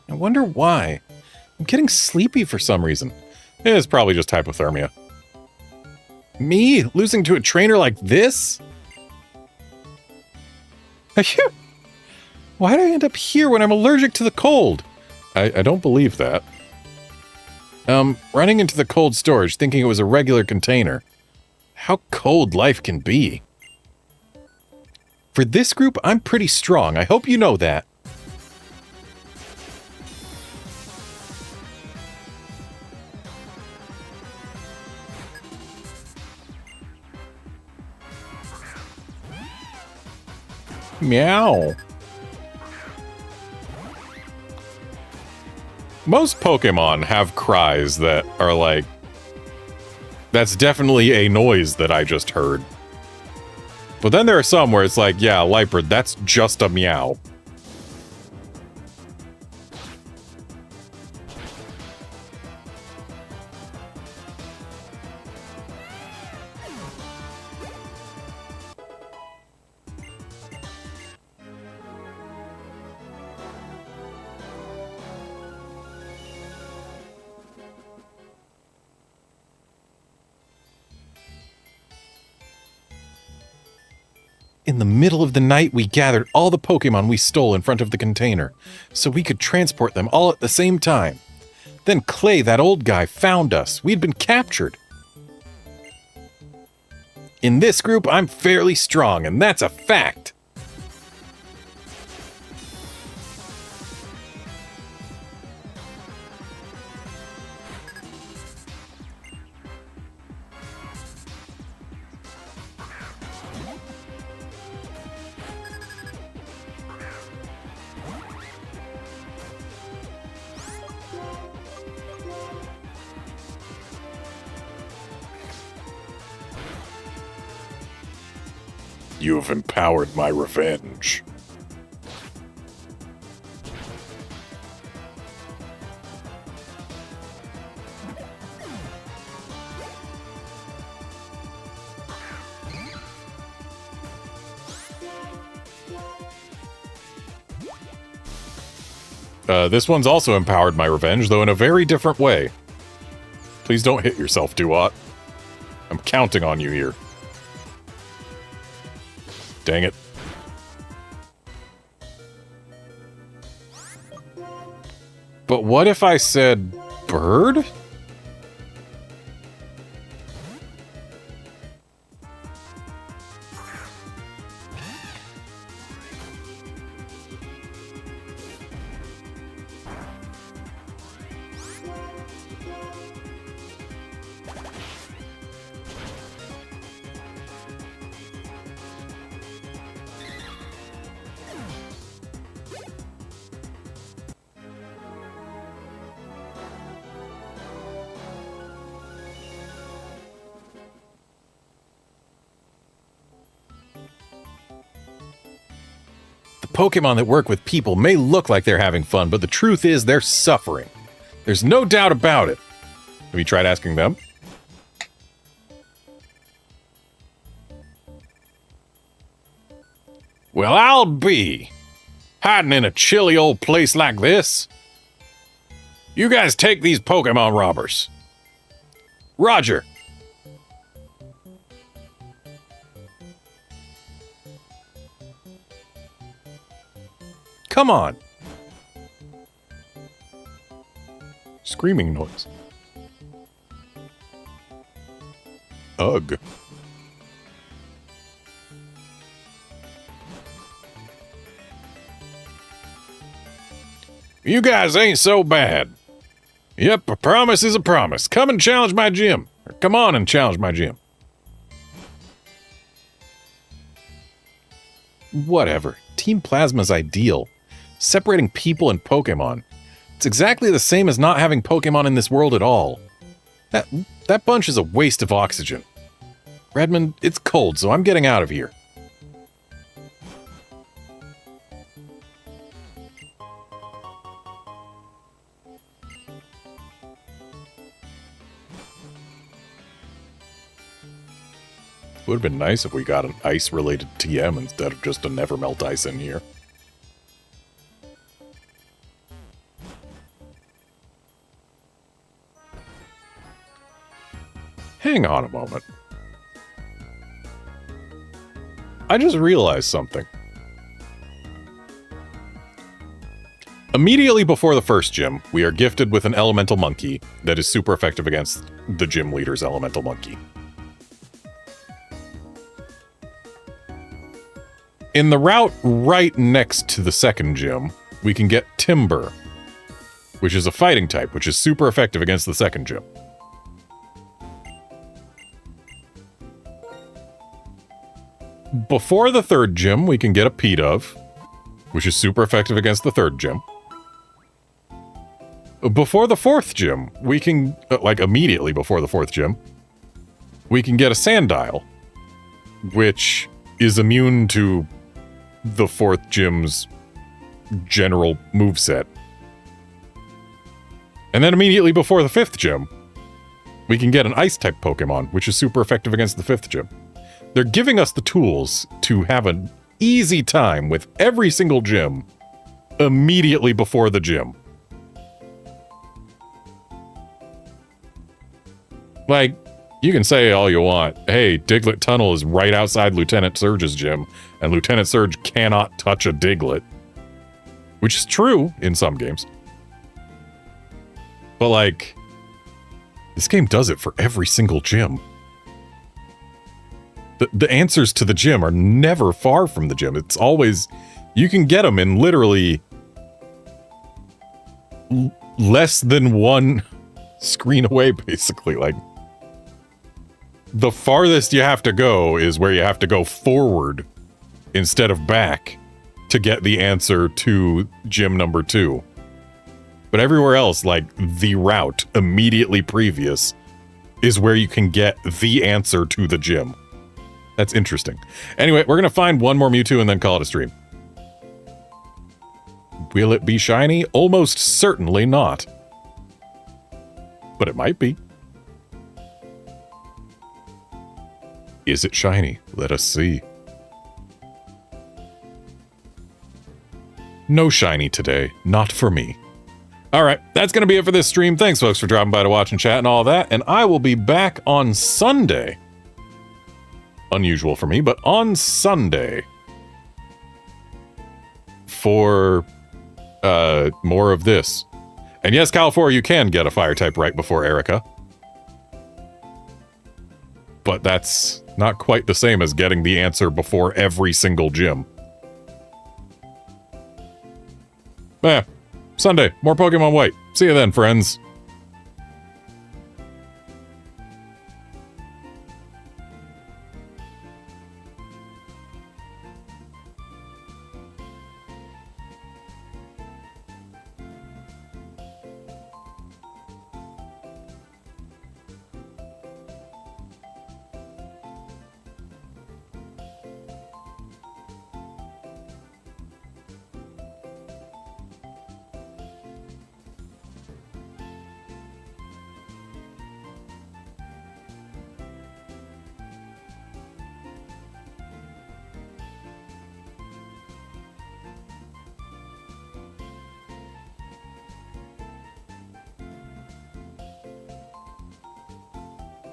[SPEAKER 2] I wonder why. I'm getting sleepy for some reason.
[SPEAKER 1] It's probably just hypothermia.
[SPEAKER 2] Me? Losing to a trainer like this? Why did I end up here when I'm allergic to the cold?
[SPEAKER 1] I don't believe that.
[SPEAKER 2] Running into the cold storage thinking it was a regular container. How cold life can be. For this group, I'm pretty strong. I hope you know that.
[SPEAKER 1] Meow. Most Pokemon have cries that are like, that's definitely a noise that I just heard. But then there are some where it's like, yeah, Liepard, that's just a meow.
[SPEAKER 2] In the middle of the night, we gathered all the Pokemon we stole in front of the container, so we could transport them all at the same time. Then Clay, that old guy, found us. We'd been captured. In this group, I'm fairly strong, and that's a fact.
[SPEAKER 1] You have empowered my revenge. This one's also empowered my revenge, though in a very different way. Please don't hit yourself, Duat. I'm counting on you here. Dang it. But what if I said bird?
[SPEAKER 2] Pokemon that work with people may look like they're having fun, but the truth is they're suffering. There's no doubt about it.
[SPEAKER 1] Have you tried asking them?
[SPEAKER 2] Well, I'll be. hiding in a chilly old place like this? You guys take these Pokemon robbers. Roger. Come on.
[SPEAKER 1] Screaming noise. Ugh.
[SPEAKER 2] You guys ain't so bad. Yep, a promise is a promise. Come and challenge my gym. Or come on and challenge my gym.
[SPEAKER 1] Whatever. Team Plasma's ideal. Separating people and Pokemon. It's exactly the same as not having Pokemon in this world at all. That bunch is a waste of oxygen. Redmond, it's cold, so I'm getting out of here. Would have been nice if we got an ice-related TM instead of just a never melt ice in here. Hang on a moment. I just realized something. Immediately before the first gym, we are gifted with an elemental monkey that is super effective against the gym leader's elemental monkey. In the route right next to the second gym, we can get Timber, which is a fighting type, which is super effective against the second gym. Before the third gym, we can get a Pidove, which is super effective against the third gym. Before the fourth gym, we can, like immediately before the fourth gym, we can get a Sandile, which is immune to the fourth gym's general moveset. And then immediately before the fifth gym, we can get an Ice-type Pokemon, which is super effective against the fifth gym. They're giving us the tools to have an easy time with every single gym immediately before the gym. Like, you can say all you want, hey, Diglett Tunnel is right outside Lieutenant Surge's gym, and Lieutenant Surge cannot touch a Diglett. Which is true in some games. But like, this game does it for every single gym. The answers to the gym are never far from the gym. It's always, you can get them in literally less than one screen away, basically. Like, the farthest you have to go is where you have to go forward instead of back to get the answer to gym number 2. But everywhere else, like the route immediately previous, is where you can get the answer to the gym. That's interesting. Anyway, we're going to find one more Mewtwo and then call it a stream. Will it be shiny? Almost certainly not. But it might be. Is it shiny? Let us see. No shiny today. Not for me. Alright, that's going to be it for this stream. Thanks, folks, for dropping by to watch and chat and all that. And I will be back on Sunday. Unusual for me, but on Sunday for more of this. And yes, Cal4, you can get a fire type right before Erica. But that's not quite the same as getting the answer before every single gym. Sunday, more Pokemon White. See you then, friends.